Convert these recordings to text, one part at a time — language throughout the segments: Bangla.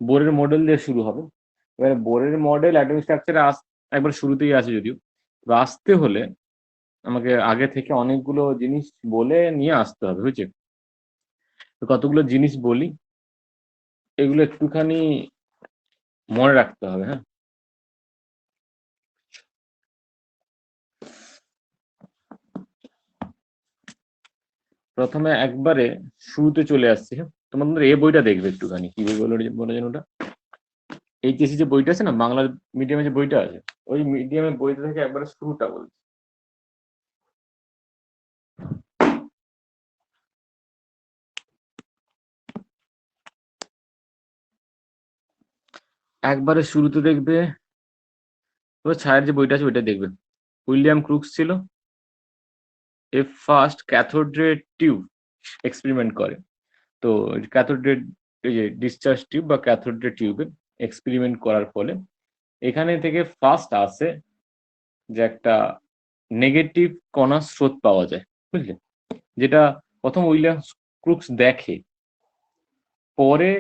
বোরের মডেল দিয়ে শুরু হবে। এবারে বোরের মডেল অ্যাটমিক স্ট্রাকচারে একবার শুরুতেই আছে যদিও, আসতে হলে আমাকে আগে থেকে অনেকগুলো জিনিস বলে নিয়ে আসতে হবে, বুঝছে? তো কতগুলো জিনিস বলি, এগুলো একটুখানি মনে রাখতে হবে। হ্যাঁ, প্রথমে একবারে শুরুতে চলে আসছে। তোমাদের এই বইটা দেখবে একটুখানি, কি বই বলে যেন ওটা, এইচএসসি যে বইটা আছে না, বাংলা মিডিয়ামে যে বইটা আছে, ওই মিডিয়ামের বইটা থেকে একবারে শুরুটা বলছি। একবারে শুরুতে দেখবে, তো ছায়ের যে বইটা আছে ওইটা দেখবে। উইলিয়াম ক্রুক্স ছিল, a first cathode ray tube experiment করে। তো ক্যাথোড রে, এই যে ডিসচার্জ টিউব বা ক্যাথোড রে টিউবে এক্সপেরিমেন্ট করার ফলে এখানে থেকে ফার্স্ট আসে যে একটা নেগেটিভ কণার স্রোত পাওয়া যায়, বুঝলে? যেটা প্রথম উইলিয়াম ক্রুক্স দেখে। পরে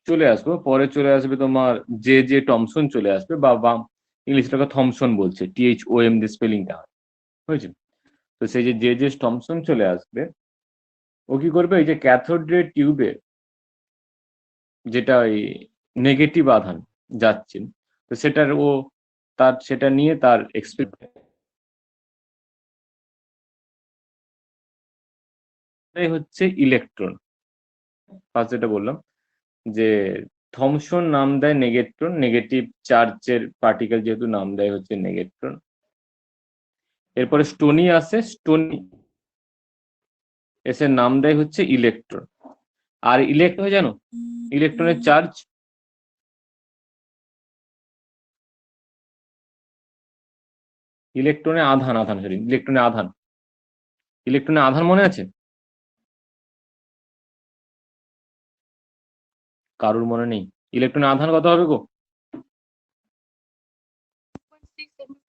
চলে আসবে তোমার জে জে টমসন চলে আসবে, বা ইংলিশটাকে থমসন বলছে, THOM দিয়ে স্পেলিংটা হয়, বুঝেছো? তো সেই যে জে জে টমসন চলে আসবে, ও কি করবে, এই যে ক্যাথোড রে টিউবে যেটা ওই নেগেটিভ আধান যাচ্ছে, তো সেটা নিয়ে তার এক্সপেরিমেন্ট হচ্ছে ইলেকট্রন। ফার্স্ট যেটা বললাম যে থমসন নাম দেয় নেগেট্রন, নেগেটিভ চার্জের পার্টিকেল যেহেতু নাম দেয় হচ্ছে নেগেট্রন। এরপরে স্টোনি আসে, স্টোনি এসে নাম দেয় হচ্ছে ইলেকট্রন। আর ইলেকট্রন জানো, ইলেকট্রনের চার্জ, ইলেকট্রনের আধান, সরি, ইলেকট্রনের আধান মনে আছে? কারুর মনে নেই? ইলেকট্রনের আধান কত হবে গো?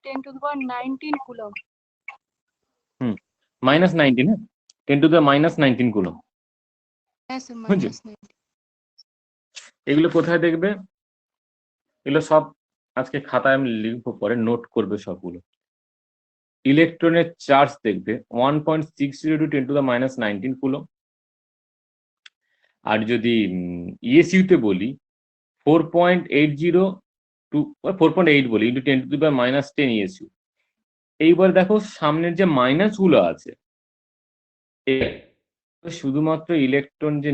10 কুলম। -19, হ্যাঁ, 10⁻⁻19 কুলম। এগুলো কোথায় দেখবে? এগুলো সব আজকে খাতায় আমি লিখবো, পরে নোট করবে সবগুলো। ইলেকট্রনের চার্জ দেখবে 1.60 × 10⁻19 কুলম। আর যদি ইএসইউতে বলি 4.80 টু 4.8 বলি ইন্টু 10⁻10 ইএসইউ। এইবার দেখো সামনের যে মাইনাস গুলো আছে, শুধুমাত্র ইলেকট্রন যে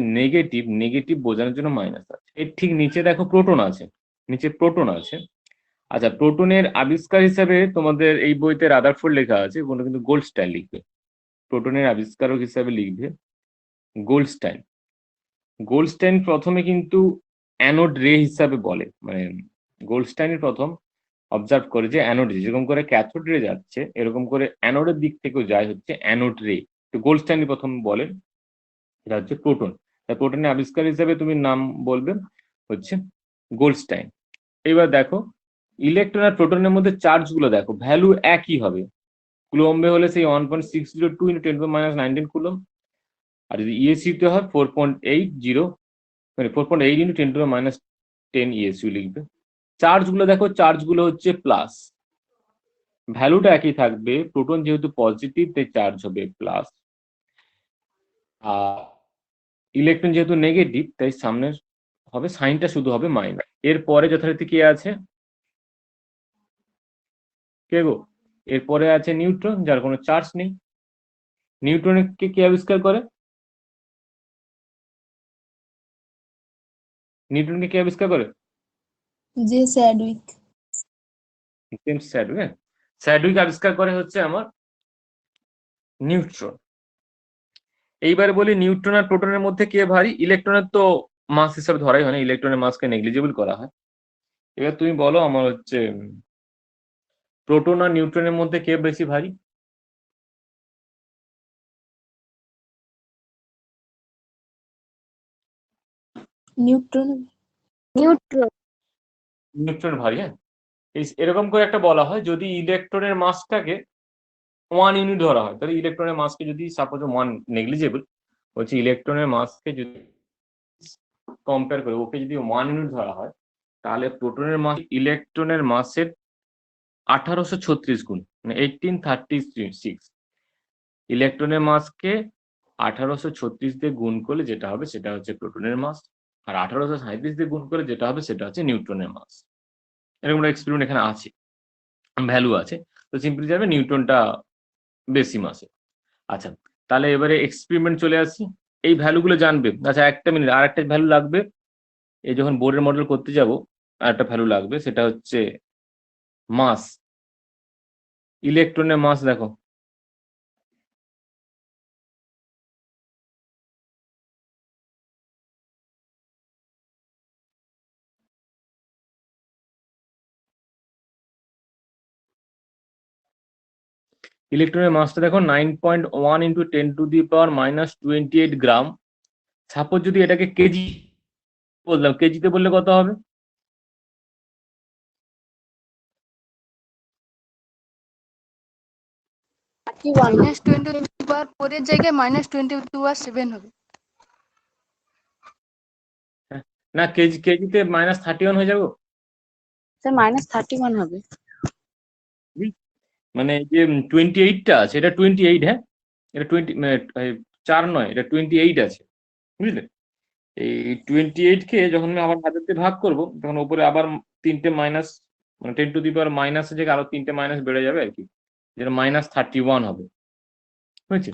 নেগেটিভ বোঝানোর জন্য মাইনাস আছে। এর ঠিক নিচে দেখো প্রোটন আছে, নিচে প্রোটন আছে। আচ্ছা, প্রোটনের আবিষ্কার হিসাবে তোমাদের এই বইতে রাদারফোর্ড লেখা আছে, কোনো কিন্তু গোল্ডস্টাইন লিখবে। প্রোটনের আবিষ্কারক হিসাবে লিখবে গোল্ডস্টাইন। গোল্ডস্টাইন প্রথমে কিন্তু অ্যানোড রে হিসাবে বলে, মানে গোল্ডস্টাইনের প্রথম অবজার্ভ করে যে অ্যানোড রে যেরকম করে ক্যাথোড রে যাচ্ছে, এরকম করে অ্যানোডের দিক থেকেও যায় হচ্ছে অ্যানোড রে। তো গোল্ডস্টাইন প্রথম বলেন এটা হচ্ছে প্রোটন। প্রোটনের আবিষ্কার হিসাবে তুমি নাম বলবে হচ্ছে গোল্ডস্টাইন। এবার দেখো ইলেকট্রন আর প্রোটনের মধ্যে চার্জ গুলো দেখো, ভ্যালু একই হবে। কুলম্বে হলে সেই 1.602 × 10⁻19 কুলম। আর যদি ইএসইউতে হয় 4.80, মানে 4.8 × 10⁻10 ইএসইউ লিখবে। চার্জ গুলো দেখো, চার্জ গুলো হচ্ছে প্লাস, ভ্যালুটা একই থাকবে। প্রোটন যেহেতু পজিটিভ তাই চার্জ হবে প্লাস, আর ইলেকট্রন যেহেতু নেগেটিভ তাই সামনের হবে সাইনটা শুধু হবে মাইনাস। এরপরে যথারীতি কে আছে? কে গো? এরপরে আছে নিউট্রন, যার কোনো চার্জ নেই। নিউট্রনকে কে আবিষ্কার করে? নিউটনকে কে আবিষ্কার করে? যে স্যাডউইক। James Chadwick. হ্যাঁ, স্যাডউইক আবিষ্কার করে হচ্ছে আমার নিউট্রন। এইবার বলি নিউট্রন আর প্রোটনের মধ্যে কে ভারী? ইলেকট্রনের তো মাস হিসাবে ধরাই হয় না, ইলেকট্রনের মাসকে নেগলিজিবল করা হয়। এবার তুমি বলো আমার হচ্ছে প্রোটন আর নিউট্রনের মধ্যে কে বেশি ভারী? নিউট্রন। নিউট্রন ভারী। হ্যাঁ, এরকম করে একটা বলা হয়, যদি ইলেকট্রনের মাসটাকে 1 ইউনিট ধরা হয়, তাহলে ইলেকট্রনের মাসকে যদি সাপোজ 1 নেগলিজেবল, বলছি ইলেকট্রনের মাসকে যদি কম্পেয়ার করে ওকে যদি 1 ইউনিট ধরা হয়, তাহলে প্রোটনের মাস ইলেকট্রনের মাসের 1836 গুণ, মানে 1836। ইলেকট্রনের মাসকে 1836 দিয়ে গুণ করলে যেটা হবে সেটা হচ্ছে প্রোটনের মাস, আর 1837 দিয়ে গুণ করলে যেটা হবে সেটা হচ্ছে নিউট্রনের মাস। এরকম একটা এক্সপেরিমেন্ট এখানে আছে, ভ্যালু আছে। তো সিম্পলি যাবে নিউটনটা বেশি মাসে। আচ্ছা, তাহলে এবারে এক্সপেরিমেন্ট চলে আসি। এই ভ্যালুগুলো জানবে। আচ্ছা, একটা মিনিট, আর একটা ভ্যালু লাগবে। এই যখন বোরের মডেল করতে যাব, আর একটা ভ্যালু লাগবে, সেটা হচ্ছে মাস। ইলেকট্রনের মাস দেখো, ইলেকট্রনের মাসটা দেখো 9.1 ইন্টু 10⁻⁻28 গ্রাম। সাপোজ যদি এটাকে কেজি বললাম, কেজিতে বললে কত হবে? -20^4 এর জায়গায় -20^7 হবে। না, কেজিতে -31 হয়ে যাবো। স্যার -31 হবে। মানে যে 28টা আছে, এটা 28, হ্যাঁ, এটা 20, মানে 4 নয়, এটা 28 আছে, বুঝলে? এই 28 কে যখন আমি আবার হাজার দিয়ে ভাগ করবো, তখন উপরে আবার 3টে মাইনাস, মানে 10⁻⁻, থেকে আরো 3টে মাইনাস বেড়ে যাবে আর কি, যেটা -31 হবে, বুঝেছি?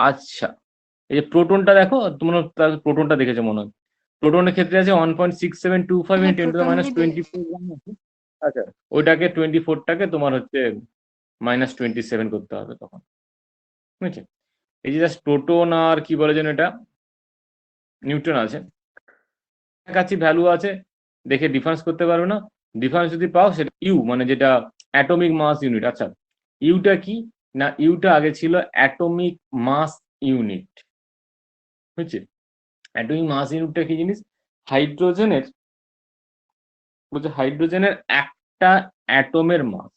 আচ্ছা, এই যে প্রোটনটা দেখো, তোমরা প্রোটনটা দেখেছো মনে হয়। প্রোটনের ক্ষেত্রে আছে 1.6725 হ্যাঁ, × 10⁻24 গ্রাম আছে। আচ্ছা, ওইটাকে 24টাকে তোমার হচ্ছে -27 করতে হবে তখন, বুঝেছি? এই যে জাস্ট প্রোটন আর কি বলে যেন এটা, নিউট্রন আছে, কাছাকাছি ভ্যালু আছে, দেখে ডিফারেন্স করতে পারবে না। ডিফারেন্স যদি পাও সেটা ইউ, মানে যেটা অ্যাটমিক মাস ইউনিট। আচ্ছা, ইউটা কি না, ইউটা আগে ছিল অ্যাটমিক মাস ইউনিট, বুঝছি? অ্যাটমিক মাস ইউনিটটা কি জিনিস? হাইড্রোজেনের, বলছে হাইড্রোজেনের একটা অ্যাটমের মাস।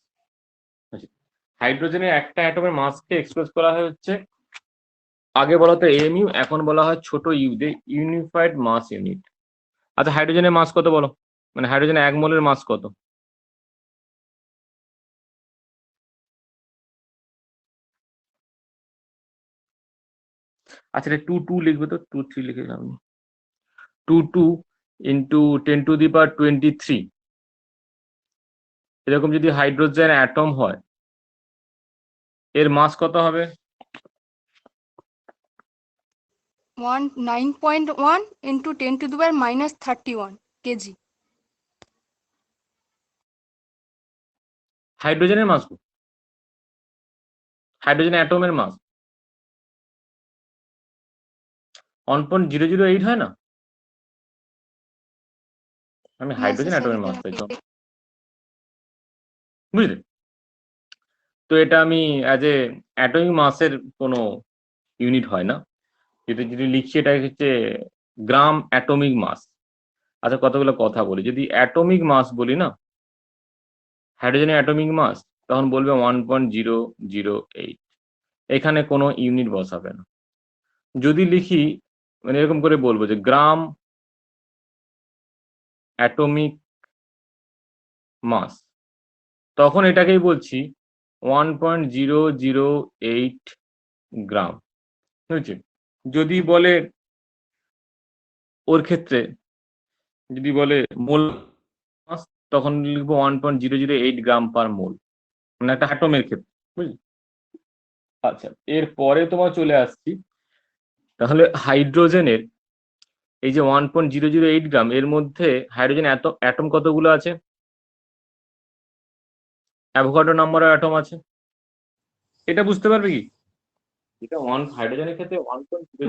হাইড্রোজেনের একটা অ্যাটমের মাসকে এক্সপ্রেস করা হয় হচ্ছে, আগে বলা হতো এমইউ, এখন বলা হয় ছোট ইউ দিয়ে ইউনিফাইড মাস ইউনিট। আচ্ছা, হাইড্রোজেনের মাস কত বলো? মানে হাইড্রোজেনের 1 মোলের মাস কত? আচ্ছা, এটা 2 লিখবে তো, 2 3 লিখে দিলাম। 2 ইন্টু 10⁻23, এরকম যদি হাইড্রোজেন অ্যাটম হয়, এর মাস কত হবে? 9.1 × 10⁻⁻31 কেজি। হাইড্রোজেনের মাস, হাইড্রোজেন অ্যাটমের মাস 1.008 হয় না? আমি হাইড্রোজেন অ্যাটমের মাস চাইতাম, বুঝলে? তো এটা আমি অ্যাজ এ অ্যাটমিক মাসের কোনো ইউনিট হয় না, যদি লিখছি এটা হচ্ছে গ্রাম অ্যাটমিক মাস। আচ্ছা, কতগুলো কথা বলি। যদি অ্যাটমিক মাস বলি না, হাইড্রোজেনের অ্যাটমিক মাস, তখন বলবে 1.008, এখানে কোনো ইউনিট বসাবে না। যদি লিখি, মানে এরকম করে বলবো যে গ্রাম অ্যাটমিক মাস, তখন এটাকেই বলছি 1.008 গ্রাম, বুঝেছি? যদি বলে ওর ক্ষেত্রে, যদি বলে মোল মাস, তখন লিখবো 1.008 গ্রাম পার মোল, মানে একটা অ্যাটমের ক্ষেত্রে, বুঝলি? আচ্ছা, এরপরে তোমার চলে আসছি, তাহলে হাইড্রোজেনের এই যে 1.008 গ্রাম, এর মধ্যে হাইড্রোজেন অ্যাটম কতগুলো আছে? অ্যাভোগাড্রো নাম্বারের অ্যাটম আছে, এটা বুঝতে পারবে কি? এটা হাইড্রোজেনের ক্ষেত্রে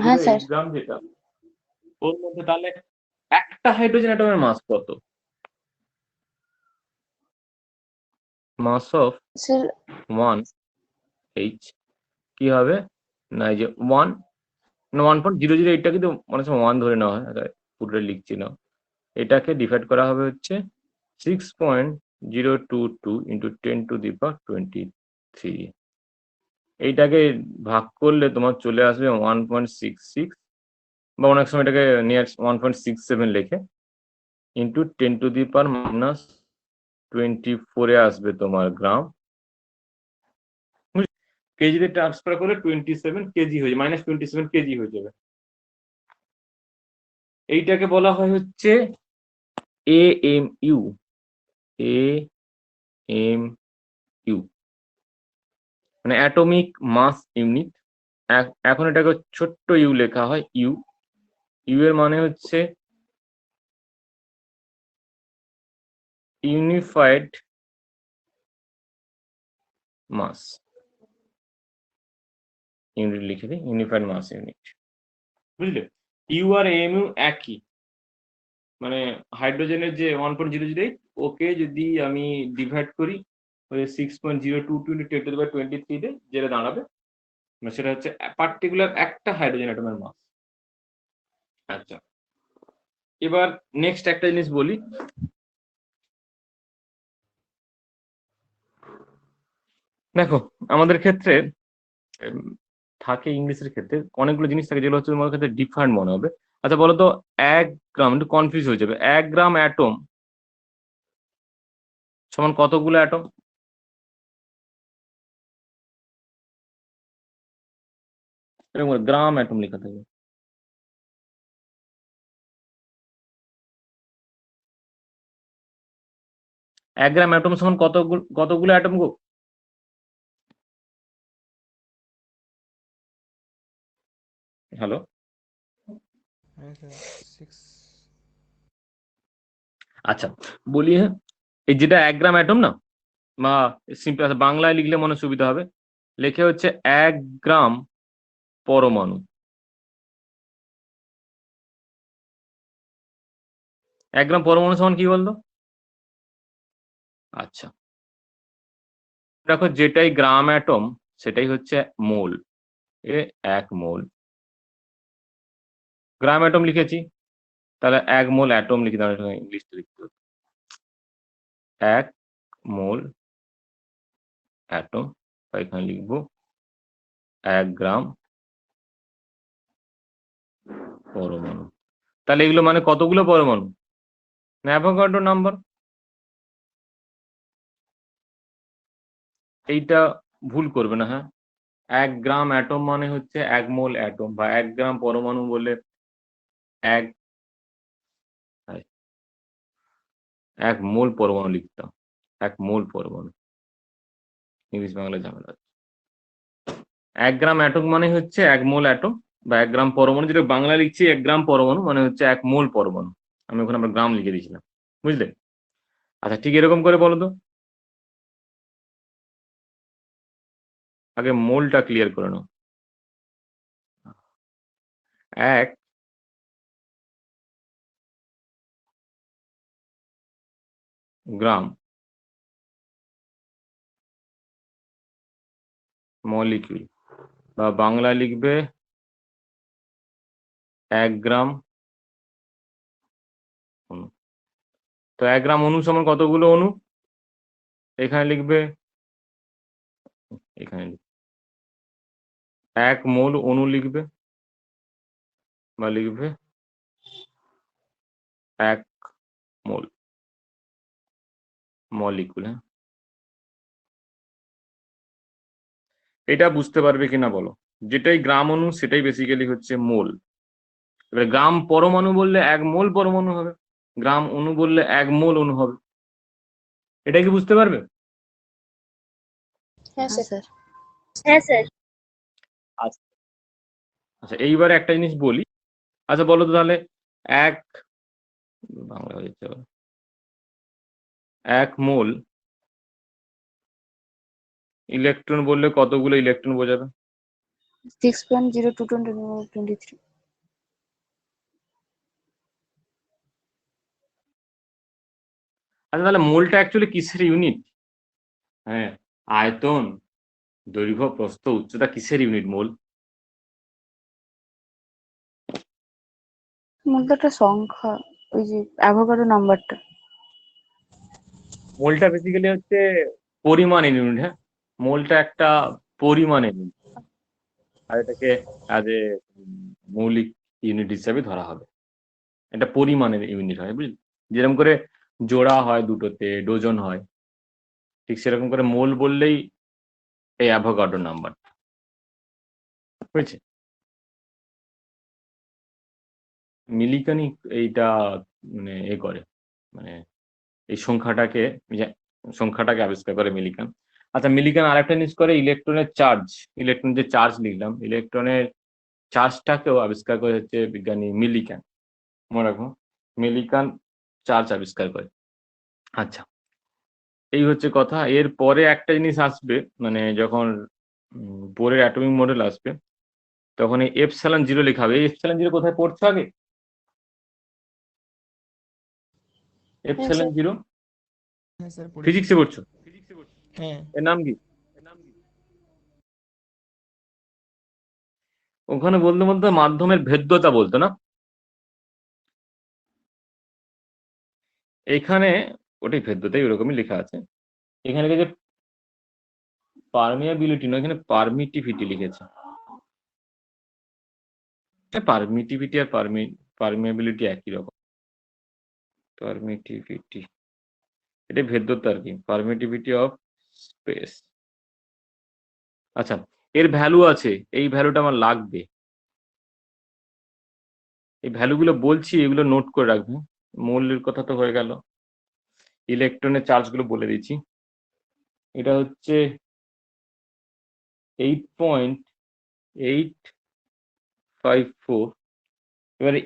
হ্যাঁ 1.008 স্যার। গ্রাম, যেটা ওর মধ্যে তাহলে একটা হাইড্রোজেন অ্যাটমের মাস কত? মাস অফ স্যার 1H কি হবে? না, এই যে 1.008টা কিন্তু অনেক সময় 1 ধরে নেওয়া হয়, পুরোটা লিখছি না। এটাকে ডিভাইড করা হবে হচ্ছে 6.022 ইন্টু 10⁻23। এইটাকে ভাগ করলে তোমার চলে আসবে 1.66 বা অনেক সময় এটাকে নিয়ার 1.67 লেখে ইন্টু 10⁻24 আসবে তোমার গ্রাম, কেজিতে ট্রান্সফার করে 27 কেজি হয়ে -27 কেজি হয়ে যাবে। এইটাকে বলা হয় হচ্ছে AMU, AMU মানে অ্যাটমিক মাস ইউনিট। এখন এটাকে ছোট্ট ইউ লেখা হয়, ইউ। ইউ এর মানে হচ্ছে ইউনিফাইড মাস ইউনিট, লিখে দিই ইউনিফাইড মাস ইউনিট, বুঝলে? ইউ আর এমইউ একই, মানে হাইড্রোজেনের যে 1.008 ওকে যদি আমি ডিভাইড করি ওই 6.022 × 10⁻23 যেটা দাঁড়াবে, সেটা হচ্ছে পার্টিকুলার একটা হাইড্রোজেন অ্যাটমের মাস। আচ্ছা, এবার নেক্সট একটা জিনিস বলি। দেখো আমাদের ক্ষেত্রে থাকে, ইংলিশের ক্ষেত্রে অনেকগুলো জিনিস থাকে যেগুলো হচ্ছে তোমার ক্ষেত্রে ডিফারেন্ট মনে হবে। আচ্ছা বলো তো, 1 গ্রাম, একটু কনফিউজ হয়ে যাবে, 1 গ্রাম অ্যাটম সমান কতগুলো অ্যাটম? এরকম গ্রাম অ্যাটম লেখা থাকে। 1 গ্রাম অ্যাটম সমান কতগুলো অ্যাটম গো? হ্যালো, আচ্ছা বলি, হ্যাঁ, এই যেটা 1 গ্রাম অ্যাটম না, বা সিম্পল বাংলায় লিখলে মনে সুবিধা হবে, লেখে হচ্ছে 1 গ্রাম পরমাণু। 1 গ্রাম পরমাণু সমান কি বলতো? আচ্ছা দেখো, যেটাই গ্রাম অ্যাটম সেটাই হচ্ছে মোল, 1 মোল। গ্রাম অ্যাটম লিখেছি, তাহলে 1 মোল অ্যাটম লিখে দাও, ইংলিশটা লিখতে হতো 1 মোল অ্যাটম, এখানে লিখবো 1 গ্রাম পরমাণু। তাহলে এগুলো মানে কতগুলো পরমাণু? Avogadro number. এইটা ভুল করবে না, হ্যাঁ। 1 গ্রাম অ্যাটম মানে হচ্ছে 1 মোল অ্যাটম, বা 1 গ্রাম পরমাণু বলে 1 মোল পরমাণু লিখতাম, 1 মোল পরমাণু। ইংলিশ বাংলা ঝামেলা। 1 গ্রাম অ্যাটম মানে হচ্ছে 1 মোল অ্যাটম, বা 1 গ্রাম পরমাণু, যেটা বাংলা লিখছি 1 গ্রাম পরমাণু মানে হচ্ছে 1 মোল পরমাণু। আমি ওখানে আবার গ্রাম লিখে দিয়েছিলাম, বুঝলে? আচ্ছা ঠিক এরকম করে বলো তো, আগে মোলটা ক্লিয়ার করে নাও। 1 গ্রাম মলিকিউল, বা বাংলায় লিখবে 1 গ্রাম অণু। তো 1 গ্রাম অণু সমান কতগুলো অণু? এখানে লিখবে, এখানে 1 মোল অণু লিখবে, বা লিখবে 1 মোল মলিকুল। হ্যাঁ, এটা বুঝতে পারবে কিনা বলো? যেটাই গ্রাম অণু সেটাই বেসিক্যালি হচ্ছে মোল। এবার গ্রাম পরমাণু বললে 1 মোল পরমাণু হবে, গ্রাম অণু বললে 1 মোল অণু হবে। এটা কি বুঝতে পারবে? হ্যাঁ স্যার। আচ্ছা আচ্ছা, এইবারে একটা জিনিস বলি। আচ্ছা বলো তো তাহলে, এক বাংলা হয়ে যাচ্ছে আবার। 1 মোল ইলেকট্রন বললে কতগুলো ইলেকট্রন বোঝাবে? 6.02 × 10⁻23। আচ্ছা তাহলে মোলটা অ্যাকচুয়ালি কিসের ইউনিট? হ্যাঁ, আয়তন, দৈর্ঘ্য, প্রস্থ, উচ্চতা কিসের ইউনিট মোল? মূলত একটা সংখ্যা, ওই যে অ্যাভোগাড্রো নাম্বারটা। মোলটা বেসিক্যালি হচ্ছে পরিমাণের ইউনিট। হ্যাঁ, মোলটা একটা পরিমাণের ইউনিট, আর এটাকে আজ এ মৌলিক ইউনিট হিসাবে ধরা হবে। এটা পরিমাণের ইউনিট হয়, বুঝলি? যেরকম করে জোড়া হয় দুটোতে, ডজন হয়, ঠিক সেরকম করে মোল বললেই এই অ্যাভোগাড্রো নাম্বার, বুঝছে? মিলিকানি এইটা মানে করে, মানে এই সংখ্যাটাকে আবিষ্কার করে মিলিকান। আচ্ছা, মিলিকান আরেকটা জিনিস করে, ইলেকট্রনের যে চার্জ লিখলাম, ইলেকট্রনের চার্জটাকেও আবিষ্কার করে হচ্ছে বিজ্ঞানী মিলিকান। মনে রাখো, মিলিকান চার্জ আবিষ্কার করে। আচ্ছা, এই হচ্ছে কথা। এর পরে একটা জিনিস আসবে, মানে যখন বোরের অ্যাটমিক মডেল আসবে, তখন এই এপসাইলন জিরো লেখা হবে। এই এপসাইলন জিরো কোথায় পড়ছো আগে? এপসাইলন জিরো হ্যাঁ স্যার পড়েছি। ফিজিক্সে পড়ছো? হ্যাঁ এর নাম কি? ওখানে বলতে বলতে মাধ্যমের ভেদ্যতা বলতো না? এখানে ওটাই ভেদ্যতাই, ওরকমই লেখা আছে। এখানে লিখেছে পারমিয়াবিলিটি নয়, এখানে পারমিটিভিটি লিখেছে। পারমিটিভিটি আর পারমিয়াবিলিটি একই রকম। পারমিটিভিটি, এটা ভেদ্যতা আর কি, পারমিটিভিটি অফ স্পেস। আচ্ছা, এর ভ্যালু আছে, এই ভ্যালুটা আমার লাগবে। এই ভ্যালুগুলো বলছি, এগুলো নোট করে রাখবে। মৌলের কথা তো হয়ে গেল, ইলেকট্রনের চার্জগুলো বলে দিচ্ছি। এটা হচ্ছে 8.854। এবারে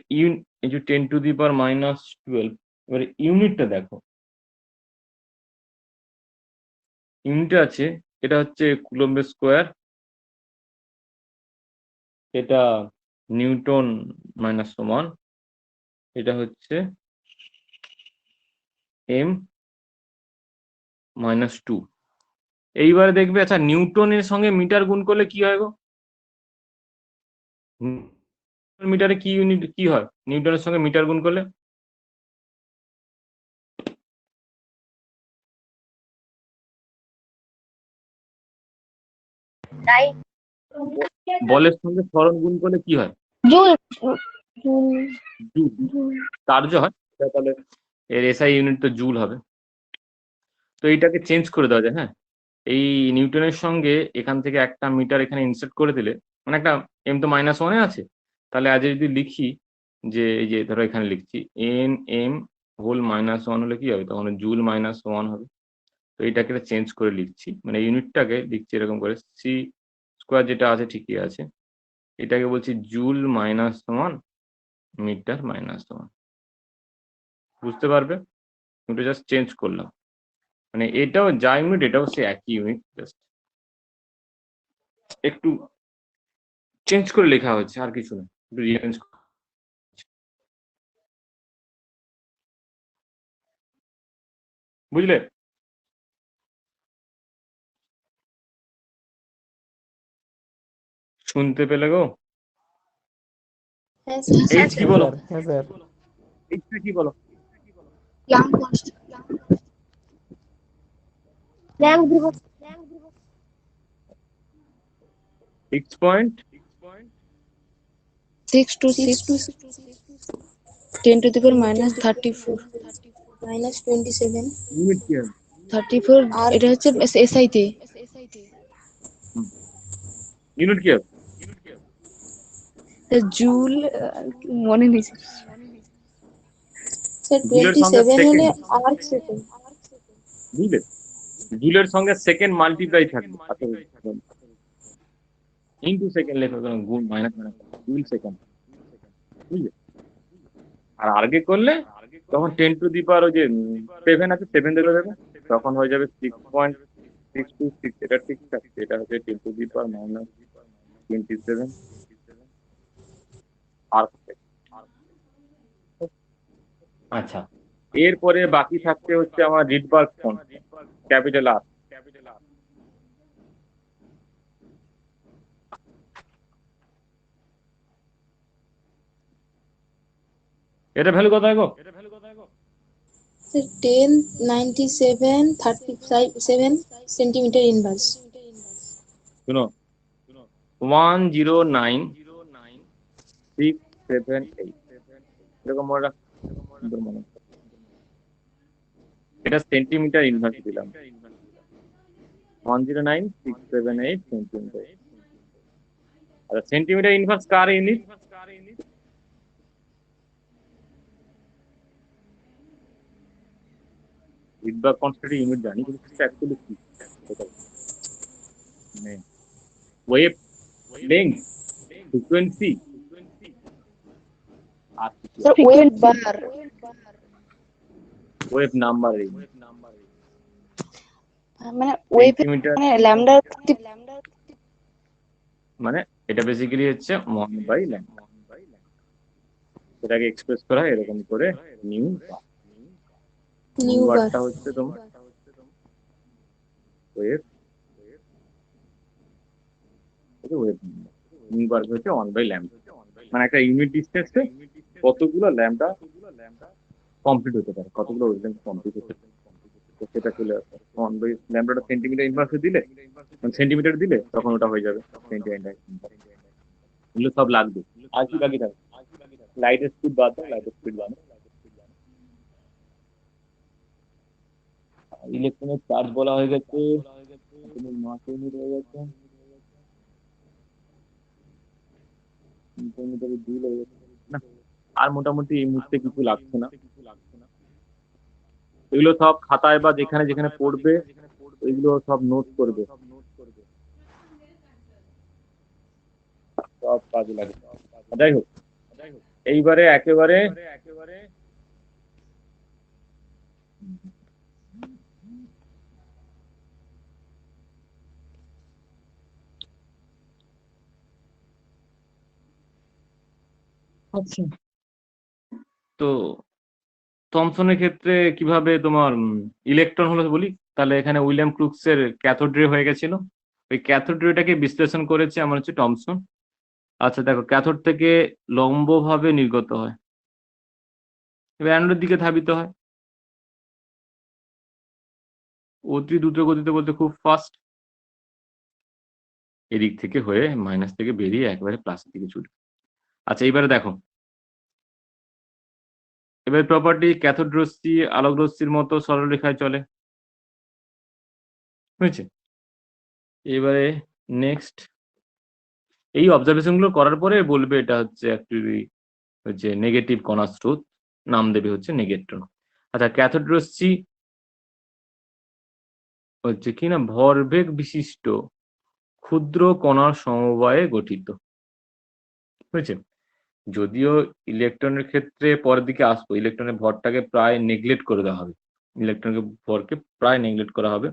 এই যে 10⁻⁻12, এবারে ইউনিটটা দেখো, ইউনিট আছে, এটা হচ্ছে কুলম্বের স্কোয়ার, এটা নিউটন -1, এটা হচ্ছে m-2। এইবারে দেখবে, আচ্ছা নিউটনের সঙ্গে মিটার গুণ করলে কি হয় গো? মিটারে কি ইউনিট কি হয় নিউটনের সঙ্গে মিটার গুণ করলে? বলের সঙ্গে ত্বরণ গুণ করলে কি হয়? Joule joule. কার্য হয়, তাহলে এর এসআই ইউনিট তো জুল হবে। তো এইটাকে চেঞ্জ করে দেওয়া যায়। হ্যাঁ, এই নিউটনের সঙ্গে এখান থেকে একটা মিটার এখানে ইনসার্ট করে দিলে, মানে একটা এম তো -1-এ আছে, তাহলে আজ যদি লিখি যে এই যে ধরো এখানে লিখছি m হোল -1 হলে কি হবে, তখন জুল -1 হবে। তো এইটাকে চেঞ্জ করে লিখছি, মানে ইউনিটটাকে লিখছি এরকম করে, সি স্কোয়ার যেটা আছে ঠিকই আছে, এটাকে বলছি জুল -1 মিটার -1। বুঝতে পারবে? ওটা জাস্ট চেঞ্জ করলাম, মানে এটাও যা ইউনিট, এটাও সে একই ইউনিট, জাস্ট একটু চেঞ্জ করে লেখা হচ্ছে, আর কিছু না, একটু রিঅ্যারেঞ্জ। বুঝলে? শুনতে পেলে গো? এইচ কি বলো? হ্যাঁ স্যার এইচটা কি বলো? প্লাঙ্ক কনস্ট্যান্ট প্লাঙ্ক ধ্রুবক 6.6 6×10⁻⁻34 -27 ইউনিট কি হবে? 34 এটা হচ্ছে এসআই তে। ইউনিট কি হবে? জুল মনে নেই। স্যার জুলের সঙ্গে 27 হলে সেকেন্ড, আর্ক সেকেন্ড। বুঝলে? জুলের সঙ্গে সেকেন্ড মাল্টিপ্লাই থাকবে, ইন্টু সেকেন্ড লেখা, গুণ মাইনাস জুল সেকেন্ড, বুঝলে? আর আগে করলে তখন 10⁻⁷ আছে, 7 ধরে দেবে, তখন হয়ে যাবে 6.626। এটা ঠিক থাকছে, এটা হচ্ছে 10⁻⁻27 আর্ক। আচ্ছা, এরপরে বাকি থাকছে হচ্ছে আমার রিডবার্গ কনস্ট্যান্ট, ক্যাপিটাল আর। এটা ভ্যালু কত হয় গো? Sir 1097 centimetre inverse. শুনো, 1096 7 8 এরকম মনে রাখ, সুন্দর মনে রাখ। এটা সেন্টিমিটার ইনভার্স দিলাম, 109,678 সেন্টিমিটার। আচ্ছা, সেন্টিমিটার ইনভার্স কার ইউনিট? রিডবার্গ কনস্ট্যান্ট ইউনিট জানি, কিন্তু সেটা অ্যাকচুয়ালি কি? মানে ওয়েভ লেংথ, ফ্রিকোয়েন্সি, আর স্যার ওয়েভ বার, ওয়েভ নাম্বার, মানে ওয়েভ সেন্টিমিটার মানে ল্যামডা, মানে এটা বেসিক্যালি হচ্ছে 1/λ, সেটাকে এক্সপ্রেস করা হয় এরকম করে নিউ বার। নিউ বার। বারটা হচ্ছে তোমার ওয়েভ, ওয়েভ নিউ বার হচ্ছে 1/λ, মানে একটা ইউনিট ডিস্টেন্সে কতগুলো ল্যাম্ডা কমপ্লিট হতে পারে, কতগুলো ওয়েভলেন্থ কমপ্লিট হতে পারে, তো সেটা চলে আসে 1/λ। সেন্টিমিটার ইনভার্সে দিলে, মানে সেন্টিমিটার দিলে তখন ওটা হয়ে যাবে সেন্টিমিটার। এগুলো সব লাগবে। আর কি বাকি থাকবে? লাইটের স্পিড বাদ দাও, লাইটের স্পিড বাদ দাও। ইলেকট্রনের চার্জ বলা হয়ে গেছে, মাস ইউনিট হয়ে গেছে, মিটারে জুল হয়ে গেছে না। আর মোটামুটি এই মুহূর্তে কিছু লাগছে না। এগুলো সব খাতায় বা যেখানে যেখানে পড়বে এগুলো সব নোট করবে, সব কাজে লাগে। যাই হোক, এইবারে একেবারে আচ্ছা, তো থমসনের ক্ষেত্রে কিভাবে তোমার ইলেকট্রন হলো বলি, তাহলে এখানে উইলিয়াম ক্রুক্সের ক্যাথোড রে হয়ে গেছিল, ওই ক্যাথোড রেটাকে বিশ্লেষণ করেছে আমার হচ্ছে টমসন। আচ্ছা দেখো, ক্যাথোড থেকে লম্বভাবে নির্গত হয়, এবার অ্যানোডের দিকে ধাবিত হয় অতি দ্রুত গতিতে, বলতে খুব ফাস্ট, এদিক থেকে হয়ে মাইনাস থেকে বেরিয়ে একেবারে প্লাসের দিকে ছুটবে। আচ্ছা এইবারে দেখো, এবার প্রপার্টি ক্যাথোড রশ্মি আলোক রশ্মির মতো সরলরেখায় চলে, বুঝছে? এবারে নেক্সট এই অবজারভেশন গুলো করার পরে বলবে এটা হচ্ছে অ্যাকচুয়ালি হচ্ছে নেগেটিভ কণার স্রোত, নাম দেবে হচ্ছে নেগেট্রন। আচ্ছা, ক্যাথোড রশ্মি হচ্ছে কি না ভরবেগ বিশিষ্ট ক্ষুদ্র কণার সমবায়ে গঠিত, বুঝছে? যদিও ইলেকট্রনের ক্ষেত্রে পরের দিকে আসবো, ইলেকট্রনের ভরটাকে প্রায় নেগলেক্ট করে দেওয়া হবে, ইলেকট্রনের ভরকে প্রায় নেগলেক্ট করা হবে।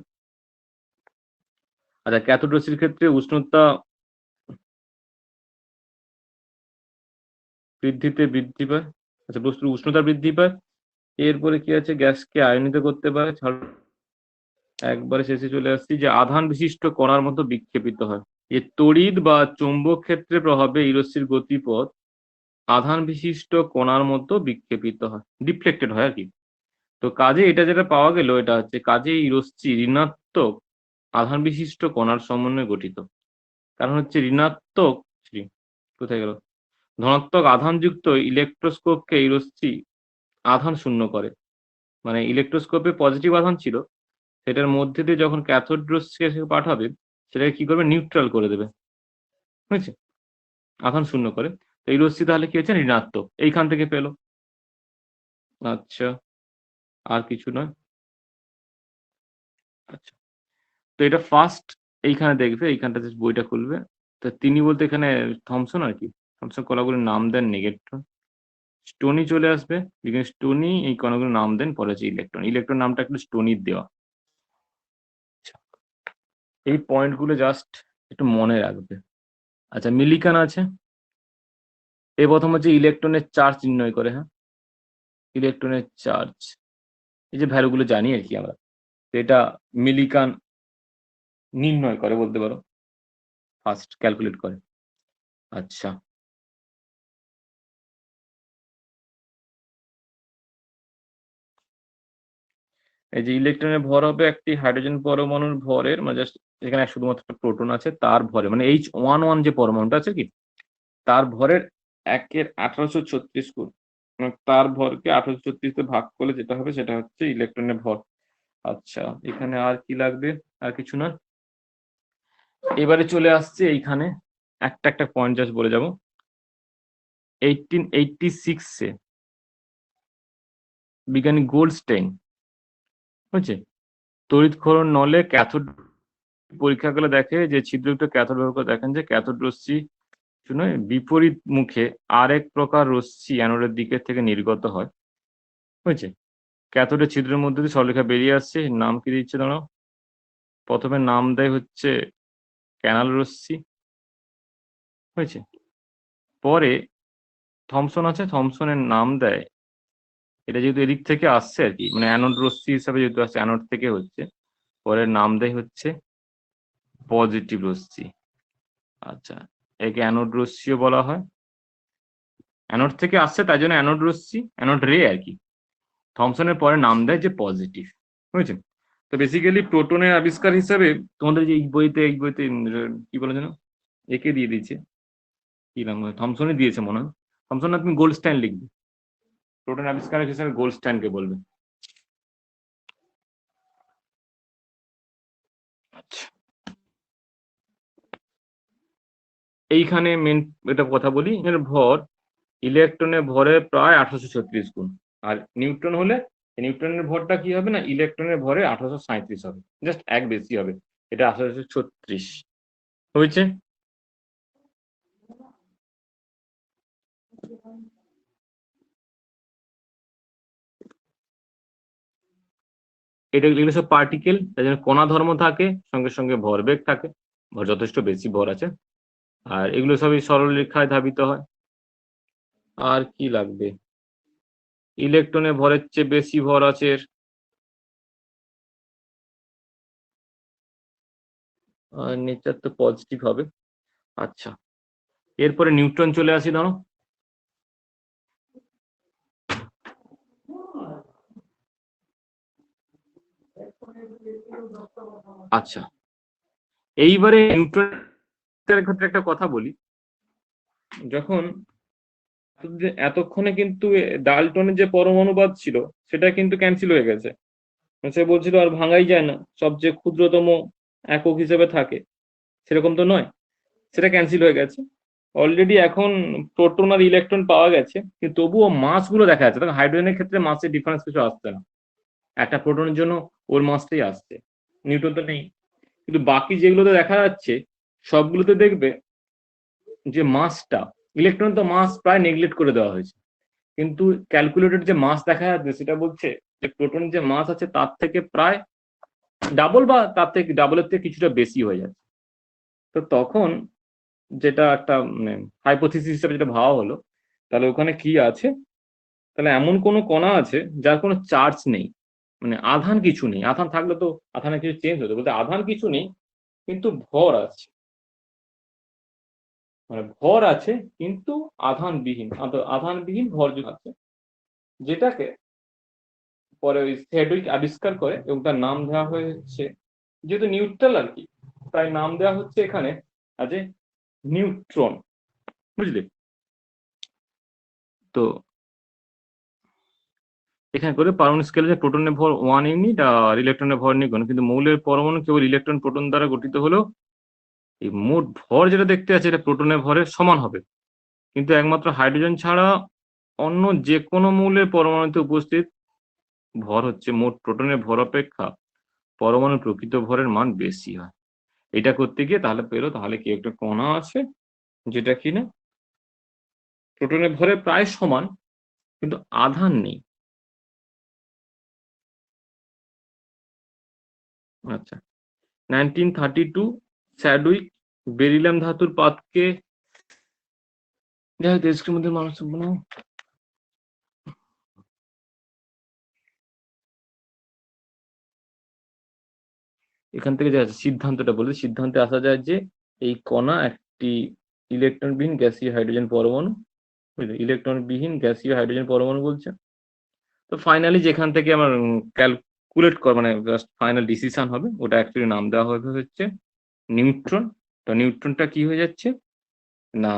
আচ্ছা, ক্যাথোড রশ্মির ক্ষেত্রে উষ্ণতা বৃদ্ধি পায়, আচ্ছা বস্তুর উষ্ণতা বৃদ্ধি পায়, এরপরে কি আছে, গ্যাসকে আয়নিত করতে পারে, একবারে শেষে চলে আসছি যে আধান বিশিষ্ট কণার মতো বিক্ষেপিত হয়। এ তড়িৎ বা চৌম্বক ক্ষেত্রে প্রভাবে এই রশ্মির গতিপথ আধান বিশিষ্ট কণার মতো বিক্ষেপিত হয়, ডিফ্লেক্টেড হয় আর কি। তো কাজে এটা যেটা পাওয়া গেল, এটা হচ্ছে কাজে এই রশ্মি ঋণাত্মক আধান বিশিষ্ট কণার সমন্বয়ে গঠিত। কারণ হচ্ছে ঋণাত্মক, কোথায় গেল, ধনাত্মক আধানযুক্ত ইলেকট্রোস্কোপকে এই রশ্মি আধান শূন্য করে, মানে ইলেকট্রোস্কোপে পজিটিভ আধান ছিল, সেটার মধ্যে দিয়ে যখন ক্যাথোড রশ্মিকে পাঠাবে সেটাকে কি করবে, নিউট্রাল করে দেবে, বুঝছে? আধান শূন্য করে। তো এই রশ্মি তাহলে কি হচ্ছে, ঋণাত্মক, এইখান থেকে পেলো। আচ্ছা, আর কিছু নয়। আচ্ছা, তো এটা ফার্স্ট এইখানে দেখবে, এইখানটা যে বইটা খুলবে, তো তিনি বলতে এখানে থমসন আর কি, থমসন কণাগুলোর নাম দেন নেগেট্রন। স্টোনি চলে আসবে, এখানে স্টোনি এই কণাগুলোর নাম দেন পরে হচ্ছে ইলেকট্রন, ইলেকট্রন নামটা একটু স্টোনির দেওয়া। এই পয়েন্টগুলো জাস্ট একটু মনে রাখবে। আচ্ছা, মিলিকান আছে, এই প্রথম হচ্ছে ইলেকট্রনের চার্জ নির্ণয় করে, হ্যাঁ ইলেকট্রনের চার্জ, এই যে ভ্যালুগুলো জানি আর কি আমরা, তো এটা মিলিকান নির্ণয় করে বলতে পারো, ফার্স্ট ক্যালকুলেট করে। আচ্ছা, এই যে ইলেকট্রনের ভর হবে একটি হাইড্রোজেন পরমাণুর ভরের, মানে জাস্ট এখানে শুধুমাত্র প্রোটন আছে তার ভরে, মানে H11 যে পরমাণুটা আছে কি তার ভরের 1-এর 1836 গুণ, মানে তার ভরকে 1836 তে ভাগ করলে যেটা হবে সেটা হচ্ছে ইলেকট্রনের ভর। আচ্ছা, এখানে আর কি লাগবে? আর কিছু না। এবারে চলে আসছে এইখানে একটা একটা পয়েন্ট জাস্ট বলে যাব। 1886 এ বিজ্ঞানী গোল্ডস্টেইন, বুঝছে, তড়িৎক্ষরণ নলে ক্যাথোড পরীক্ষা করে দেখে যে ছিদ্রযুক্ত ক্যাথোড ব্যবহার করে দেখেন যে ক্যাথোড রশ্মি নয় বিপরীত মুখে আরেক প্রকার রশ্মি অ্যানোডের দিকের থেকে নির্গত হয়, বুঝছে। ক্যাথোডের ছিদ্রের মধ্যে দিয়ে সরলরেখা বেরিয়ে আসছে, নাম কি দিচ্ছে দাঁড়াও, প্রথমে নাম দেয় হচ্ছে ক্যানাল রশ্মি, হয়েছে। পরে থমসন আছে, থমসনের নাম দেয়, এটা যেহেতু এদিক থেকে আসছে আর কি, মানে অ্যানোড রশ্মি হিসাবে যেহেতু আসছে, অ্যানোড থেকে হচ্ছে, পরে নাম দেয় হচ্ছে পজিটিভ রশ্মি। আচ্ছা, একে অ্যানোড রশ্মিও বলা হয়, অ্যানোড থেকে আসছে তাই জন্য অ্যানোড রশ্মি, অ্যানোড রে আর কি। থমসনের পরে নাম দেয় যে পজিটিভ, বুঝেছেন। তো বেসিক্যালি প্রোটনের আবিষ্কার হিসাবে তোমাদের যে এই বইতে কি বলে যেন, একে দিয়ে দিয়েছে, কি নাম, থমসনই দিয়েছে মনে হয়। থমসন না, তুমি গোল্ডস্টাইন লিখবে, প্রোটন আবিষ্কারক হিসাবে গোল্ডস্টাইনকে বলবে। আচ্ছা, এইখানে মেন এটা কথা বলি, এর ভর ইলেকট্রনের ভরের প্রায় 1836 গুণ, আর নিউট্রন হলে নিউট্রনের ভরটা কি হবে না, ইলেকট্রনের ভরে 1837 হবে, জাস্ট এক বেশি হবে, এটা 1836 হয়েছে। এটা এগুলো সব পার্টিকেল, তাই জন্য কণা ধর্ম থাকে, সঙ্গে সঙ্গে ভরবেগ থাকে, ভর যথেষ্ট বেশি ভর আছে, আর এগুলো সবই সরল রেখায় ধাবিত হয়। আর কি লাগবে, ইলেকট্রনের ভরের চেয়ে বেশি ভর আছে এর, নেচার তো পজিটিভ হবে। আচ্ছা, এরপরে নিউট্রন চলে আসি, ধরো আচ্ছা, এইবারে নিউট্রনের ক্ষেত্রে একটা কথা বলি, যখন এতক্ষণে কিন্তু ডাল্টনের যে পরমাণুবাদ ছিল সেটা কিন্তু ক্যান্সেল হয়ে গেছে, সে বলছিল আর ভাঙাই যায় না, সবচেয়ে ক্ষুদ্রতম একক হিসেবে থাকে, সেরকম তো নয়, সেটা ক্যান্সেল হয়ে গেছে অলরেডি। এখন প্রোটন আর ইলেকট্রন পাওয়া গেছে, কিন্তু তবুও মাস গুলো দেখা যাচ্ছে, তখন হাইড্রোজেনের ক্ষেত্রে মাসের ডিফারেন্স কিছু আসছে না, একটা প্রোটনের জন্য ওর মাসটাই আসছে, নিউটন তো নেই। কিন্তু বাকি যেগুলোতে দেখা যাচ্ছে সবগুলোতে দেখবে যে মাসটা, ইলেকট্রন তো মাস প্রায় নেগলেক্ট করে দেওয়া হয়েছে, কিন্তু ক্যালকুলেটেড যে মাস দেখা যাচ্ছে সেটা বলছে যে প্রোটনের যে মাস আছে তার থেকে প্রায় ডাবল বা তার থেকে ডাবলের থেকে কিছুটা বেশি হয়ে যাচ্ছে। তো তখন যেটা একটা মানে হাইপোথিসিস হিসেবে যেটা ভাবা হলো, তাহলে ওখানে কি আছে, তাহলে এমন কোনো কণা আছে যার কোনো চার্জ নেই, মানে আধান কিছু নেই, আধান থাকলে তো আধানের কিছু চেঞ্জ হতো, বলতে আধান কিছু নেই কিন্তু ভর আছে, মানে ভর আছে কিন্তু আধানবিহীন ভর আছে, যেটাকে পরে ওই সেডউইক আবিষ্কার করে এবং তার নাম দেওয়া হয়েছে, যেহেতু নিউট্রাল আর কি, তাই নাম দেওয়া হচ্ছে এখানে আজ নিউট্রন, বুঝলে। তো এখানে করে পারমাণবিক স্কেলে যে প্রোটনের ভর 1 ইউনিট আর ইলেকট্রনের ভর নিগুণ, কিন্তু মৌলের পরমাণু কেবল ইলেকট্রন প্রোটন দ্বারা গঠিত হলেও এই মোট ভর যেটা দেখতে আছে এটা প্রোটনের ভরের সমান হবে, কিন্তু একমাত্র হাইড্রোজেন ছাড়া অন্য যে কোনো মৌলের পরমাণুতে উপস্থিত ভর হচ্ছে মোট প্রোটনের ভর অপেক্ষা পরমাণুর প্রকৃত ভরের মান বেশি হয়। এটা করতে গিয়ে তাহলে পেলো, তাহলে কি একটা কণা আছে যেটা কিনা প্রোটনের ভরে প্রায় সমান কিন্তু আধান নেই। আচ্ছা, 1932 স্যাডউইক বেরিলিয়াম ধাতুর পাতকে দেশকের মধ্যে মানুষ এখান থেকে যে সিদ্ধান্তটা বলে, সিদ্ধান্তে আসা যায় যে এই কণা একটি ইলেকট্রনবিহীন গ্যাসীয় হাইড্রোজেন পরমাণু, ইলেকট্রনবিহীন গ্যাসীয় হাইড্রোজেন পরমাণু বলছে। তো ফাইনালি যেখান থেকে আমার ক্যালকুলেট কর মানে ফাইনাল ডিসিশন হবে, ওটা অ্যাকচুয়ালি নাম দেওয়া হবে হচ্ছে নিউট্রন। তো নিউট্রনটা কি হয়ে যাচ্ছে না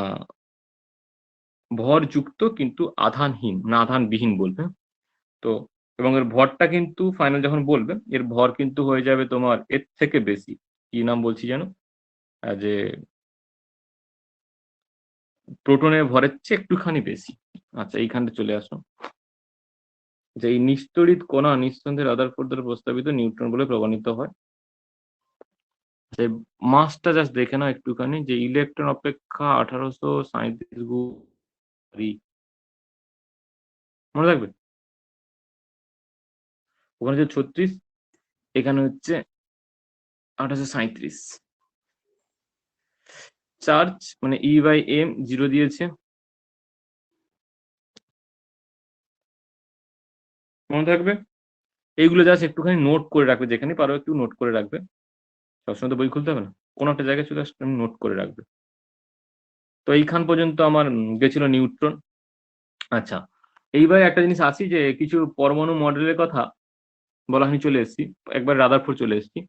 ভরযুক্ত কিন্তু আধানহীন না আধানবিহীন বলবে। তো এবং এর ভরটা কিন্তু ফাইনাল যখন বলবে এর ভর কিন্তু হয়ে যাবে তোমার এর থেকে বেশি। কি নাম বলছি জানো? যে প্রোটনের ভরের চেয়ে একটুখানি বেশি। আচ্ছা এইখানটা চলে আসো, যে এই নিস্তড়িত কণা নিঃসন্দেহে রাদারফোর্ড দ্বারা প্রস্তাবিত নিউট্রন বলে প্রমাণিত হয়। যে মাসটা জাস্ট দেখে নাও একটুখানি, যে ইলেকট্রন অপেক্ষা 1837 গুণ ভারী। মনে রাখবে, ওখানে হচ্ছে 36, এখানে হচ্ছে 1837। চার্জ মানে E/m 0 দিয়েছে, মনে থাকবে। এইগুলো জাস্ট একটুখানি নোট করে রাখবে, যেখানে পারো একটু নোট করে রাখবে। সবসময় তো বই খুলতে হবে না, কোনো একটা জায়গায় চলে আসলে নোট করে রাখবে। তো এইখান পর্যন্ত আমার গেছিল নিউট্রন। আচ্ছা, এইবার একটা জিনিস আসি, যে কিছু পরমাণু মডেলের কথা বলা হয়নি, চলে এসেছি একবার রাদারফোর্ড চলে এসেছি।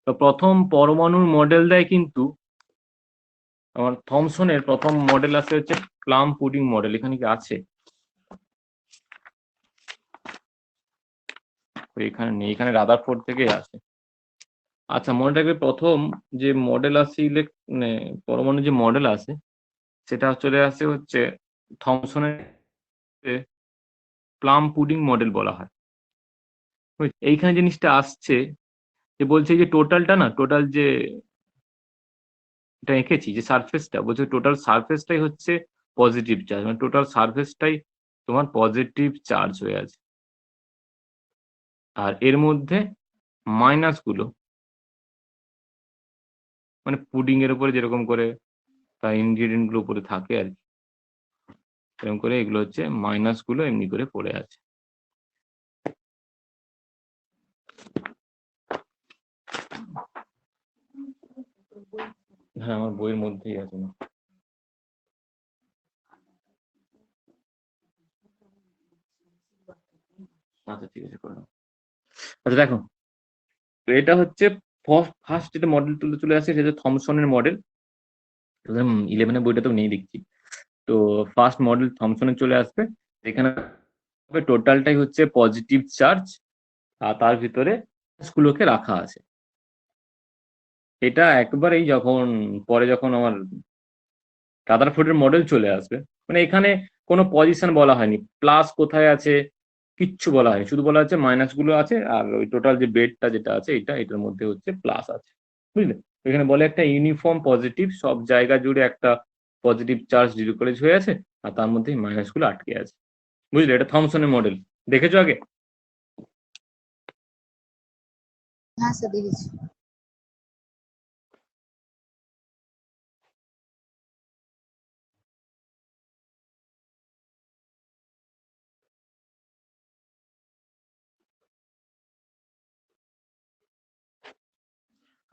তো প্রথম পরমাণুর মডেল দেয় কিন্তু আমার থমসনের প্রথম মডেল আছে হচ্ছে প্লাম পুডিং মডেল। এখানে কি আছে? এখানে নেই, এখানে রাদারফোর্ড থেকে আসে। আচ্ছা, মনে রাখবে প্রথম যে মডেল আছে মানে পরমাণু যে মডেল আছে সেটা চলে আসে হচ্ছে থমসনের প্লাম পুডিং মডেল বলা হয়। এইখানে জিনিসটা আসছে যে বলছে যে টোটালটা না, টোটাল যে এটা এঁকেছি যে সারফেসটা, বলছে টোটাল সারফেসটাই হচ্ছে পজিটিভ চার্জ, মানে টোটাল সারফেসটাই তোমার পজিটিভ চার্জ হয়ে আছে। আর এর মধ্যে মাইনাস গুলো মানে পুডিং এর উপরে যেরকম করে তার ইনগ্রিডিয়েন্ট গুলো উপরে থাকে আর কি, এরকম করে এগুলো হচ্ছে মাইনাস গুলো এমনি করে পড়ে আছে। হ্যাঁ, আমার বইয়ের মধ্যেই আছে না। আচ্ছা ঠিক আছে, করে নাও। আচ্ছা দেখো, তো এটা হচ্ছে ফার্স্ট যেটা মডেল চলে আসছে সেটা থমসনের মডেল। 2011 বইটা তো নেই দেখছি। তো ফার্স্ট মডেল থমসনের চলে আসবে, এখানে টোটালটাই হচ্ছে পজিটিভ চার্জ আর তার ভিতরে গুলোকে রাখা আছে। এটা একবারেই যখন পরে যখন আমার রাদারফোর্ডের মডেল চলে আসবে, মানে এখানে কোনো পজিশন বলা হয়নি, প্লাস কোথায় আছে কিচ্ছু বলা হয়নি, শুধু বলা হচ্ছে মাইনাস গুলো আছে আর ওই টোটাল যে বেডটা যেটা আছে এটার মধ্যে হচ্ছে প্লাস আছে, বুঝলে। এখানে বলে একটা ইউনিফর্ম পজিটিভ, সব জায়গা জুড়ে একটা পজিটিভ চার্জ ডিরিকলেজ হয়ে আছে আর তার মধ্যে মাইনাস গুলো আটকে আছে, বুঝলে। এটা থমসনের মডেল, দেখেছো আগে? হ্যাঁ স্যার দেখেছি।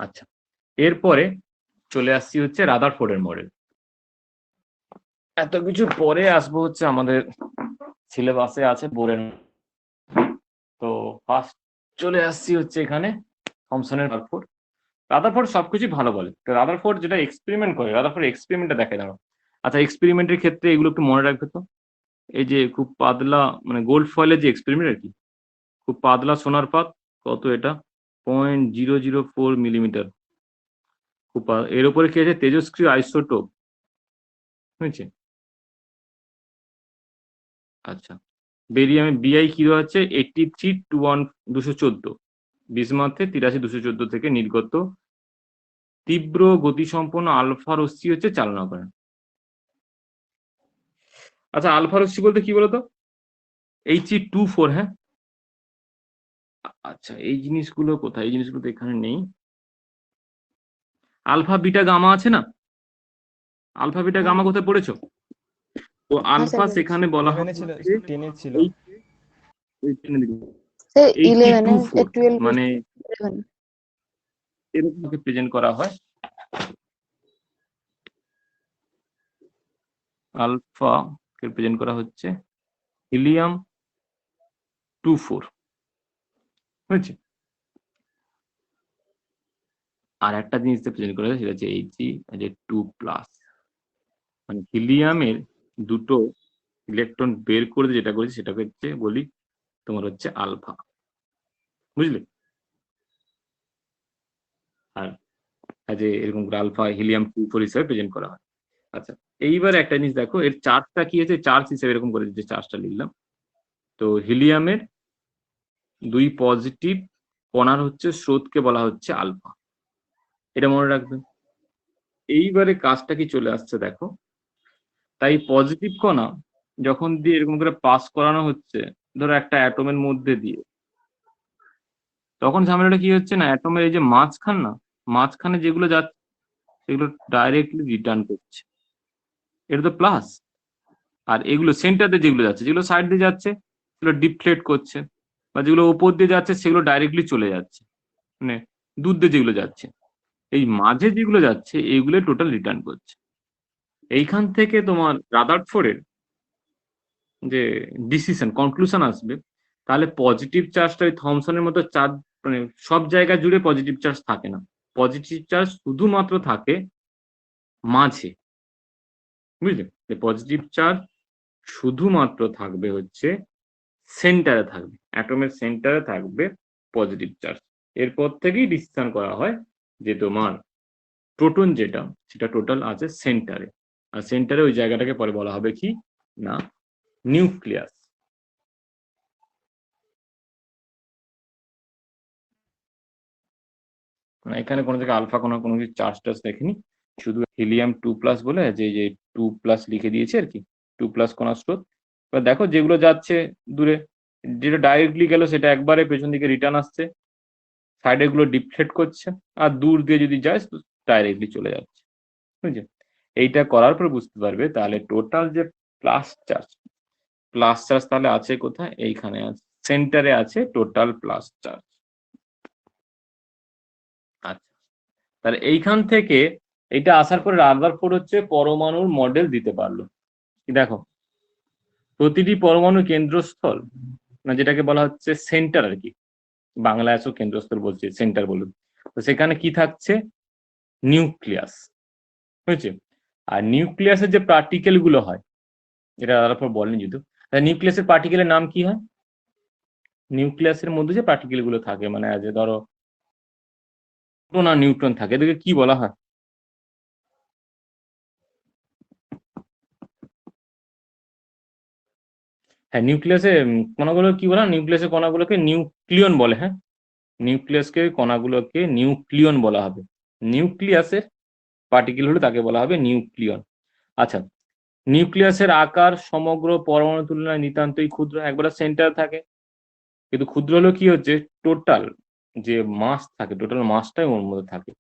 আচ্ছা, এরপরে চলে আসছি হচ্ছে রাদারফোর্ডের মডেল। এত কিছু পরে আসবো হচ্ছে আমাদের সিলেবাসে আছে বোরের। তো ফার্স্ট চলে আসছি হচ্ছে এখানে থমসনের রাদারফোর্ড। রাদারফোর্ড সবকিছু ভালো বলে, তো রাদারফোর্ড যেটা এক্সপেরিমেন্ট করে, রাদারফোর্ড এক্সপেরিমেন্টটা দেখে দাঁড়াও। আচ্ছা, এক্সপেরিমেন্টের ক্ষেত্রে এগুলো একটু মনে রাখবে তো। এই যে খুব পাতলা মানে গোল্ড ফয়েলের যে এক্সপেরিমেন্ট আর কি, খুব পাতলা সোনার পাত, কত এটা 0.004 মিলিমিটার, খুব এর উপরে কি আছে তেজস্ক্রিয় আইসোটোপ, বুঝছে। আচ্ছা, বেরিয়ামে বিআই কি হচ্ছে 83 বিসমাথে 83 থেকে নির্গত তীব্র গতিসম্পন্ন আলফা রশ্মি হচ্ছে চালনা করে। আচ্ছা, আলফা রশ্মি বলতে কি বলতো? He24, হ্যাঁ। আচ্ছা, এই জিনিসগুলো কোথায়? এই জিনিসগুলো তো এখানে নেই। আলফা বিটা গামা আছে না, আলফা বিটা গামা কোথায় পড়েছো? তো আলফা স্যার, সেখানে বলা 11 ছিল, হচ্ছে 10 ছিল। স্যার 11 এ 84, 12 মানে 11 এরকম প্রেজেন্ট করা হয়। আলফা কে প্রেজেন্ট করা হচ্ছে He24, বুঝছি। আর একটা জিনিস প্রেজেন্ট করা হয় সেটা হচ্ছে He2+, মানে হিলিয়ামের দুটো ইলেকট্রন বের করে যেটা করেছি সেটাকে হচ্ছে বলি তোমার হচ্ছে আলফা, বুঝলে? আর যে এরকম করে আলফা হিলিয়াম 2 4 হিসেবে প্রেজেন্ট করা হয়। আচ্ছা, এইবার একটা জিনিস দেখো, এর চার্জটা কি আছে, চার্জ হিসেবে এরকম করে যে চার্জটা লিখলাম। তো হিলিয়ামের 2 পজিটিভ কণার হচ্ছে স্রোতকে বলা হচ্ছে আলফা, এটা মনে রাখবেন। এইবারে কাজটা কি চলে আসছে দেখো, তাই পজিটিভ কণা যখন দিয়ে এরকম করে পাস করানো হচ্ছে ধরো একটা অ্যাটমের মধ্যে দিয়ে, তখন ঝামেলাটা কি হচ্ছে না, অ্যাটমের এই যে মাঝখানে যেগুলো যাচ্ছে সেগুলো ডাইরেক্টলি রিটার্ন করছে, এটা তো প্লাস। আর এগুলো সেন্টার দিয়ে যেগুলো যাচ্ছে, যেগুলো সাইড দিয়ে যাচ্ছে সেগুলো ডিফ্লেক্ট করছে, বা যেগুলো উপর দিয়ে যাচ্ছে সেগুলো ডাইরেক্টলি চলে যাচ্ছে, মানে দূর দিয়ে যেগুলো যাচ্ছে। এই মাঝে যেগুলো যাচ্ছে এইগুলো টোটাল রিটার্ন করছে। এইখান থেকে তোমার রাদারফোর্ডের যে ডিসিশন কনক্লুশন আসবে, তাহলে পজিটিভ চার্জটা ওই থমসনের মতো চার্জ, মানে সব জায়গা জুড়ে পজিটিভ চার্জ থাকে না, পজিটিভ চার্জ শুধুমাত্র থাকে মাঝে, বুঝলে? পজিটিভ চার্জ শুধুমাত্র থাকবে হচ্ছে সেন্টারে, থাকবে অ্যাটমের সেন্টারে থাকবে পজিটিভ চার্জ। এরপর থেকেই ডিসিশন করা হয় যে তোমার প্রোটন যেটা সেটা টোটাল আছে সেন্টারে, আর সেন্টারে ওই জায়গাটাকে পরে বলা হবে কি না নিউক্লিয়াস। এখানে কোনো জায়গায় আলফা কোনো কিছু চার্জ টার্জ দেখেনি, শুধু হিলিয়াম 2+ বলে যে 2+ লিখে দিয়েছে আর কি, 2+ কণা স্রোত। এবার দেখো যেগুলো যাচ্ছে দূরে, যেটা ডাইরেক্টলি গেল সেটা একবারে পেছন দিকে রিটার্ন আসছে, সাইডে গুলো ডিফ্লেক্ট করছে, আর দূর দিয়ে যদি যায় ডাইরেক্টলি চলে যাচ্ছে, বুঝছো? এইটা করার পর বুঝতে পারবে তাহলে টোটাল যে প্লাস চার্জ তাহলে আছে কোথায়, এইখানে আছে, সেন্টারে আছে টোটাল প্লাস চার্জ। আচ্ছা, তাহলে এইখান থেকে এটা আসার পরে রাদারফোর্ড হচ্ছে পরমাণুর মডেল দিতে পারলো। দেখো প্রতিটি পরমাণু কেন্দ্রস্থল, না যেটাকে বলা হচ্ছে সেন্টার আর কি, বাংলায় আসো কেন্দ্রস্থল বলছে, সেন্টার বলুন, তো সেখানে কি থাকছে নিউক্লিয়াস, বুঝছে? আর নিউক্লিয়াসের যে পার্টিকেল গুলো হয়, এটা তারপর বলেনি যদিও, নিউক্লিয়াসের পার্টিকেলের নাম কি হয়, নিউক্লিয়াসের মধ্যে যে পার্টিকেল গুলো থাকে, মানে যে ধরো প্রোটন আর নিউট্রন থাকে, এদেরকে কি বলা হয়? হ্যাঁ, নিউক্লিয়াসে কণাগুলো কি বলা হয়? নিউক্লিয়াসের কণাগুলোকে নিউক্লিয়ন বলে। হ্যাঁ, নিউক্লিয়াসকে কণাগুলোকে নিউক্লিয়ন বলা হবে, নিউক্লিয়াসের পার্টিকেল হলে তাকে বলা হবে নিউক্লিয়ন। আচ্ছা, নিউক্লিয়াসের আকার সমগ্র পরমাণু তুলনায় নিতান্তই ক্ষুদ্র, একবারে সেন্টার থাকে, কিন্তু ক্ষুদ্র হলেও কি হচ্ছে টোটাল যে মাস থাকে, টোটাল মাসটাই ওর মধ্যে থাকে।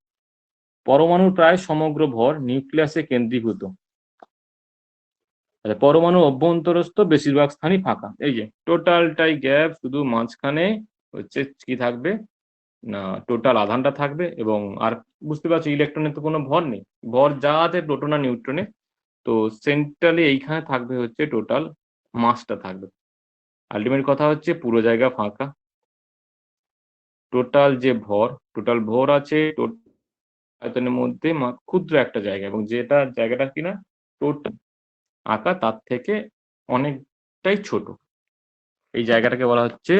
পরমাণুর প্রায় সমগ্র ভর নিউক্লিয়াসে কেন্দ্রীভূত। আচ্ছা, পরমাণু অভ্যন্তরস্থ বেশিরভাগ স্থানই ফাঁকা, এই যে টোটালটাই গ্যাপ, শুধু মাঝখানে হচ্ছে কি থাকবে না টোটাল আধানটা থাকবে, এবং আর বুঝতে পারছো ইলেকট্রনের তো কোনো ভর নেই, ভর যা আছে প্রোটন আর নিউট্রনে, তো সেন্ট্রালি এইখানে থাকবে হচ্ছে টোটাল মাসটা থাকবে। আলটিমেট কথা হচ্ছে পুরো জায়গা ফাঁকা, টোটাল যে টোটাল ভর আছে আয়তনের মধ্যে ক্ষুদ্র একটা জায়গা, এবং যেটা জায়গাটা কিনা টোটাল আঁকা তার থেকে অনেকটাই ছোট, এই জায়গাটাকে বলা হচ্ছে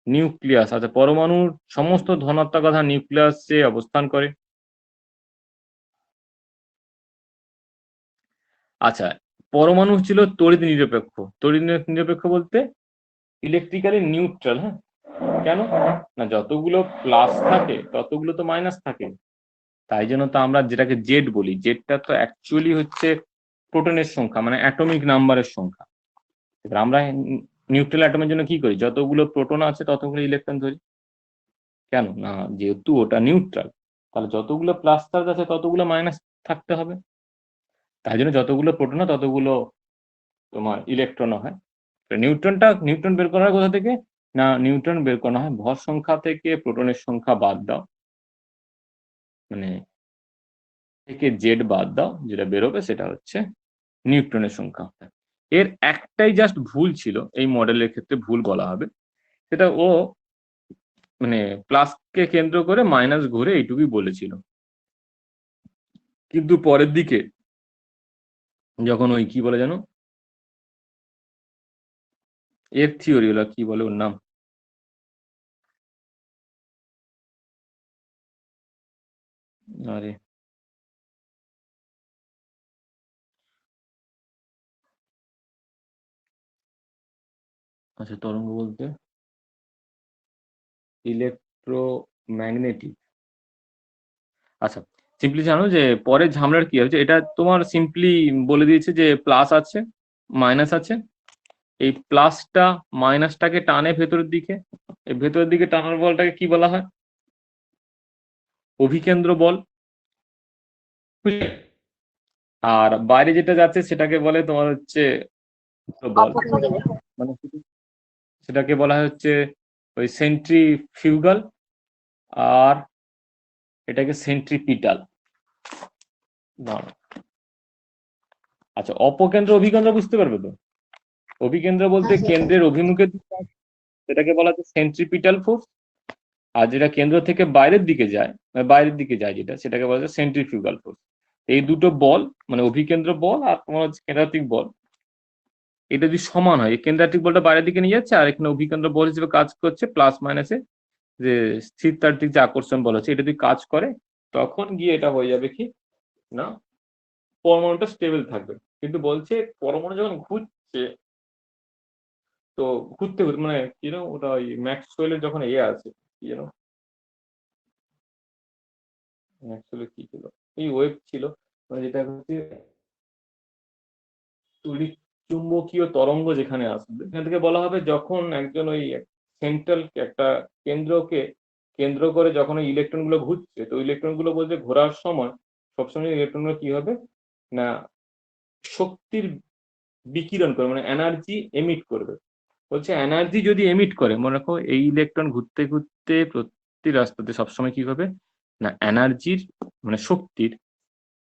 নিউক্লিয়াস। আচ্ছা, পরমাণুর সমস্ত ধনাত্মক আধান নিউক্লিয়াসে অবস্থান করে। আচ্ছা, পরমাণু ছিল তড়িৎ নিরপেক্ষ, তড়িৎ নিরপেক্ষ বলতে ইলেকট্রিক্যালি নিউট্রাল। হ্যাঁ, কেন না যতগুলো প্লাস থাকে ততগুলো তো মাইনাস থাকে, তাই জন্য তো আমরা যেটাকে জেড বলি, জেডটা তো অ্যাকচুয়ালি হচ্ছে প্রোটনের সংখ্যা, মানে অ্যাটমিক নাম্বারের সংখ্যা। এবার আমরা নিউট্রাল অ্যাটমের জন্য কি করি, যতগুলো প্রোটন আছে ততগুলো ইলেকট্রন ধরি, কেন না যেহেতু ওটা নিউট্রাল, তাহলে যতগুলো প্লাস চার্জ আছে ততগুলো মাইনাস থাকতে হবে, তাই জন্য যতগুলো প্রোটন হয় ততগুলো তোমার ইলেকট্রনও হয়। নিউট্রন বের করা হয় কোথা থেকে, না নিউট্রন বের করা হয় ভর সংখ্যা থেকে, প্রোটনের সংখ্যা বাদ দাও, মানে থেকে জেড বাদ দাও, যেটা বেরোবে সেটা হচ্ছে নিউট্রনের সংখ্যা। এর একটাই জাস্ট ভুল ছিল, এই মডেলের ক্ষেত্রে ভুল বলা হবে, সেটা ও মানে প্লাসকে কেন্দ্র করে মাইনাস ঘুরে এইটুকুই বলেছিল, কিন্তু পরের দিকে যখন ওই কি বলে জানো এর থিওরি হলো কি বলে ওর নাম, আরে আচ্ছা তরঙ্গ বলতে ইলেকট্রোম্যাগনেটিক। আচ্ছা সিম্পলি জানো যে পরের ঝামেলার কি হচ্ছে, এটা তোমার সিম্পলি বলে দিয়েছে যে প্লাস আছে মাইনাস আছে, এই প্লাসটা মাইনাসটাকে টানে ভেতরের দিকে, এই ভেতরের দিকে টানার বলটাকে কি বলা হয়, অভিকেন্দ্র বল, বুঝলে? আর বাইরে যেটা যাচ্ছে সেটাকে বলে তোমার হচ্ছে বল, অপকেন্দ্রিক। মানে সেটাকে বলা হয় হচ্ছে ওই সেন্ট্রিফিউগাল, আর এটাকে সেন্ট্রিপিটাল। দাঁড়াও। আচ্ছা অপকেন্দ্র অভিকেন্দ্র বুঝতে পারবে তো, অভিকেন্দ্র বলতে হ্যাঁ, কেন্দ্রের অভিমুখের দিকে আছে, সেটাকে বলা হচ্ছে সেন্ট্রিপিটাল ফোর্স, আর যেটা কেন্দ্র থেকে বাইরের দিকে যায়, বাইরের দিকে যায় যেটা, সেটাকে বলা হচ্ছে সেন্ট্রিফিউগাল ফোর্স। এই দুটো বল মানে অভিকেন্দ্র বল আর তোমার হচ্ছে কেন্দ্রাতিক বল, এটা যদি সমান হয়, এই কেন্দ্রাতিক বলটা বাইরের দিকে নিয়ে যাচ্ছে আর এখানে অভিকেন্দ্র বল হিসেবে কাজ করছে প্লাস মাইনাসে, যে স্থিরতাত্ত্বিক যে আকর্ষণ বল হচ্ছে এটা যদি কাজ করে তখন গিয়ে এটা হয়ে যাবে কি না, পরমাণুটা স্টেবল থাকবে। কিন্তু বলছে পরমাণু যখন ঘুরছে, তো ঘুরতে ঘুরতে মানে কি জানো ওটা ওই ম্যাক্সওয়েলের যখন আছে কি জানো, ম্যাক্সওয়েলের কি ছিল, এই ওয়েভ ছিল, মানে যেটা হচ্ছে তড়িৎ চুম্বকীয় তরঙ্গ যেখানে আসবে, এখান থেকে বলা হবে যখন একজন ওই সেন্ট্রাল একটা কেন্দ্রকে কেন্দ্র করে যখন ওই ইলেকট্রন গুলো ঘুরছে, তো ইলেকট্রন গুলো বলছে ঘোরার সময় সবসময় ইলেকট্রন গুলো কি হবে না শক্তির বিকিরণ করে, মানে এনার্জি এমিট করবে। বলছে এনার্জি যদি এমিট করে, মনে রাখো এই ইলেকট্রন ঘুরতে ঘুরতে প্রতি রাস্তাতে সবসময় কি হবে না এনার্জির মানে শক্তির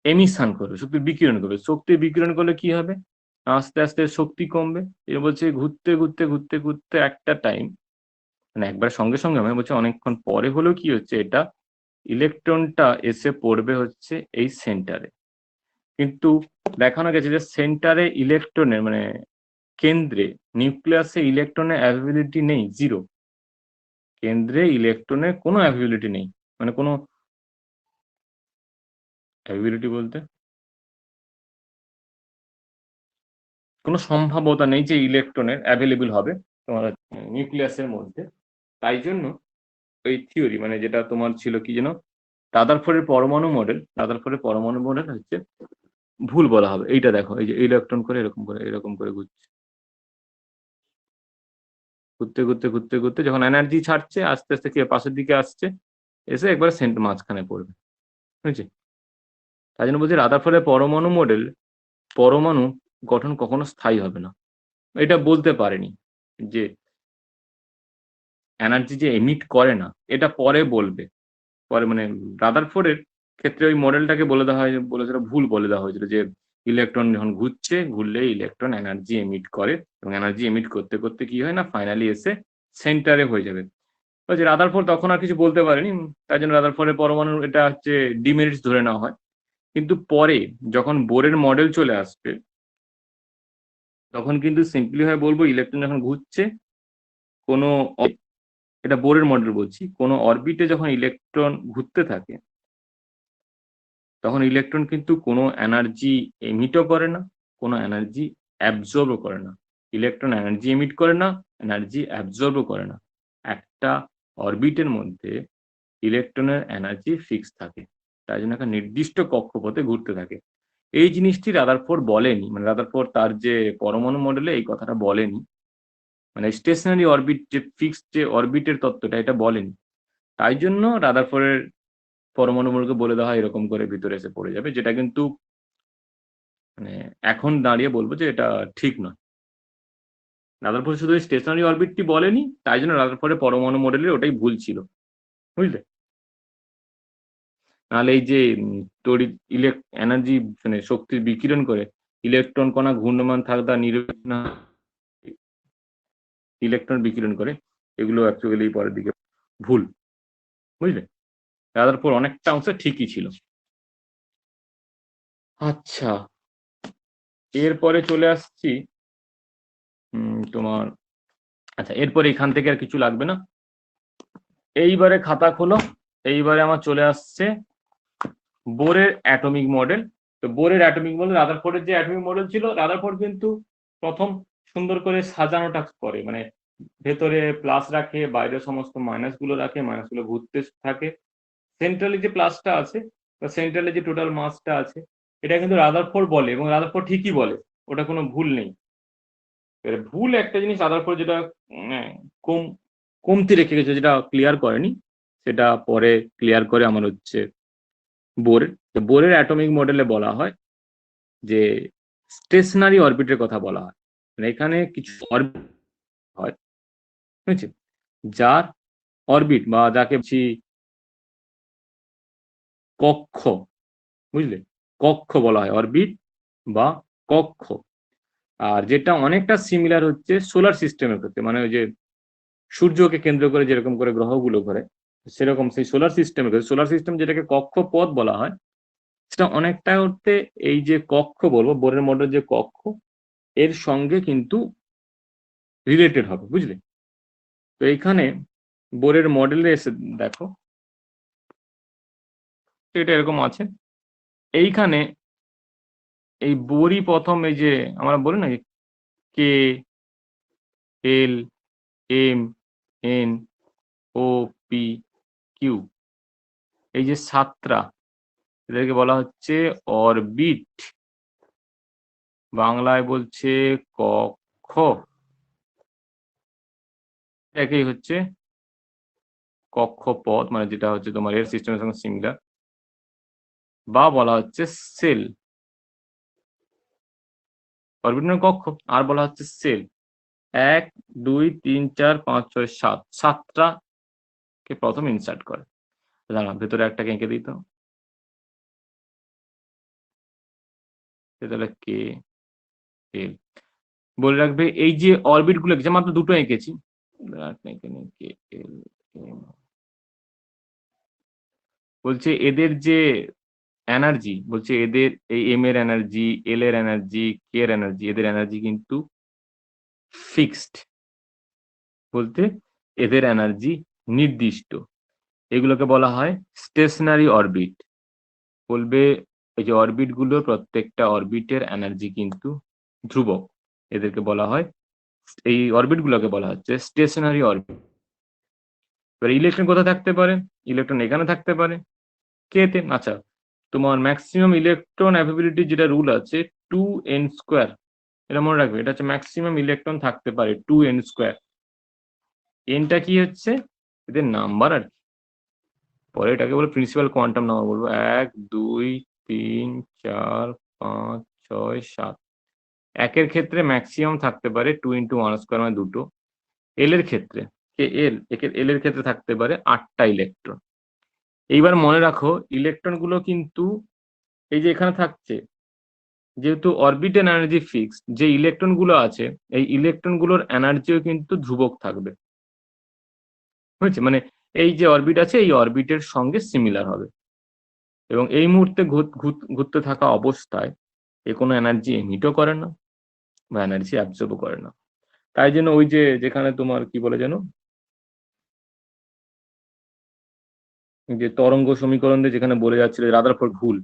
এমিশন করবে, শক্তির বিকিরণ করবে। শক্তির বিকিরণ করলে কি হবে, আস্তে আস্তে শক্তি কমবে। এ বলছে ঘুরতে ঘুরতে ঘুরতে ঘুরতে একটা টাইম, মানে একবার সঙ্গে সঙ্গে আমি বলছি অনেকক্ষণ পরে হলেও কি হচ্ছে, এটা ইলেকট্রনটা এসে পড়বে হচ্ছে এই সেন্টারে। কিন্তু দেখানো গেছে যে সেন্টারে ইলেকট্রনের মানে কেন্দ্রে নিউক্লিয়াসে ইলেকট্রনের অ্যাভেবিলিটি নেই, জিরো। কেন্দ্রে ইলেকট্রনের কোনো অ্যাভেবিলিটি নেই, মানে কোনো অ্যাভেবিলিটি বলতে কোনো সম্ভাব্যতা নেই যে ইলেকট্রনের অ্যাভেলেবল হবে তোমার নিউক্লিয়াসের মধ্যে। তাই জন্য ওই থিওরি মানে যেটা তোমার ছিল কি যেন রাদারফোর্ডের পরমাণু মডেল, রাদারফোর্ডের পরমাণু মডেল হচ্ছে ভুল বলা হবে। এইটা দেখো এই যে ইলেকট্রন করে এরকম করে ঘুরছে, ঘুরতে ঘুরতে ঘুরতে ঘুরতে যখন এনার্জি ছাড়ছে আস্তে আস্তে কি পাশের দিকে আসছে, এসে একবার সেন্ট মাঝখানে পড়বে, বুঝছি? তাই জন্য বলছি রাদারফোর্ডের পরমাণু মডেল পরমাণু গঠন কখনো স্থায়ী হবে না। এটা বলতে পারেনি যে এনার্জি যে এমিট করে না, এটা পরে বলবে, পরে মানে রাদারফোর্ডের ক্ষেত্রে ওই মডেলটাকে বলে দেওয়া হয়, বলেছিল ভুল বলে দেওয়া হয়েছিল যে ইলেকট্রন যখন ঘুরছে, ঘুরলে ইলেকট্রন এনার্জি এমিট করে এবং এনার্জি এমিট করতে করতে কি হয় না ফাইনালি এসে সেন্টারে হয়ে যাবে। বলছে রাদারফোর্ড তখন আর কিছু বলতে পারেনি, তাই জন্য রাদারফোর্ডের পরমাণু এটা হচ্ছে ডিমেরিটস ধরে নেওয়া হয়। কিন্তু পরে যখন বোরের মডেল চলে আসবে তখন কিন্তু সিম্পলি ভাবে বলবো ইলেকট্রন যখন ঘুরছে কোনো, এটা বোরের মডেল বলছি, কোনো অরবিটে যখন ইলেকট্রন ঘুরতে থাকে তখন ইলেকট্রন কিন্তু কোনো এনার্জি এমিটও করে না, কোনো এনার্জি অ্যাবজর্বও করে না। ইলেকট্রন এনার্জি এমিট করে না, এনার্জি অ্যাবজর্বও করে না। একটা অরবিটের মধ্যে ইলেকট্রনের এনার্জি ফিক্স থাকে, তাই জন্য একটা নির্দিষ্ট কক্ষপথে ঘুরতে থাকে। এই জিনিসটি রাদারফোর্ড বলেনি, মানে রাদারফোর্ড তার যে পরমাণু মডেলে এই কথাটা বলেনি, মানে স্টেশনারি অরবিট যে ফিক্সড যে অরবিটের তত্ত্বটা এটা বলেনি। তাই জন্য রাদারফোর্ডের পরমাণু মডেলকে বলে দেওয়া হয় এরকম করে ভিতরে এসে পড়ে যাবে, যেটা কিন্তু মানে এখন দাঁড়িয়ে বলবো যে এটা ঠিক নয়। রাদারফোর্ড শুধু স্টেশনারি অরবিটটি বলেনি, তাই জন্য রাদারফোর্ডের পরমাণু মডেলের ওটাই ভুল ছিল, বুঝলে? নাহলে এই যে তড়িৎ এনার্জি মানে শক্তির বিকিরণ করে ইলেকট্রন কণা ঘূর্ণমান থাকতা ইলেকট্রন বিকিরণ করে, এগুলো অ্যাকচুয়ালি পরের দিকে ভুল, বুঝলে? রাদারফোর্ড অনেকটা অংশে ঠিকই ছিল। আচ্ছা এরপরে চলে আসছি তোমার আচ্ছা, এরপর এখান থেকে আর কিছু লাগবে না। এইবারে খাতা খোলো। এইবারে আমার চলে আসছে বোরের অ্যাটমিক মডেল। তো বোরের অ্যাটমিক মডেল, রাদারফোর্ডের যে অ্যাটমিক মডেল ছিল, রাদারফোর্ড কিন্তু প্রথম সুন্দর করে সাজানোটা করে, মানে ভেতরে প্লাস রাখে, বাইরে সমস্ত মাইনাস গুলো রাখে, মাইনাস গুলো ঘুরতে থাকে। সেন্ট্রালি যে প্লাসটা আছে বা সেন্ট্রালে যে টোটাল মাসটা আছে, এটা কিন্তু রাদারফোর্ড বলে, এবং রাদারফোর্ড ঠিকই বলে, ওটা কোনো ভুল নেই। এবার ভুল একটা জিনিস রাদারফোর্ড যেটা কম কমতি রেখে গেছে, যেটা ক্লিয়ার করেনি, সেটা পরে ক্লিয়ার করে আমার হচ্ছে বোরের। তো বোরের অ্যাটমিক মডেলে বলা হয় যে স্টেশনারি অরবিটের কথা বলা হয়, মানে এখানে কিছু অরবিট হয়, বুঝেছি, যার অরবিট বা যাকে বলছি কক্ষ, বুঝলে, কক্ষ বলা হয় অরবিট বা কক্ষ। আর যেটা অনেকটা সিমিলার হচ্ছে সোলার সিস্টেমের ক্ষেত্রে, মানে ওই যে সূর্যকে কেন্দ্র করে যেরকম করে গ্রহগুলো ঘোরে, সেরকম সেই সোলার সিস্টেমের ক্ষেত্রে, সোলার সিস্টেম যেটাকে কক্ষপথ বলা হয়, সেটা অনেকটা অর্থে এই যে কক্ষ বলবো, বোরের মডেল যে কক্ষ, এর সঙ্গে কিন্তু রিলেটেড হবে, বুঝলে। তো এইখানে বোরের মডেলে এসে দেখো, এটা এরকম আছে। এইখানে এই বোরই প্রথম, এই যে আমরা বলি না কে, এল, এম, এন, ও, পি, কিউ, এই যে সাতটা, এদেরকে বলা হচ্ছে অরবিট, বাংলায় বলছে কক্ষ, এটাকেই হচ্ছে কক্ষপথ, মানে যেটা হচ্ছে তোমার এর সিস্টেমের সঙ্গে সিমিলার, বা বলা হচ্ছে সেল। অরবিট মানে কক্ষ, আর বলা হচ্ছে সেল। 1, 2, 3, 4, 5, 6, 7, সাতটা কে প্রথম ইনসার্ট করে। দাঁড়া, ভেতরে একটাকে এঁকে দিত, তাহলে কে, এল। বলে রাখবে এই যে অরবিট গুলো এঁকেছে, মাত্র দুটো এঁকেছি, কে, এল, এম। বলছে এদের যে এনার্জি, বলছে এদের এই এম এর এনার্জি, এল এর এনার্জি, কে এর এনার্জি, এদের এনার্জি কিন্তু ফিক্সড, বলতে এদের এনার্জি নির্দিষ্ট। এগুলোকে বলা হয় স্টেশনারি অরবিট। বলবে এই যে অরবিট গুলো, প্রত্যেকটা অরবিটের এনার্জি কিন্তু ধ্রুবক, এদেরকে বলা হয়, এই অরবিট গুলোকে বলা হচ্ছে স্টেশনারি অরবিট। এবার ইলেকট্রন কোথায় থাকতে পারে? ইলেকট্রন এখানে থাকতে পারে, কে তে। আচ্ছা, তোমার ম্যাক্সিমাম ইলেকট্রন অ্যাভেবিলিটি যেটা রুল আছে 2n², এটা মনে রাখবে, এটা হচ্ছে ম্যাক্সিমাম ইলেকট্রন থাকতে পারে 2n²। এনটা কি হচ্ছে এদের নাম্বার আর কি, পরে এটাকে বলে প্রিন্সিপাল কোয়ান্টাম নাম্বার বলবো। 1, 2, 3, 4, 5, 6, 7। একের ক্ষেত্রে ম্যাক্সিমাম থাকতে পারে 2 × 1², মানে দুটো। এল এর ক্ষেত্রে, এল এর ক্ষেত্রে থাকতে পারে 8টা ইলেকট্রন। এইবার মনে রাখো ইলেকট্রন গুলো কিন্তু এই যে এখানে থাকছে, যেহেতু অরবিটের এনার্জি ফিক্সড, যে ইলেকট্রন গুলো আছে এই ইলেকট্রন গুলোর এনার্জিও কিন্তু ধ্রুবক থাকবে, বুঝেছি, মানে এই যে অরবিট আছে এই অরবিটের সঙ্গে সিমিলার হবে, এবং এই মুহূর্তে ঘুরতে থাকা অবস্থায় এ কোনো এনার্জি এমিটও করে না বা এনার্জি অ্যাবজর্বও করে না। তাই জন্য ওই যে যেখানে তোমার কি বলে যেন, যে তরঙ্গ সমীকরণ দিয়ে যেখানে বলে যাচ্ছিল রাদারফোর্ড ভুল,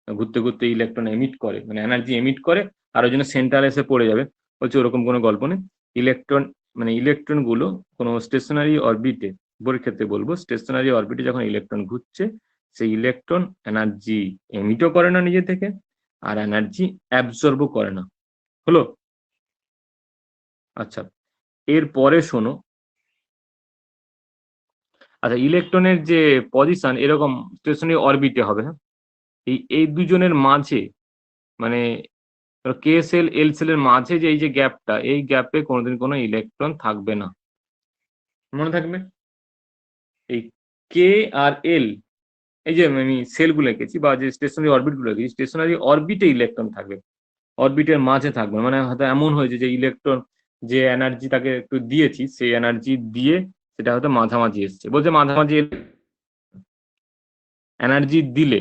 ঘুরতে ঘুরতে ইলেকট্রন এমিট করে, মানে এনার্জি এমিট করে, আর ওই জন্য সেন্টারে এসে পড়ে যাবে, বলছে ওরকম কোনো গল্প নেই। ইলেকট্রন, মানে ইলেকট্রন গুলো কোনো স্টেশনারি অরবিটে, বোরের ক্ষেত্রে বলবো স্টেশনারি অরবিটে যখন ইলেকট্রন ঘুরছে, সেই ইলেকট্রন এনার্জি এমিটও করে না নিজে থেকে, আর এনার্জি অ্যাবজর্বও করে না। হলো? আচ্ছা, এরপরে শোনো, আচ্ছা ইলেকট্রনের যে পজিশন এরকম স্টেশনারি অরবিটে হবে, হ্যাঁ, এই দুজনের মাঝে, মানে কে সেল এল সেলের মাঝে যে এই যে গ্যাপটা, এই গ্যাপে কোনোদিন কোনো ইলেকট্রন থাকবে না, মনে থাকবে। এই কে আর এল, এই যে আমি সেলগুলো এঁকেছি বা যে স্টেশনারি অরবিট গুলো এঁকেছি, স্টেশনারি অরবিটে ইলেকট্রন থাকবে, অরবিটের মাঝে থাকবে, মানে হয়তো এমন হয়েছে যে ইলেকট্রন যে এনার্জি তাকে একটু দিয়েছি, সেই এনার্জি দিয়ে সেটা হয়তো মাঝামাঝি এসছে, বলছে মাঝামাঝি এনার্জি দিলে,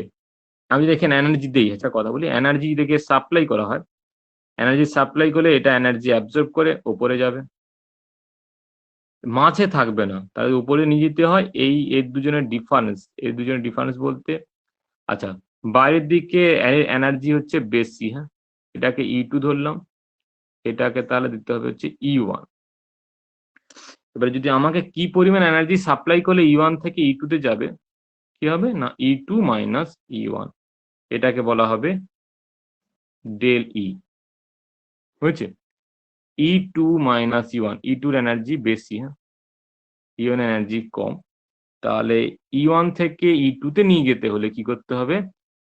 আমি যদি এখানে এনার্জি দিই, একটা কথা বলি, এনার্জি থেকে সাপ্লাই করা হয়, এনার্জি সাপ্লাই করলে এটা এনার্জি অ্যাবজর্ব করে ওপরে যাবে, মাঝে থাকবে না, তাদের উপরে নিয়ে যেতে হয়। এর দুজনের ডিফারেন্স বলতে, আচ্ছা বাইরের দিকে এনার্জি হচ্ছে বেশি, হ্যাঁ, এটাকে E2 ধরলাম, এটাকে তাহলে দিতে হবে হচ্ছে E1। এবারে যদি আমাকে কি পরিমাণ এনার্জি সাপ্লাই করলে E1 থেকে E2 তে যাবে, কি হবে না E2 মাইনাস E1, এটাকে বলা হবে ডেল ই। হয়েছে? E2 মাইনাস E1, E2 এর এনার্জি বেশি, হ্যাঁ, E1 এনার্জি কম, তাহলে E1 থেকে E2 তে নিয়ে যেতে হলে কি করতে হবে,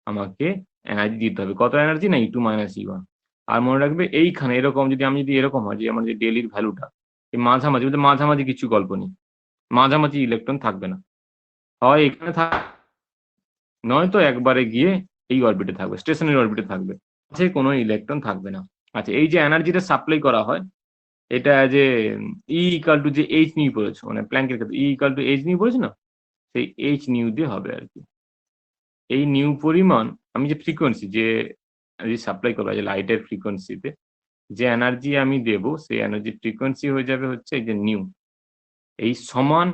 আমাকে এনার্জি দিতে হবে। কত এনার্জি না E2 মাইনাস E1। আর মনে রাখবে এইখানে এরকম যদি এরকম হয় যে আমার যে ডেলির ভ্যালুটা এই মাঝামাঝি কিছু গল্প নেই, মাঝামাঝি ইলেকট্রন থাকবে না, হয় এখানে নয়তো একবারে গিয়ে এই অরবিটে থাকবে, স্টেশনারি অরবিটে থাকবে, সে কোনো ইলেকট্রন থাকবে না। আচ্ছা এই যে এনার্জিটা সাপ্লাই করা হয়, এটা যে ই ইকাল টু যে এইচ নিউ পড়েছে, মানে প্ল্যাঙ্কের ক্ষেত্রে ই ইকাল টু এইচ নিউ পড়েছে না, সেই এইচ নিউ দিয়ে হবে আর কি। এই নিউ পরিমাণ আমি যে ফ্রিকোয়েন্সি যে সাপ্লাই করবো, যে লাইটের ফ্রিকোয়েন্সিতে যে এনার্জি আমি দেব, সেই এনার্জি ফ্রিকোয়েন্সি হয়ে যাবে হচ্ছে এই যে নিউ, এই সমান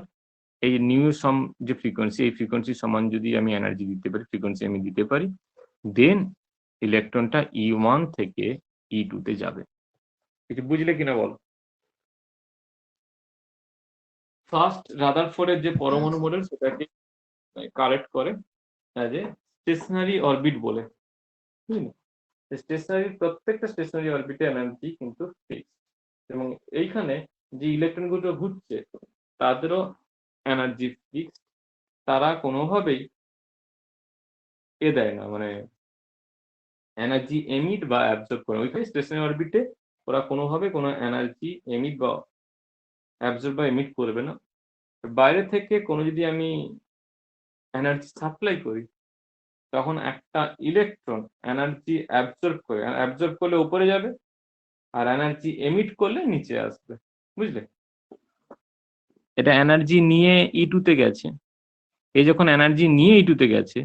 এই নিউ সম যে ফ্রিকোয়েন্সি, এই ফ্রিকোয়েন্সি সমান যদি আমি এনার্জি দিতে পারি, ফ্রিকোয়েন্সি আমি দিতে পারি, দেন ইলেকট্রনটা E1 থেকে E2 তে যাবে। কিছু বুঝলে কিনা বল? ফার্স্ট রাদারফোর্ডের যে পরমাণু মডেল সেটাকে কারেক্ট করে অ্যাজ এ স্টেশনারি অরবিট বলে, বুঝলি? স্টেশনারি প্রত্যেকটা স্টেশনারি অরবিটে এনার্জি কিন্তু ফিক্স, এবং এইখানে যে ইলেকট্রন গুলো ঘুরছে তাদেরও এনার্জি ফিক্স, তারা কোনোভাবেই দেয় না, মানে এনার্জি এমিট বা অ্যাবজর্ব করে। ওইখানে স্টেশনারি অরবিটে ওরা কোনোভাবে কোনো এনার্জি এমিট বা অ্যাবজর্ব বা এমিট করবে না। বাইরে থেকে কোনো যদি আমি এনার্জি সাপ্লাই করি, তখন একটা ইলেকট্রন এনার্জি অ্যাবজর্ব করলে উপরে যাবে, আর এনার্জি এমিট করলে নিচে আসবে, বুঝলে? এটা এনার্জি নিয়ে E2 তে গেছে, এই যখন এনার্জি নিয়ে E2 তে গেছে,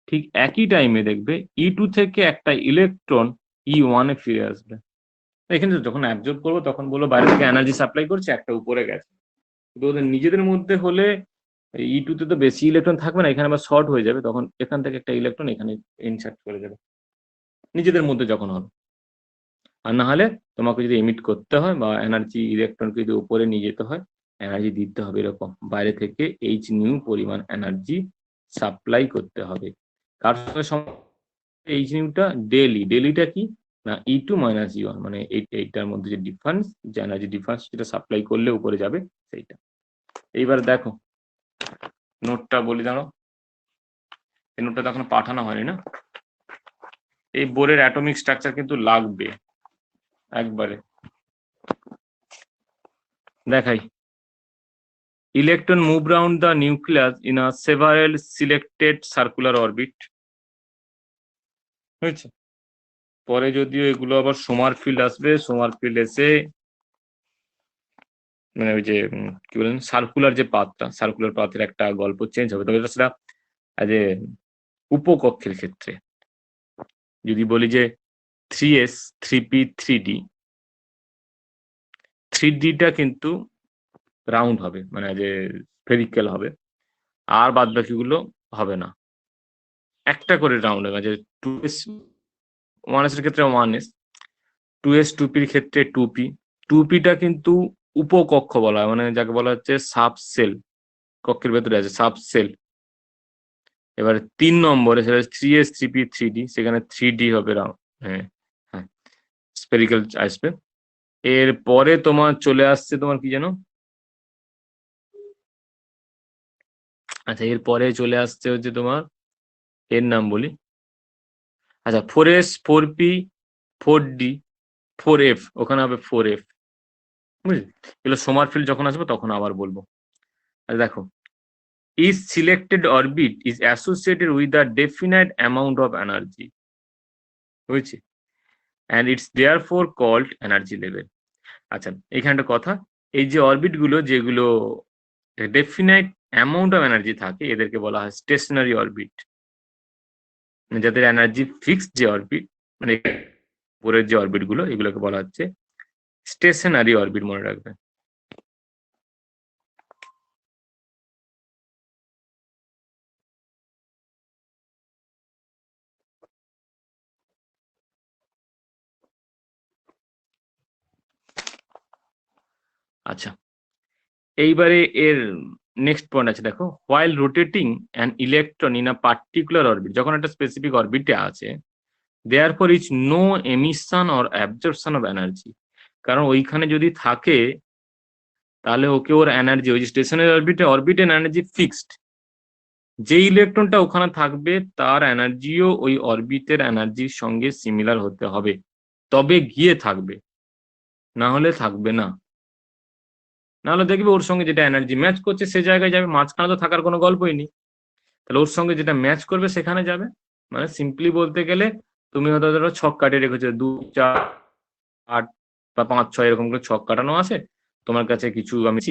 ঠিক একই টাইমে দেখবে E2 থেকে একটা ইলেকট্রন E1 এ ফিরে আসবে। এখানে যখন অ্যাবজর্ব করবো তখন বলবো বাইরে থেকে এনার্জি সাপ্লাই করছে, একটা উপরে গেছে, কিন্তু ওদের নিজেদের মধ্যে হলে E2 তে তো বেশি ইলেকট্রন থাকবে না, এখানে আবার শর্ট হয়ে যাবে, তখন এখান থেকে একটা ইলেকট্রন এখানে ইনসার্ট করে যাবে নিজেদের মধ্যে যখন হবে। আর না হলে তোমাকে যদি এমিট করতে হয় বা এনার্জি ইলেকট্রনকে যদি উপরে নিয়ে যেতে হয়, এনার্জি দিতে হবে এরকম, বাইরে থেকে এইচ নিউ পরিমাণ এনার্জি সাপ্লাই করতে হবে। কার সঙ্গে এইচ নিউটা ডেলিটা কি না E2 মাইনাস E1, মানে এইটার মধ্যে যে ডিফারেন্স, যে এনার্জি ডিফারেন্স যেটা সাপ্লাই করলে উপরে যাবে সেইটা। এইবার দেখো নোটটা বলি, দাঁড়াও, এই নোটটা তো এখনো পাঠানো হয়নি না। এই বোরের অ্যাটমিক স্ট্রাকচার কিন্তু লাগবে একবারে, দেখাই। Electron move round the nucleus in a several selected circular orbit. হয়েছে? পরে যদিও এগুলো আবার সোমারফিল্ড আসবে, সোমারফিল্ড এসে মানে ওই যে কি বলেন সার্কুলার যে পাথটা, সার্কুলার পাথের একটা গল্প চেঞ্জ হবে, তবে সেটা অ্যাজ এ উপকক্ষের ক্ষেত্রে। যদি বলি যে 3s 3p 3d, 3dটা কিন্তু রাউন্ড হবে, মানে যে স্ফেরিক্যাল হবে, আর বাদ বাকিগুলো হবে না, একটা করে রাউন্ড হবে। যে 2s 1s এর ক্ষেত্রে 1s, 2s 2pর ক্ষেত্রে 2p, 2pটা কিন্তু উপকক্ষ বলা হয়, মানে যাকে বলা হচ্ছে সাবসেল, কক্ষের ভেতরে আছে সাবসেল। এবার 3 নম্বরে সেটা 3s 3p 3d, সেখানে 3d হবে রাউন্ড, হ্যাঁ হ্যাঁ স্ফেরিক্যাল আসবে। এর পরে তোমার চলে আসছে তোমার কি যেন, আচ্ছা এর পরে চলে আসছে হচ্ছে তোমার, এর নাম বলি, আচ্ছা 4s 4p 4d 4f, ওখানে হবে 4f, বুঝলি? এগুলো সোমারফিল্ড যখন আসবে তখন আবার বলবো। আচ্ছা দেখো, each selected orbit is associated with a definite amount of energy, বুঝছি, and it's therefore called energy level. আচ্ছা এখানে একটা কথা, এই যে অরবিট গুলো যেগুলো ডেফিনাইট অ্যামাউন্ট অফ এনার্জি থাকে, এদেরকে বলা হয় স্টেশনারি অরবিট, মানে যাদের এনার্জি ফিক্সড যে অরবিট, মানে উপরের যে অরবিট গুলো, এগুলোকে বলা হচ্ছে স্টেশনারি অরবিট, মনে রাখবে। আচ্ছা, এইবারে এর নেক্সট পয়েন্ট আছে দেখো, while rotating an electron in a particular orbit, যখন একটা স্পেসিফিক অরবিটে আছে, therefore is no emission or absorption of energy, কারণ ওইখানে যদি থাকে তাহলে ওকে ওর এনার্জি, ওই যে স্টেশনারি অরবিটে এনার্জি ফিক্সড, যে ইলেকট্রনটা ওখানে থাকবে তার এনার্জিও ওই অরবিটের এনার্জির সঙ্গে সিমিলার হতে হবে, তবে গিয়ে থাকবে, না হলে থাকবে না। নাহলে দেখবে ওর সঙ্গে যেটা এনার্জি ম্যাচ করছে সে জায়গায় যাবে, মাঝখানে তো থাকার কোনো গল্পই নেই। তাহলে ওর সঙ্গে যেটা ম্যাচ করবে সেখানে যাবে। মানে সিম্পলি বলতে গেলে তুমি হয়তো ধরো ছক কাটিয়ে রেখেছো 2, 4, 8 বা 5, 6 এরকম করে ছক কাটানো আছে তোমার কাছে কিছু, আমি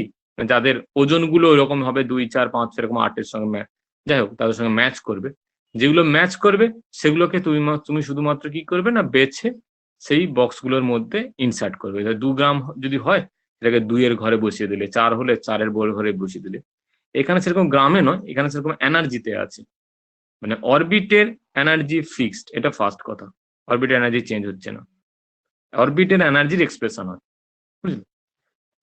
যাদের ওজনগুলো এরকম হবে 2, 4, 5 এরকম 8 এর সঙ্গে যাই হোক তাদের সঙ্গে ম্যাচ করবে, যেগুলো ম্যাচ করবে সেগুলোকে তুমি শুধুমাত্র কি করবে না, বেছে সেই বক্সগুলোর মধ্যে ইনসার্ট করবে। 2 গ্রাম যদি হয় সেটাকে 2 এর ঘরে বসিয়ে দিলে, 4 হলে 4 এর ঘরে বসিয়ে দিলে। এখানে সেরকম গ্রামে নয়, এখানে সেরকম এনার্জিতে আছে, মানে অরবিটের এনার্জি ফিক্সড, এটা ফার্স্ট কথা। অরবিটের এনার্জি চেঞ্জ হচ্ছে না, অরবিটের এনার্জির এক্সপ্রেশন হয়, বুঝলি?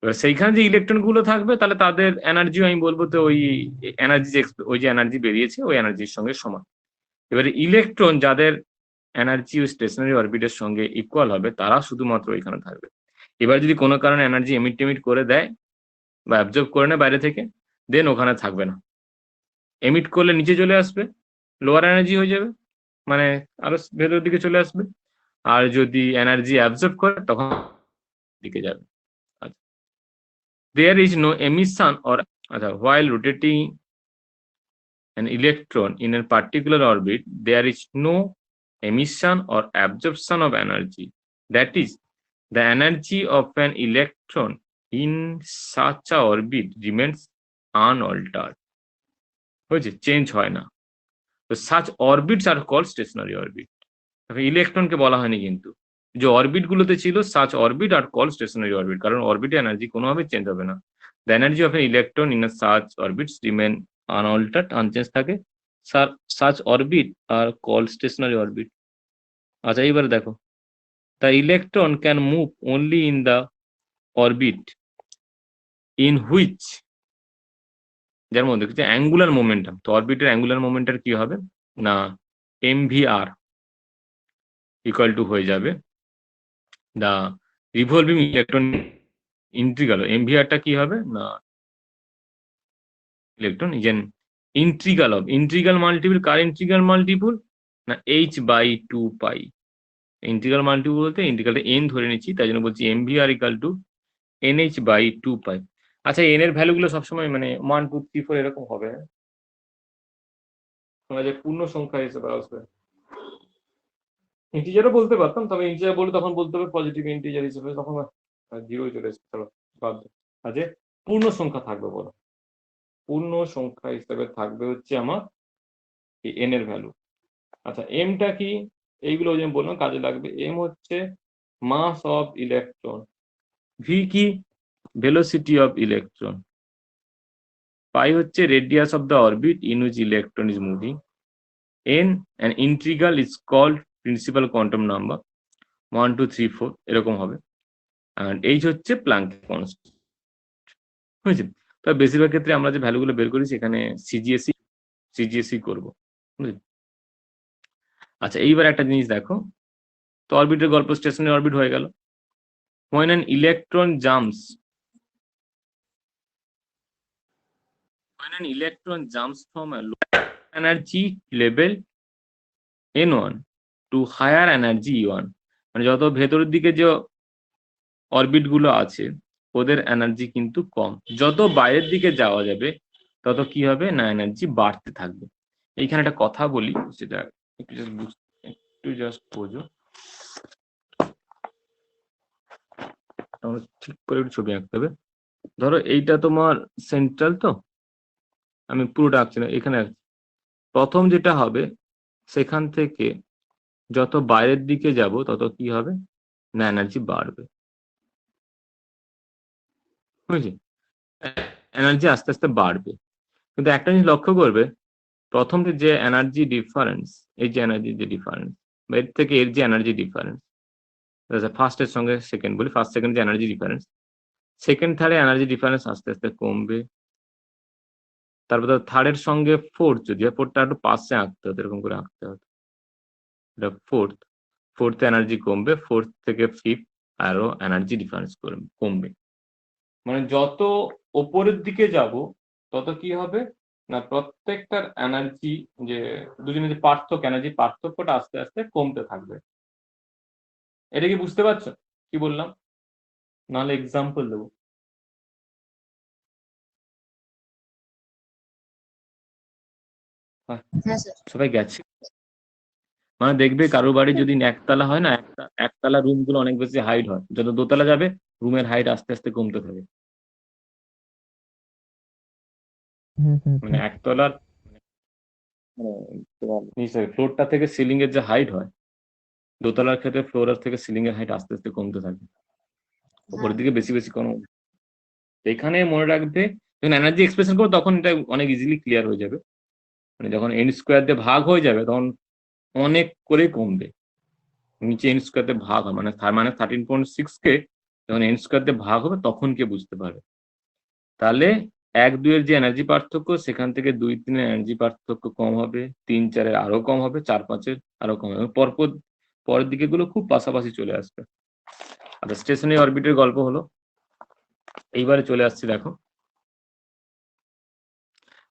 এবার সেইখানে যে ইলেকট্রন গুলো থাকবে তাহলে তাদের এনার্জিও আমি বলবো তো ওই এনার্জি, ওই যে এনার্জি বেরিয়েছে ওই এনার্জির সঙ্গে সমান। এবারে ইলেকট্রন যাদের এনার্জি ওই স্টেশনারি অরবিটের সঙ্গে ইকুয়াল হবে তারা শুধুমাত্র ওইখানে থাকবে। এবার যদি কোনো কারণে এনার্জি এমিট করে দেয় বা অ্যাবজর্ব করে নেয় বাইরে থেকে, দেন ওখানে থাকবে না, এমিট করলে নিচে চলে আসবে, লোয়ার এনার্জি হয়ে যাবে, মানে আরো ভেতরের দিকে চলে আসবে। আর যদি এনার্জি অ্যাবজর্ব করে তখন দিকে যাবে। আচ্ছা, there is no emission or, আচ্ছা, while rotating an electron in a particular orbit there is no emission or absorption of energy, that is the energy of an electron in such a orbit remains unaltered, হয়েছে, চেঞ্জ হয় না। তো such orbits are called stationary orbit। ইলেকট্রনকে বলা হয়নি কিন্তু, যে অরবিট গুলোতে ছিল such orbit are called stationary orbit, কারণ অরবিটে এনার্জি কোনোভাবে চেঞ্জ হবে না। The energy of an electron in a such orbits remain unaltered, unchange থাকে। such orbit are called stationary orbit। আচ্ছা, এইবারে দেখো, the electron can move only in the orbit in which, যার মধ্যে হচ্ছে অ্যাঙ্গুলার মোমেন্টাম, তো অরবিটের অ্যাঙ্গুলার মোমেন্টাম কি হবে না, mvr ইকুয়াল টু হয়ে যাবে দা রিভলভিং ইলেকট্রন ইন্টিগ্রাল। এমভিআরটা কি হবে না, electron is an integral multiple, car integral multiple না h/2 পাই। ইন্টিগ্রাল মাল্টিপল বলতে ইন্টিগ্রালটা n ধরে নিচ্ছি, তাই জন্য বলছি mvr ইকুয়াল টু nh/2 পাই। আচ্ছা, n এর ভ্যালুগুলো সবসময় মানে 1, 2, 3, 4 এরকম হবে, তোমরা যে পূর্ণ সংখ্যা হিসেবে আসবে। ইন্টিজারও বলতে পারতাম, তবে ইন্টিজার বলে তখন বলতে হবে পজিটিভ ইন্টিজার হিসেবে, তখন জিরোই চলে এসেছে, চলো বাদ দাও। আচ্ছা, পূর্ণ সংখ্যা থাকবে, বলো পূর্ণ সংখ্যা হিসেবে থাকবে হচ্ছে আমার এন এর ভ্যালু। আচ্ছা, এমটা কি, এইগুলো যে বললাম কাজে লাগবে। এম হচ্ছে মাস অফ ইলেকট্রন, ভি কি ভেলোসিটি অফ ইলেকট্রন, পাই হচ্ছে radius of the orbit in which electron is moving, N an integral is called principal quantum number 1, 2, 3, 4 এরকম হবে। আর এইচ হচ্ছে প্ল্যাঙ্ক কনস্ট্যান্ট, বুঝেছি? তবে বেশিরভাগ ক্ষেত্রে আমরা যে ভ্যালুগুলো বের করি সেখানে সিজিএসই করবো, বুঝলি? আচ্ছা, এইবার একটা জিনিস দেখো, তো অরবিটের গল্প, স্টেশনারি অরবিট হয়ে গেল। when an electron jumps from a low energy level n1 to higher energy e1, মানে যত ভেতরের দিকে যে অরবিট গুলো আছে ওদের এনার্জি কিন্তু কম, যত বাইরের দিকে যাওয়া যাবে তত কি হবে না, এনার্জি বাড়তে থাকবে। এইখানে একটা কথা বলি, সেটা একটু জাস্ট বোঝো, ঠিক করে একটু ছবি আঁকতে হবে। ধরো এইটা তোমার সেন্ট্রাল, তো আমি পুরোটা আঁকছি না, এখানে আঁকছি। প্রথম যেটা হবে সেখান থেকে যত বাইরের দিকে যাব তত কি হবে না, এনার্জি বাড়বে, বুঝলি? এনার্জি আস্তে আস্তে বাড়বে, কিন্তু একটা জিনিস লক্ষ্য করবে, প্রথম যে এনার্জি ডিফারেন্স, এই যে এনার্জি যে ডিফারেন্স, এর থেকে এর যে এনার্জি ডিফারেন্স, ফার্স্টের সঙ্গে সেকেন্ড বলি, ফার্স্ট সেকেন্ড যে এনার্জি ডিফারেন্স, সেকেন্ড থার্ডে এনার্জি ডিফারেন্স আস্তে আস্তে কমবে। তারপর থার্ডের সঙ্গে ফোর্থ যদি হয়, ফোর্থটা একটু পাশে আঁকতে হতো, এরকম করে আঁকতে হতো। এটা ফোর্থ এনার্জি কমবে, ফোর্থ থেকে ফিফথ আরো এনার্জি ডিফারেন্স কমবে। মানে যত ওপরের দিকে যাব তত কি হবে না, প্রত্যেকটার এনার্জি যে দুজনের যে পার্থক্য, এনার্জি পার্থক্যটা আস্তে আস্তে কমতে থাকবে। এটা কি বুঝতে পারছো কি বললাম? নাহলে এক্সাম্পল দেবো। হ্যাঁ স্যার। সবাই গেছে? মানে দেখবে কারো বাড়ি যদি একতলা হয় না, একতলা রুম গুলো অনেক বেশি হাইট হয়, যত দোতলা যাবে রুমের হাইট আস্তে আস্তে কমতে থাকে। মানে একতলার তোমার নিচে ফ্লোরটা থেকে সিলিং এর যে হাইট হয়, দোতলার ক্ষেত্রে ফ্লোরের থেকে সিলিং এর হাইট আস্তে আস্তে কমতে থাকে, উপরের দিকে বেশি বেশি কোনো। এখানে মনে রাখবে যখন এনার্জি এক্সপ্রেশন করো তখন এটা অনেক ইজিলি ক্লিয়ার হয়ে যাবে। মানে যখন এন স্কোয়ার দিয়ে ভাগ হয়ে যাবে তখন অনেক করে কমবে। নিচে এন স্কোয়ার দিয়ে ভাগ হয়, মানে 13.6 কে যখন এন স্কোয়ার দিয়ে ভাগ হবে তখন কে বুঝতে পারবে। তাহলে 1-2 এর যে এনার্জি পার্থক্য, সেখান থেকে 2-3 এর এনার্জি পার্থক্য কম হবে, 3-4-এর আরো কম হবে, 4-5-এর আরো কম হবে, পরপর পরের দিকে গুলো খুব পাশাপাশি চলে আসবে। আচ্ছা, স্টেশনারি অরবিটের গল্প হলো। এইবারে চলে আসছি দেখো।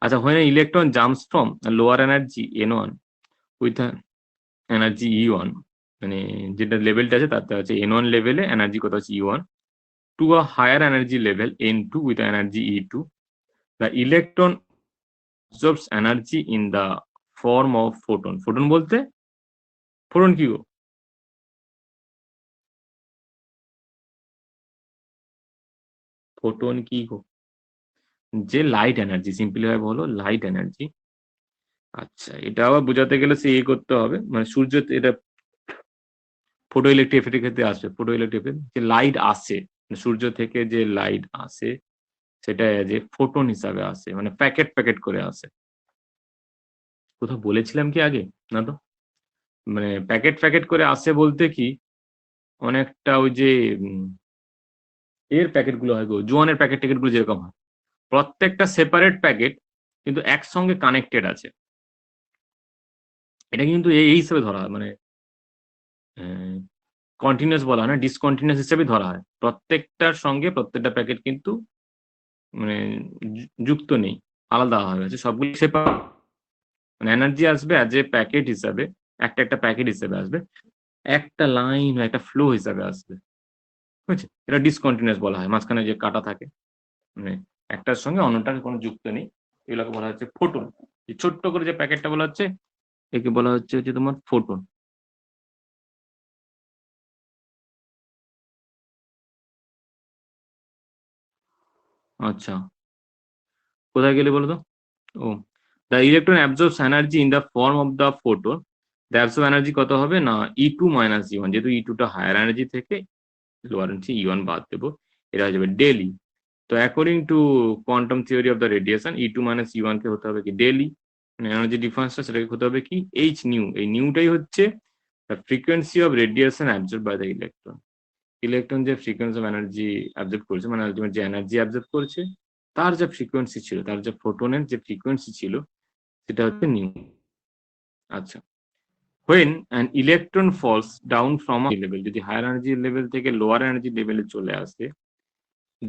আচ্ছা, when an electron jumps from a lower energy n1 with an energy e1, মানে যেটা লেভেলটা আছে তাতে আছে n1 লেভেলে এনার্জি কত আছে e1, to a higher energy level n2 with energy e2, the electron absorbs energy in the form of photon. Photon বলতে ফোটন কি গো? ফোটন কি গো? যে লাইট এনার্জি, সিম্পলি ভাবে বলো লাইট এনার্জি। আচ্ছা, এটা আবার বোঝাতে গেলে সে করতে হবে, মানে সূর্য, এটা ফটো ইলেকট্রিক এফেক্টের ক্ষেত্রে আসবে। ফটো ইলেকট্রিক এফেক্ট, যে লাইট আসে সূর্য থেকে, যে লাইট আসে সেটা যে ফোটন হিসাবে আসে, মানে প্যাকেট প্যাকেট করে আসে। কোথাও বলেছিলাম কি আগে? না তো। মানে প্যাকেট প্যাকেট করে আসে বলতে কি, অনেকটা ওই যে এর প্যাকেট গুলো হয় গো, জোয়ানের প্যাকেট ট্যাকেট গুলো যেরকম হয়, প্রত্যেকটা সেপারেট প্যাকেট কিন্তু একসঙ্গে কানেক্টেড আছে। এটা কিন্তু এই হিসেবে ধরা হয়, মানে কন্টিনিউয়াস বলা হয় না, ডিসকন্টিনিউয়াস হিসেবে ধরা হয়। প্রত্যেকটার সঙ্গে প্রত্যেকটা প্যাকেট কিন্তু মানে যুক্ত নেই, আলাদা হয়ে গেছে সবগুলো সেপারেট। মানে এনার্জি আসবে অ্যাজ এ প্যাকেট হিসাবে, একটা একটা প্যাকেট হিসেবে আসবে, একটা লাইন বা একটা ফ্লো হিসাবে আসবে, বুঝছে? এটা ডিসকন্টিনিউয়াস বলা হয়, মাঝখানে যে কাটা থাকে, মানে একটার সঙ্গে অন্যটার কোনো যুক্ত নেই, এগুলোকে বলা হচ্ছে ফোটন। ছোট্ট করে যে প্যাকেটটা বলা হচ্ছে একে বলা হচ্ছে তোমার ফোটন। আচ্ছা, কোথায় গেলে বলো তো? ও, the electron absorbs energy in the form of the photon. The absorb energy কত হবে না, E2 মাইনাস E1, যেহেতু E2 টা হায়ার এনার্জি থেকে লোয়ার এনার্জি E1 বাদ দেবো, এটা হয়ে যাবে ডেলি। তো according to quantum theory of the radiation, E2 minus E1 কে হতে হবে কি ডেলি, মানে এনার্জি ডিফারেন্সটা সেটাকে হতে হবে কি এইচ নিউ। এই নিউটাই হচ্ছে the frequency of radiation absorb by the electron. Electron যে ফ্রিকোয়েন্সি অফ এনার্জি অ্যাবজর্ব করছে, মানে আলটিমেট যে এনার্জি অ্যাবজর্ব করছে তার যে ফ্রিকোয়েন্সি ছিল, তার যে ফোটনের যে ফ্রিকোয়েন্সি ছিল সেটা হচ্ছে নিউ। আচ্ছা, when an electron falls down from a level, যদি হায়ার এনার্জি লেভেল থেকে লোয়ার এনার্জি লেভেলে চলে আসে,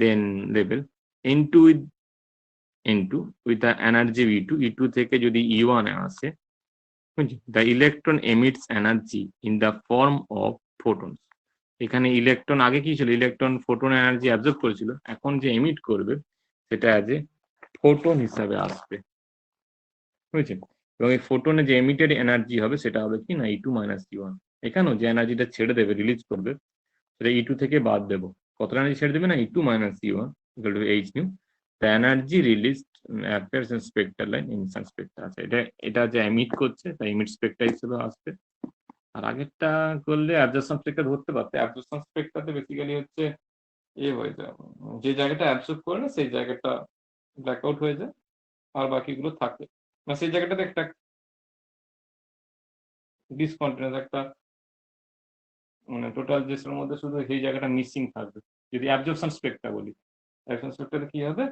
then level n2 with the energy E2, E2 থেকে যদি E1 এ আসে, the electron emits energy in the form of photons. এখানে ইলেকট্রন আগে কি ছিল, ইলেকট্রন ফোটন এনার্জি অ্যাবজর্ব করেছিল, এখন যে এমিট করবে সেটা অ্যাজ এ ফোটন হিসাবে আসবে, বুঝেছেন? এবং এই ফোটনে যে এমিটেড এনার্জি হবে সেটা হবে কি না E2 মাইনাস E1। এখানেও যে এনার্জিটা ছেড়ে দেবে, রিলিজ করবে, সেটা E2 থেকে বাদ দেবো। কতটা এনার্জি ছেড়ে দেবে না, E2 minus E1 equal to H nu. The energy released appears in spectral line in some spectra। আচ্ছা, এটা যে এমিট করছে তা এমিট স্পেক্ট্রা হিসেবে আসবে। আর আগেরটা করলে অ্যাবজর্পশন স্পেক্ট্রা ধরতে পারতে। অ্যাবজর্পশন স্পেক্ট্রাতে বেসিক্যালি হচ্ছে হয়ে যায়, যে জায়গাটা অ্যাবজর্ব করে না সেই জায়গাটা ব্ল্যাকআউট হয়ে যায়, আর বাকিগুলো থাকে, মানে সেই জায়গাটাতে একটা ডিসকন্টিনিউয়াস একটা, মানে টোটাল জিনিসের মধ্যে শুধু সেই জায়গাটা মিসিং থাকবে, যদি অ্যাবজর্পশন স্পেক্ট্রা বলি। ইলেকট্রন স্পেক্ট্রালে কি হবে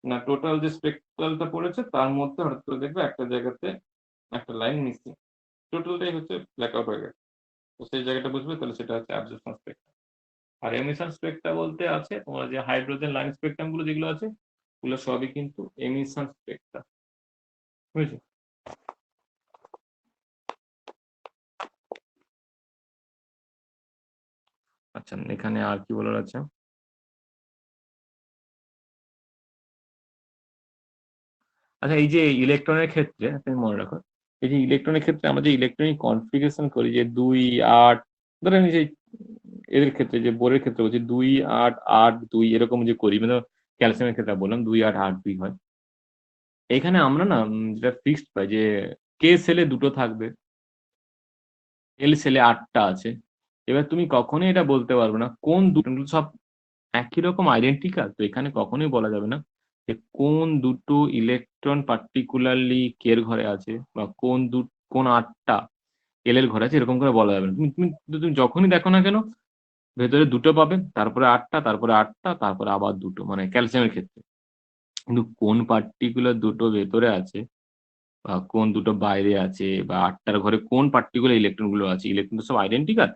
না, টোটাল যে স্পেক্ট্রালটা পড়েছে তার মধ্যে হঠাৎ করে দেখবে একটা জায়গাতে একটা লাইন মিসিং, টোটালটাই হচ্ছে ব্ল্যাক আউট হয়ে গেছে। তো সেই জায়গাটা বুঝবে, তাহলে সেটা হচ্ছে অ্যাবজর্পশন স্পেক্ট্রাম। আর এমিশন স্পেক্ট্রা বলতে আছে তোমার যে হাইড্রোজেন লাইন স্পেক্ট্রাম গুলো যেগুলো আছে, ওগুলো সবই কিন্তু এমিশন স্পেক্ট্রা, বুঝেছো? আচ্ছা, এখানে আর কি বলার আছে? আচ্ছা, এই যে ইলেকট্রনের ক্ষেত্রে তুমি মনে রাখো, এই যে ইলেকট্রনের ক্ষেত্রে আমরা যে ইলেকট্রনিক কনফিগারেশন করি, যে 2 8, ধরেন যে এদের ক্ষেত্রে যে বোরের ক্ষেত্রে বলছি 2 8 8 2 এরকম যে করি, মানে ক্যালসিয়ামের ক্ষেত্রে বললাম 2 8 8 2 হয়। এখানে আমরা না যেটা ফিক্সড পাই যে কে সেলে 2টো থাকবে, এল সেলে 8টা আছে। এবার তুমি কখনোই এটা বলতে পারবে না কোন দুটো, সব একই রকম আইডেন্টিক্যাল, তো এখানে কখনোই বলা যাবে না যে কোন দুটো ইলেকট্রন পার্টিকুলারলি কে এর ঘরে আছে, বা কোন 8টা এল এর ঘরে আছে, এরকম করে বলা যাবে না। তুমি তুমি তুমি যখনই দেখো না কেন, ভেতরে 2টো পাবে, তারপরে 8টা, তারপরে 8টা, তারপরে আবার 2টো, মানে ক্যালসিয়ামের ক্ষেত্রে। কিন্তু কোন পার্টিকুলার 2টো ভেতরে আছে বা কোন 2টো বাইরে আছে, বা 8টার ঘরে কোন পার্টিকুলার ইলেকট্রন গুলো আছে, ইলেকট্রন তো সব আইডেন্টিক্যাল,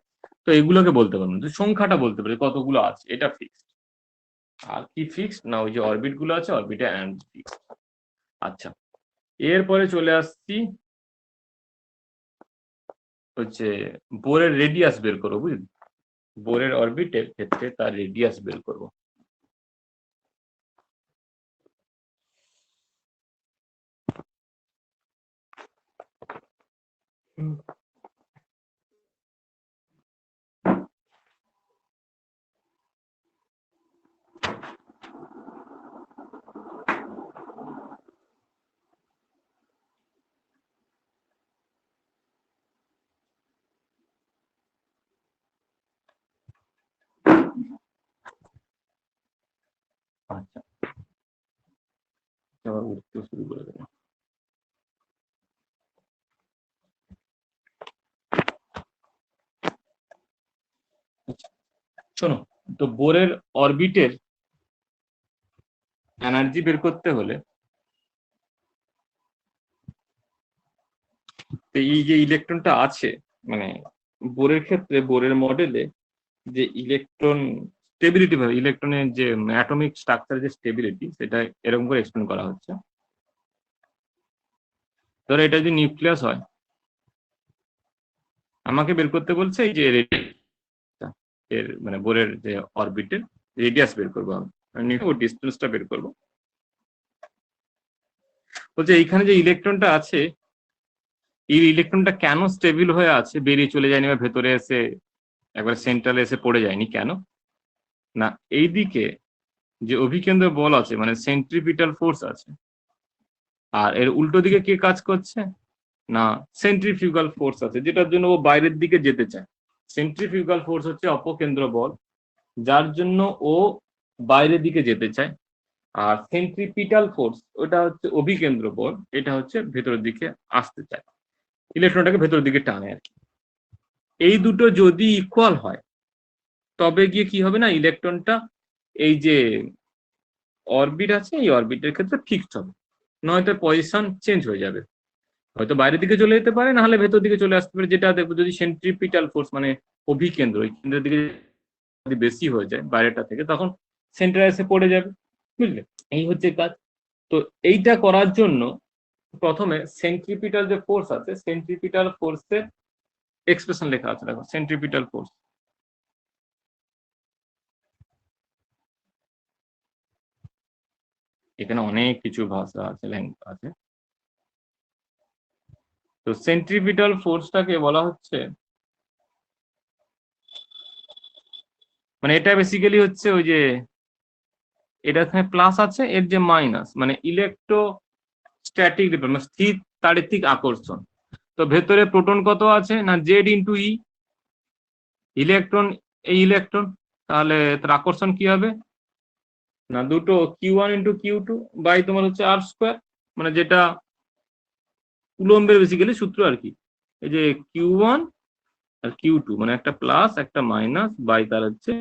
তো এগুলোকে বলতে পারবো না। তো সংখ্যাটা বলতে পারি কতগুলো আছে, এটা ফিক্সড। আর কি ফিক্সড না, ওই যে অরবিট গুলো আছে, অরবিটে অ্যান্ড ফিক্সড। আচ্ছা, এরপরে চলে আসছি হচ্ছে বোরের রেডিয়াস বের করবো, বুঝলি? বোরের অরবিটের ক্ষেত্রে তার রেডিয়াস বের করবো। আচ্ছা, আবার উঠতে শুরু করে দেবো। শোনো, তো বোরের অরবিটের এনার্জি বের করতে হলে, তো এই যে ইলেকট্রনটা আছে, মানে বোরের ক্ষেত্রে, বোরের মডেলে যে ইলেকট্রন স্টেবিলিটি ভাবে, ইলেকট্রনের যে অ্যাটমিক স্ট্রাকচার যে স্টেবিলিটি, সেটা এরকম করে এক্সপ্লেন করা হচ্ছে। ধরো এটা যদি নিউক্লিয়াস হয়, আমাকে বের করতে বলছে এই যে এর মানে বোরের যে অরবিটের রেডিয়াস বের করবো, আমি ডিস্টেন্সটা বের করবো। বলছে এইখানে যে ইলেকট্রনটা আছে, এই ইলেকট্রনটা কেন স্টেবল হয়ে আছে, বেরিয়ে চলে যায়নি বা ভেতরে এসে একবার সেন্ট্রালে এসে পড়ে যায়নি কেন? না, এইদিকে যে অভিকেন্দ্র বল আছে, মানে সেন্ট্রিপিটাল ফোর্স আছে, আর এর উল্টো দিকে কে কাজ করছে না, সেন্ট্রিফিউগাল ফোর্স আছে, যেটার জন্য ও বাইরের দিকে যেতে চায়। সেন্ট্রিফিউগাল ফোর্স হচ্ছে অপকেন্দ্র বল, যার জন্য ও বাইরের দিকে যেতে চায়। আর সেন্ট্রিপিটাল ফোর্স ওটা হচ্ছে অভিকেন্দ্র বল, এটা হচ্ছে ভেতরের দিকে আসতে চায়, ইলেকট্রনটাকে ভেতরের দিকে টানে আর কি। এই দুটো যদি ইকুয়াল হয়, তবে গিয়ে কি হবে না, ইলেকট্রনটা এই যে অরবিট আছে, এই অরবিটের ক্ষেত্রে ফিক্সড হবে, নয়তো পজিশন চেঞ্জ হয়ে যাবে, হয়তো বাইরের দিকে চলে যেতে পারে, না হলে ভেতর দিকে চলে আসতে পারে। যেটা দেখবো যদি সেন্ট্রিপিটাল ফোর্স মানে অভিকেন্দ্র, ওই কেন্দ্রের দিকে যদি বেশি হয়ে যায় বাইরেটা থেকে, তখন সেন্টারে এসে পড়ে যাবে, বুঝলে? এই হচ্ছে কাজ। তো এইটা করার জন্য প্রথমে সেন্ট্রিপিটাল যে ফোর্স আছে, সেন্ট্রিপিটাল ফোর্সের এক্সপ্রেশন লেখা আছে, দেখো সেন্ট্রিপিটাল ফোর্স। এখানে অনেক কিছু ভাষা আছে, ল্যাঙ্গুয়েজ আছে। তো সেন্ট্রিপিটাল ফোর্সটাকে বলা হচ্ছে, মানে এটা বেসিক্যালি হচ্ছে ওই যে এটা এখানে প্লাস আছে, এর যে মাইনাস, মানে ইলেকট্রোস্ট্যাটিক রিপেল, মানে স্থির তাড়িতিক আকর্ষণ। তো ভেতরে প্রোটন কত আছে না, জেড ইন্টু ই, ইলেকট্রন এই ইলেকট্রন, তাহলে তার আকর্ষণ কি হবে না, দুটো Q1 ইন্টু Q2 বাই তোমার হচ্ছে আর স্কোয়ার, মানে যেটা কুলম্বের বেসিক্যালি সূত্র আর কি। এই যে Q1 আর Q2 মানে একটা প্লাস একটা মাইনাস বাই তার হচ্ছে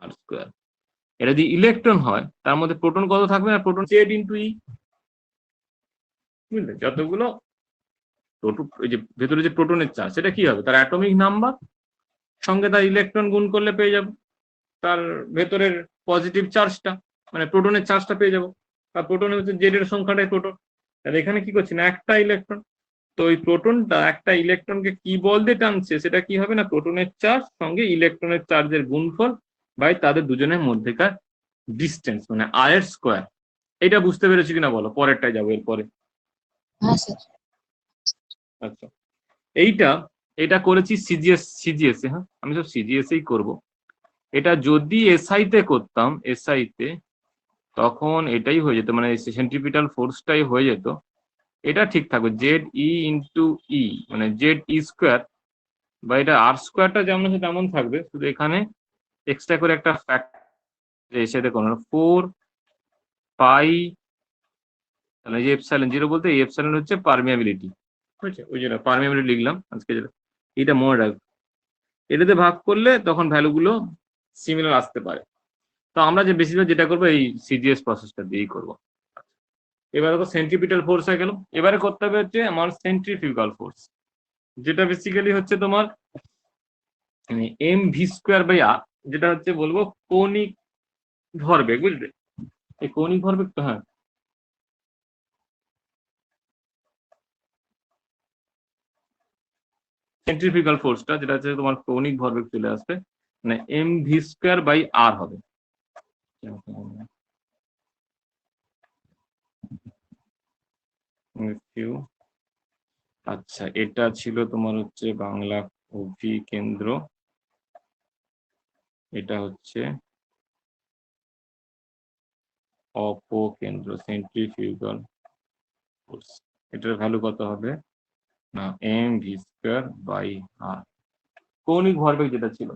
আর স্কোয়ার। এটা যদি ইলেকট্রন হয় তার মধ্যে প্রোটন কত থাকবে না, প্রোটন জেড ইন্টু ই, বুঝলে? যতগুলো প্রোটন, এই যে ভেতরে যে প্রোটনের চার্জ সেটা কি হবে, তার অ্যাটমিক নাম্বার সঙ্গে তার ইলেকট্রন গুণ করলে পেয়ে যাব তার ভেতরের পজিটিভ চার্জটা, মানে প্রোটনের চার্জটা পেয়ে যাব। আর প্রোটনের হচ্ছে জেড এর সংখ্যাটাই প্রোটন। আর এখানে কি করছি না, একটা ইলেকট্রন। তো ওই প্রোটনটা একটা ইলেকট্রনকে কি বল দিয়ে টানছে, সেটা কি হবে না, প্রোটনের চার্জ সঙ্গে ইলেকট্রনের চার্জের গুণফল বাই তাদের দুজনের মধ্যেকার ডিস্টেন্স, মানে আর এর স্কোয়ার। এটা বুঝতে পেরেছি কিনা বলো, পরেরটাই যাবো এরপরে। হ্যাঁ স্যার। আচ্ছা, এটা করেছি সিজিএস এ। হ্যাঁ, আমি সব সিজিএস এই করবো। এটা যদি এসআই তে করতাম, এসআই তে, তখন এটাই হয়ে যেত, মানে সেন্ট্রিপিটাল ফোর্সটাই হয়ে যেত। এটা ঠিক থাকবে জেড ই ইন্টু ই, মানে জেড ই স্কোয়ার, বা এটা আর স্কোয়ারটা যেমন আছে তেমন থাকবে, শুধু এখানে এক্সট্রা করে একটা ফ্যাক্টর এসে দেখো 4 পাই, তাহলে যে এপসাইলন জিরো বলতে এই এপসাইলন হচ্ছে পারমিয়াবিলিটি, বুঝছে? ওই জন্য পারমিয়াবিলিটি লিখলাম আজকে যেটা, এটা মনে রাখবে। এটাতে ভাগ করলে তখন ভ্যালুগুলো সিমিলার আসতে পারে। তো আমরা যে বেশিরভাগ যেটা করবো এই সিজিএস প্রসেসটা দিয়েই করবো। এবারে তো সেন্ট্রিপিটাল ফোর্স হয়ে গেল, এবারে করতে হবে হচ্ছে আমার সেন্ট্রিফিউগাল ফোর্স, যেটা বেসিক্যালি হচ্ছে তোমার এম ভি স্কোয়ার বাই আর, যেটা হচ্ছে বলবো কৌণিক ভরবেগ, বুঝলে? এই কৌণিক ভরবেগ তো, হ্যাঁ, সেন্ট্রিফিউগাল ফোর্সটা যেটা হচ্ছে তোমার কৌণিক ভরবেগ চলে আসবে, মানে এম ভি স্কোয়ার বাই আর হবে। আচ্ছা, এটা ছিল তোমার হচ্ছে বাংলা অভিকেন্দ্র, এটা হচ্ছে অপকেন্দ্র, সেন্ট্রিফিউগাল ফোর্স। এটার ভ্যালু কত হবে না, এম ভি স্কোয়ার বাই আর, কৌণিক ভরবেগ যেটা ছিল।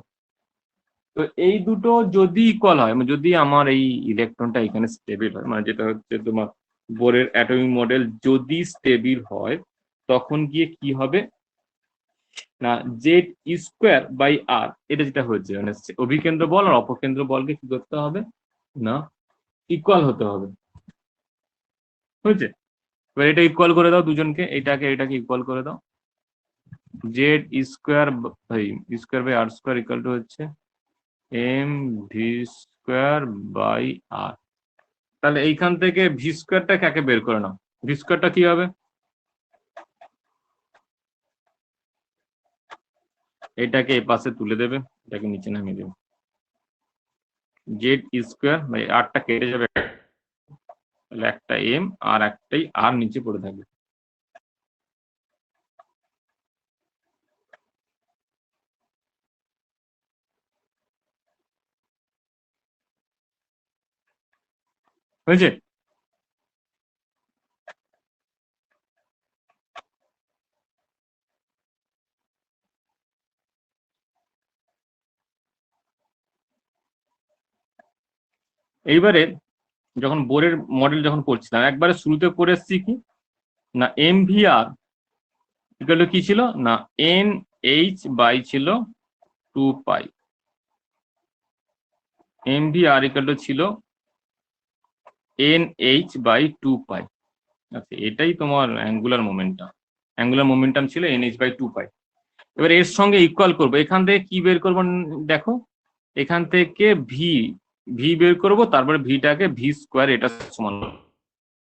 তো এই দুটো যদি ইকুয়াল হয়, মানে যদি আমার এই ইলেকট্রনটা এখানে স্টেবল হয়, মানে যেটা হচ্ছে তোমার বোরের অ্যাটমিক মডেল যদি স্টেবল হয়, তখন গিয়ে কি হবে না, জেড স্কোয়ার বাই আর, এটা যেটা হচ্ছে মানে অভিকেন্দ্র বল আর অপকেন্দ্র বলকে কি করতে হবে না, ইকুয়াল হতে হবে, বুঝছে? এবার এটা ইকুয়াল করে দাও দুজনকে, এটাকে ইকুয়াল করে দাও। Z square by R square equal to হচ্ছে M V square by R. তাহলে এইখান থেকে ভি স্কোয়ারটা কাকে বের করে নাও, ভি স্কোয়ারটা কি হবে, এটাকে এ পাশে তুলে দেবে, এটাকে নিচে নামিয়ে দেবে। জেড স্কোয়ার বাই আরটা কেটে যাবে, তাহলে একটা এম আর একটাই আর নিচে পড়ে থাকবে। হয়েছে? এইবারে যখন বোরের মডেল যখন করছিলাম, একবারে শুরুতে করে এসছি কি না, M V R equal to কি ছিল না, এন এইচ বাই ছিল 2 pi, M V R equal to ছিল এন এইচ বাই 2 পাই। আচ্ছা, এটাই তোমার অ্যাঙ্গুলার মোমেন্টাম ছিল এন এইচ বাই 2 পাই। এবার এর সঙ্গে ইকুয়াল করবো, এখান থেকে কি বের করবো দেখো, এখান থেকে ভি ভি বের করবো, তারপরে ভিটাকে ভি স্কোয়ার এটা সমান,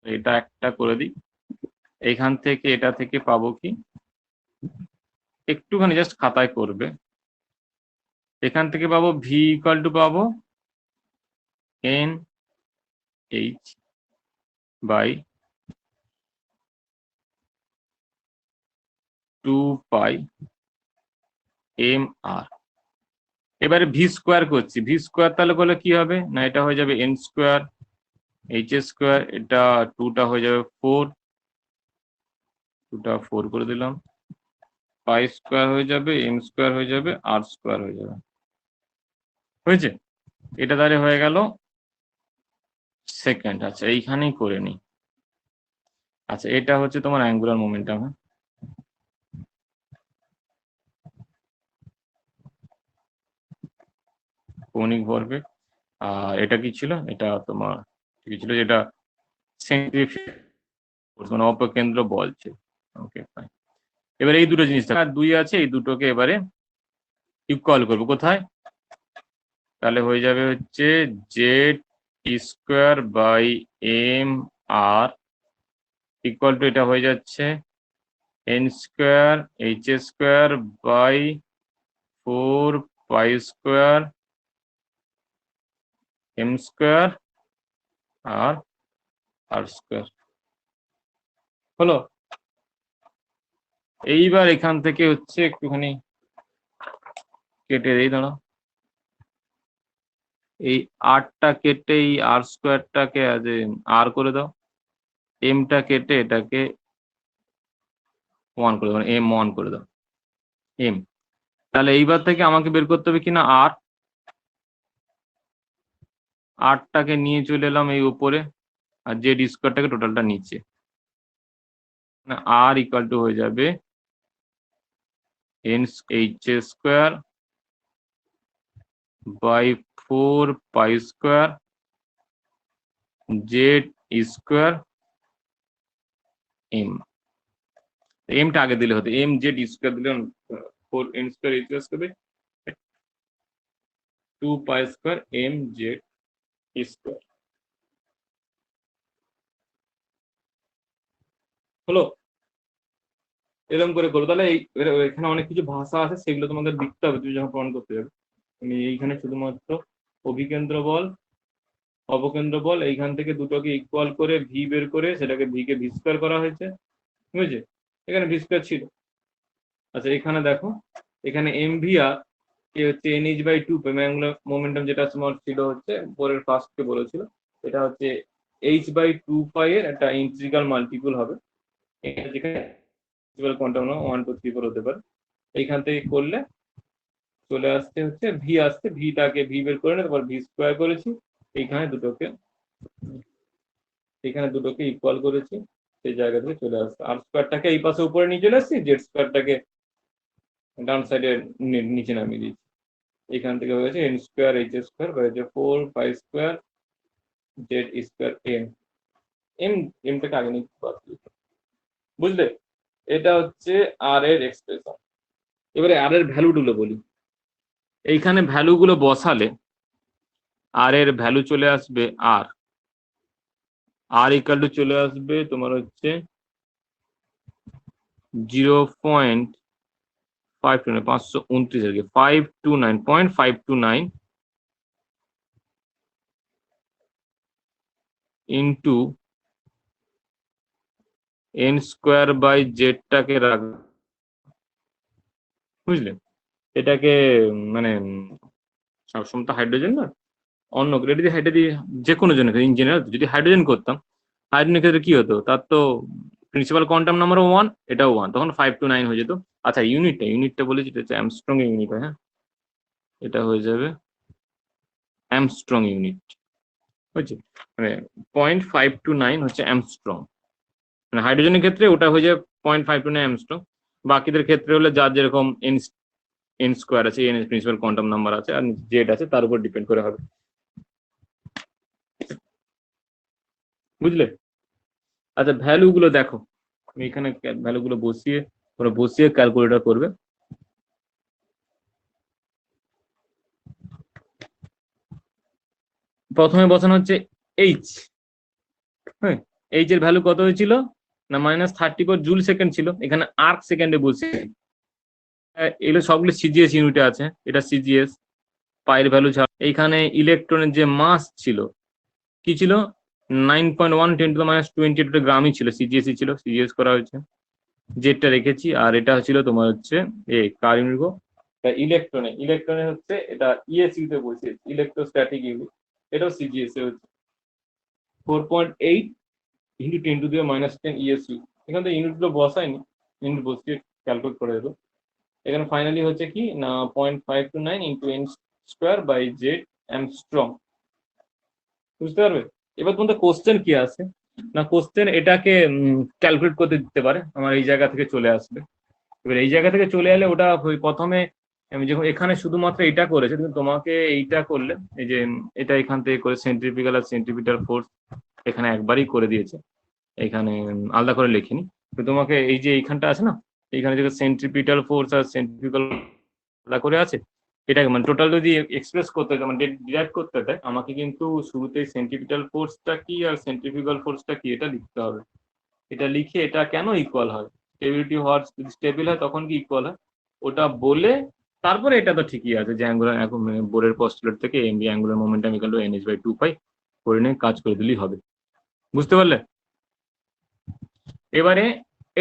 এটা একটা করে দিই। এখান থেকে এটা থেকে পাবো কি, একটুখানি জাস্ট খাতায় করবে, এখান থেকে পাবো ভি ইকুয়াল টু পাবো N H by 2 pi M R. এবারে ভি স্কোয়ার করছি, ভি স্কোয়ার তাহলে করলে কি হবে না, এটা হয়ে যাবে এন স্কোয়ার এইচ স্কোয়ার, এটা 2টা হয়ে যাবে 4, 2টা 4 করে দিলাম, পাই স্কোয়ার হয়ে যাবে, এম স্কোয়ার হয়ে যাবে, আর স্কোয়ার হয়ে যাবে। হয়েছে? এটা তাহলে হয়ে গেল সেকেন্ড। আচ্ছা, এইখানেই করে নি। আচ্ছা, এটা হচ্ছে তোমার অ্যাঙ্গুলার মোমেন্টাম, হ্যাঁ, কৌণিক ভরবেগ। আর এটা কি ছিল, এটা তোমার কি ছিল, যেটা সেন্ট্রিফিউগাল ফোর্স মানে অপকেন্দ্র বল ছিল। Okay fine. এবারে এই দুটো জিনিস আর 2 আছে, এই দুটোকে এবারে ইকুয়াল করবো কোথায়, তাহলে হয়ে যাবে হচ্ছে Z square by M R equal to এটা হয়ে যাচ্ছে N square H square by 4 pi square M square আর আর স্কোয়ার। হলো। এইবার এখান থেকে হচ্ছে একটুখানি কেটে দেই, দাঁড়া, এই আরটা কেটে এই আর স্কোয়ারটাকে আজ আর করে দাও, এমটা কেটে এটাকে 1 করে দাও, মানে এম 1 করে দাও এম। তাহলে এইবার থেকে আমাকে বের করতে হবে কিনা আর, আরটাকে নিয়ে চলে এলাম এই উপরে আর জেড স্কোয়ারটাকে টোটালটা নিচে, আর ইকুয়াল টু হয়ে যাবে N H square by 4 pi square Z square M. এমটা আগে দিলে হতো, এম জেড স্কোয়ার দিলে 4 N square H square 2 pi square M Z square. হলো। এরকম করে করো। তাহলে এখানে অনেক কিছু ভাষা আছে, সেগুলো তোমাদের লিখতে হবে তুমি যখন প্রমাণ করতে যাবে। তুমি এইখানে শুধুমাত্র অভিকেন্দ্র বল অবকেন্দ্র বল এইখান থেকে দুটোকে ইকুয়াল করে ভি বের করে সেটাকে ভি কে ভি স্কোয়ার করা হয়েছে, বুঝেছে? এখানে ভি স্কোয়ার ছিল। আচ্ছা এখানে দেখো, এখানে এম ভি আর কে হচ্ছে N H by 2 angular momentum, যেটা তোমার ছিল হচ্ছে পরের ফার্স্টকে বলেছিল, এটা হচ্ছে এইচ বাই 2 পাই এর একটা ইন্টিগ্রাল মাল্টিপল হবে, যেখানে কোয়ান্টাম 1 2 3 4 হতে পারে। এইখান থেকে করলে চলে আসছে হচ্ছে ভি, আসছে ভিটাকে ভি বের করে না, তারপর ভি স্কোয়ার করেছি, এইখানে দুটোকে ইকুয়াল করেছি, সেই জায়গা থেকে চলে আসছে। আর স্কোয়ারটাকে এই পাশে উপরে নিয়ে চলে আসছি, জেড স্কোয়ারটাকে ডান সাইডে নিচে নামিয়ে দিয়েছি। এখান থেকে হয়েছে এন স্কোয়ার এইচ স্কোয়ার হয়েছে 4 pi square Z square M. এমটাকে আগে নিয়ে বুঝলে? এটা হচ্ছে আর এর এক্সপ্রেশন। এবারে আর এর ভ্যালুগুলো বলি। এইখানে ভ্যালুগুলো বসালে আর এর ভ্যালু চলে আসবে আর ইকাল টু চলে আসবে তোমার হচ্ছে 0.529 ইন্টু এন স্কোয়ার বাই জেডটাকে রাখবে, বুঝলে? এটাকে মানে সবসময় তো হাইড্রোজেন না, অন্য যদি হাইড্রোজেন যে কোনো জনের ইন জেনারেল যদি হাইড্রোজেন করতাম, হাইড্রোজেনের ক্ষেত্রে কি হতো, তার তো প্রিন্সিপাল কোয়ান্টাম নাম্বার 1, এটাও 1, তখন 5 to 9 হয়ে যেত। আচ্ছা ইউনিটটা বলেছি, এটা হচ্ছে অ্যামস্ট্রং ইউনিট হয়, হ্যাঁ এটা হয়ে যাবে অ্যামস্ট্রং ইউনিট, বুঝছি? মানে 0.529 হচ্ছে অ্যামস্ট্রং, মানে হাইড্রোজেনের ক্ষেত্রে ওটা হয়ে যাবে 0.529 অ্যামস্ট্রং। বাকিদের ক্ষেত্রে হলে যার যেরকম এন স্কোয়ার আছে, এন প্রিন্সিপাল কোয়ান্টাম নাম্বার আছে, আর জেড আছে, তার উপর ডিপেন্ড করে হবে, বুঝলে? আচ্ছা ভ্যালু গুলো দেখো, আমি এখানে ভ্যালু গুলো বসিয়ে ক্যালকুলেটর করবে। প্রথমে বসানো হচ্ছে এইচ, হ্যাঁ এইচ এর ভ্যালু কত হয়েছিল না -34 জুল সেকেন্ড ছিল, এখানে আর্ক সেকেন্ডে বসিয়ে এগুলো সবগুলো সিজিএস ইউনিটে আছে, এটা সিজিএস পাইয়ের ভ্যালু ছাড়া। এইখানে ইলেকট্রনের যে মাস ছিল কি ছিল 9.1 × 10⁻20 গ্রামই ছিল, সিজিএসই ছিল, সিজিএস করা হয়েছে, জেডটা রেখেছি। আর এটা ছিল তোমার হচ্ছে কার ইউনিট গো, ইলেকট্রনে হচ্ছে এটা ইএসইউ তে বসিয়েছি, ইলেকট্রোস্ট্যাটিক ইউনিট, এটাও সিজিএস এ হচ্ছে 4.8 × 10⁻10 ইএসইউ। এখান থেকে ইউনিটগুলো বসায়নি, ইউনিট বসিয়ে ক্যালকুলেট করে দেবো। এখানে ফাইনালি হচ্ছে কি না 0.529 × n square by Z angstrom, বুঝতে পারবে? এবার তোমাদের কোশ্চেন কি আছে না, কোশ্চেন এটাকে ক্যালকুলেট করতে দিতে পারে, আমার এই জায়গা থেকে চলে আসবে। এবার এই জায়গা থেকে চলে এলে ওটা প্রথমে আমি যখন এখানে শুধুমাত্র এটা করেছে, কিন্তু তোমাকে এইটা করলে, এই যে এটা এখান থেকে করে সেন্ট্রিপিটাল আর সেন্ট্রিপিটাল ফোর্স এখানে একবারই করে দিয়েছে, এখানে আলাদা করে লিখিনি। তো তোমাকে এই যে এইখানটা আছে না, এইখানে যে সেন্ট্রিপিটাল ফোর্স আর সেন্ট্রিফিউগাল আলাদা করে আছে, এটাকে মানে টোটাল যদি এক্সপ্রেস করতে হয়, মানে ডিরাইভ করতে হয়, আমাকে কিন্তু শুরুতেই সেন্ট্রিপিটাল ফোর্সটা কি আর সেন্ট্রিফিউগাল ফোর্সটা কি এটা লিখতে হবে। এটা লিখে এটা কেন ইকুয়াল হয়, স্টেবিলিটি হওয়ার, যদি স্টেবল হয় তখন কি ইকুয়াল হয় ওটা বলে, তারপরে এটা তো ঠিকই আছে যে অ্যাঙ্গুলার এখন বোরের পস্টুলেট থেকে MB angular momentum equal to NH/2 করে নিয়ে কাজ করে দিলেই হবে। বুঝতে পারলে? এবারে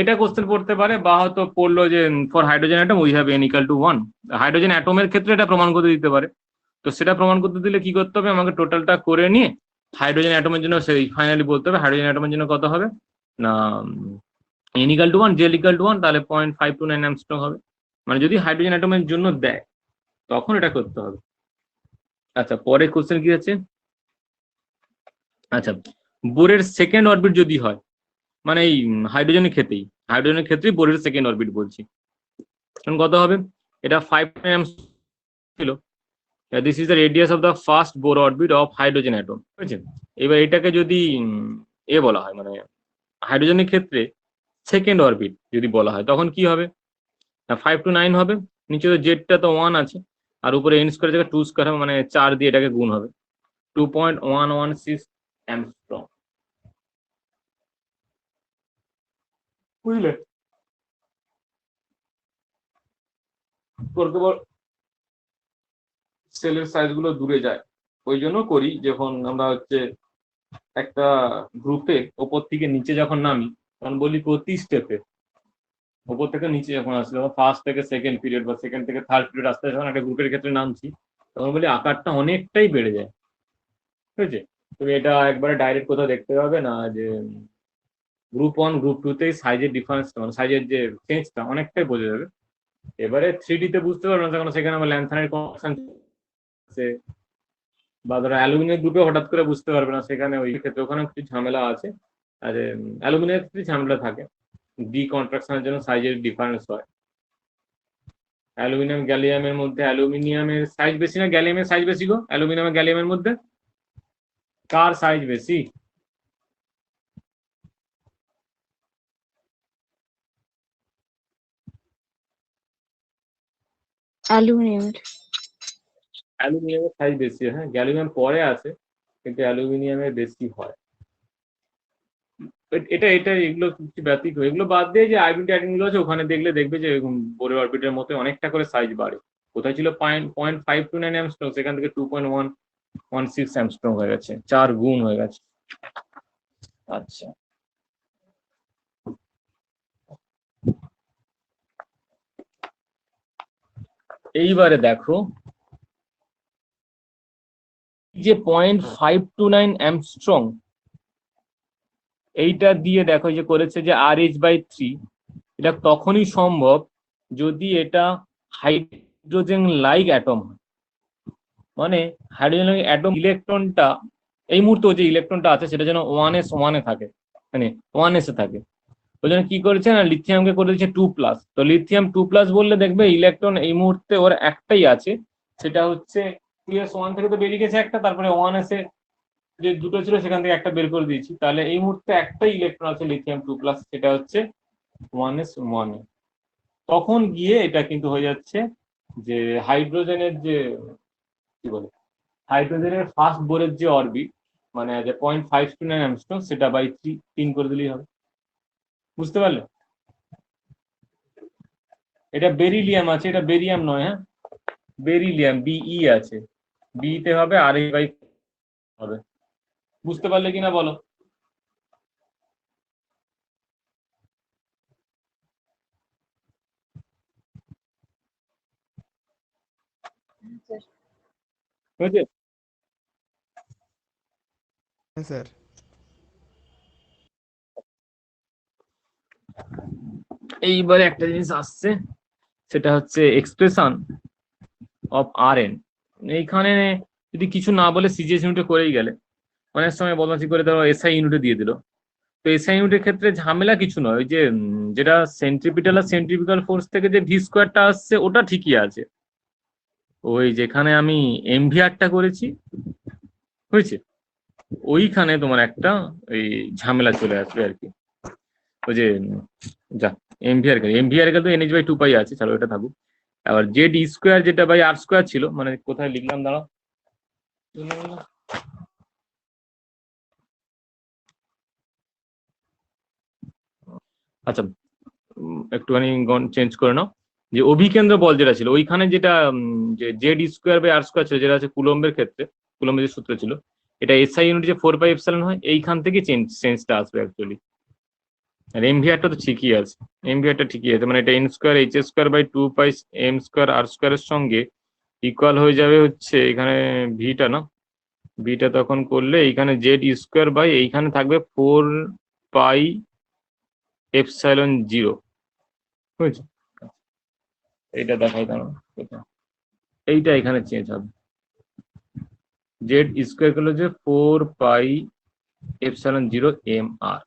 এটা কোশ্চেন পড়তে পারে, বা হয়তো পড়লো যে for hydrogen atom we have n equal to 1। Hydrogen অ্যাটমের ক্ষেত্রে এটা প্রমাণ করতে দিতে পারে। তো সেটা প্রমাণ করতে দিলে কি করতে হবে, আমাকে টোটালটা করে নিয়ে হাইড্রোজেন অ্যাটমের জন্য সেই ফাইনালি বলতে হবে হাইড্রোজেন অ্যাটমের জন্য কত হবে না, n equal to 1 Z equal to 1, তাহলে 0.529 অ্যামস্ট্রং হবে। মানে যদি হাইড্রোজেন অ্যাটমের জন্য দেয় তখন এটা করতে হবে। আচ্ছা, পরের কোশ্চেন কি আছে, আচ্ছা বোরের সেকেন্ড অরবিট যদি হয়, মানে এই হাইড্রোজেনের ক্ষেত্রেই বোরের সেকেন্ড অরবিট বলছি, তখন কত হবে, এটা 5 ছিল, this is the radius of the first Bohr orbit of hydrogen atom, বুঝছেন? এবার এটাকে যদি এ বলা হয়, মানে হাইড্রোজেনের ক্ষেত্রে সেকেন্ড অরবিট যদি বলা হয়, তখন কি হবে, 5 to 9 হবে, নিচে তো জেডটা তো 1 আছে, আর উপরে n স্কোয়ার জায়গায় 2 স্কোয়ার হবে, মানে 4 দিয়ে এটাকে গুণ হবে, 2.116 অ্যামস্ট্রং। বুঝলে? করতে পার সেলের সাইজ গুলো দূরে যায়, ওই জন্য করি যখন আমরা হচ্ছে একটা গ্রুপে ওপর থেকে নিচে যখন নামি, তখন বলি প্রতি স্টেপে ওপর থেকে নিচে যখন আসলে ফার্স্ট থেকে সেকেন্ড পিরিয়ড বা সেকেন্ড থেকে থার্ড পিরিয়ড আসতে যখন একটা গ্রুপের ক্ষেত্রে নামছি, তখন বলি আকারটা অনেকটাই বেড়ে যায়। ঠিক আছে? তুমি এটা একবারে ডাইরেক্ট কোথাও দেখতে পাবে না যে গ্রুপ 1 গ্রুপ 2 তে সাইজের ডিফারেন্স, মানে সাইজের যে চেঞ্জটা অনেকটাই বোঝা যাবে। এবারে 3D তে বুঝতে পারবে না, কারণ সেখানে আমার ল্যান্থানের কনস্ট্যান্ট আছে, বা ধরো অ্যালুমিনিয়াম গ্রুপে হঠাৎ করে বুঝতে পারবে না, সেখানে ওই ক্ষেত্রে ওখানে কিছু ঝামেলা আছে। আর অ্যালুমিনিয়াম ক্ষেত্রে ঝামেলা থাকে, ডি কন্ট্রাকশনের জন্য সাইজের ডিফারেন্স হয়। অ্যালুমিনিয়াম গ্যালিয়ামের মধ্যে অ্যালুমিনিয়ামের সাইজ বেশি না গ্যালিয়ামের সাইজ বেশি গো? অ্যালুমিনিয়াম আর গ্যালিয়ামের মধ্যে কার সাইজ বেশি? অ্যালুমিনিয়ামের। অ্যালুমিনিয়ামের সাইজ বেশি, হ্যাঁ গ্যালিয়াম পরে আছে, কিন্তু অ্যালুমিনিয়ামের বেশি হয়। এটা এটা এগুলো কিছু ব্যতিক্রম, এগুলো বাদ দিয়ে যে আইডেন্টি আইটেম গুলো আছে ওখানে দেখলে দেখবে যে বোরের অরবিটের মতো অনেকটা করে সাইজ বাড়ে। কোথায় ছিল 0.529 অ্যামস্ট্রং, সেখান থেকে 2.116 অ্যামস্ট্রং হয়ে গেছে, 4 গুণ হয়ে গেছে। আচ্ছা, এইবারে দেখো যে 0.529 অ্যামস্ট্রং, এইটা দিয়ে দেখো যে করেছে যে RH/3, এটা তখনই সম্ভব যদি এটা হাইড্রোজেন লাইক অ্যাটম হয়। মানে হাইড্রোজেন লাইক অ্যাটম ইলেকট্রনটা এই মুহূর্তে যে ইলেকট্রনটা আছে সেটা যেন 1s1 এ থাকে, মানে 1s এ থাকে। ওই জন্য কি করেছে না, লিথিয়ামকে করে দিচ্ছে 2+। তো লিথিয়াম 2+ বললে দেখবে ইলেকট্রন এই মুহূর্তে ওর একটাই আছে, সেটা হচ্ছে 2s1 থেকে তো বেরিয়ে গেছে একটা, তারপরে 1s এ যে দুটো ছিল সেখান থেকে একটা বের করে দিয়েছি, তাহলে এই মুহূর্তে একটাই ইলেকট্রন আছে লিথিয়াম 2+, সেটা হচ্ছে 1s1 এ। তখন গিয়ে এটা কিন্তু হয়ে যাচ্ছে যে হাইড্রোজেনের যে কি বলে, হাইড্রোজেনের ফার্স্ট বোরের যে অরবিট, মানে যে 0.529 অ্যামস্ট্রং, সেটা বাই 3 করে দিলেই হবে। বুঝতে পারলে? এটা বেরিলিয়াম আছে, এটা বেরিয়াম নয়, হ্যাঁ বেরিলিয়াম BE আছে, বি তে হবে RH/4 হবে। বুঝতে পারলে কিনা বলো? বুঝেছে? হ্যাঁ স্যার। এইবারে একটা জিনিস আসছে, সেটা হচ্ছে এক্সপ্রেশন অফ RN। এইখানে যদি কিছু না বলে সিজিএস ইউনিটে করেই গেলে, অনেক সময় বদমাশি করে ধরো SI ইউনিটে দিয়ে দিল। তো SI ইউনিটের ক্ষেত্রে ঝামেলা কিছু নয়, ওই যে যেটা সেন্ট্রিপিটাল আর সেন্ট্রিফিউগাল ফোর্স থেকে যে ভি স্কোয়ারটা আসছে ওটা ঠিকই আছে, ওই যেখানে আমি এমভিআরটা করেছি, হয়েছে, ওইখানে তোমার একটা ওই ঝামেলা চলে আসবে আর কি। ওই যে যা এমভিআর তো NH/2 পাই আছে, চলো এটা থাকুক। আবার জেড স্কোয়ার যেটা বাই আর স্কোয়ার ছিল, মানে কোথায় লিখলাম দাঁড়াও, আচ্ছা একটুখানি চেঞ্জ করে নাও। যে অভিকেন্দ্র বল যেটা ছিল ওইখানে যেটা যে Z square by R square ছিল, যেটা আছে কুলম্বের ক্ষেত্রে, কুলম্বের যে সূত্র ছিল, এটা এসআই ইউনিট যে 4πε হয়, এইখান থেকে চেঞ্জটা আসবে অ্যাকচুয়ালি। আর এমভিআরটা তো ঠিকই আছে, এমভিআরটা ঠিকই আছে, মানে এটা n²h²/2π m²r² এর সঙ্গে ইকুয়াল হয়ে যাবে হচ্ছে এখানে ভিটা না, ভিটা তখন করলে এইখানে জেড স্কোয়ার বাই এইখানে থাকবে 4πε0, বুঝছো? এইটা দেখাই দাঁড়াও, এইটা এখানে চেঞ্জ হবে, জেড স্কোয়ার করলে যে 4πε0 mr,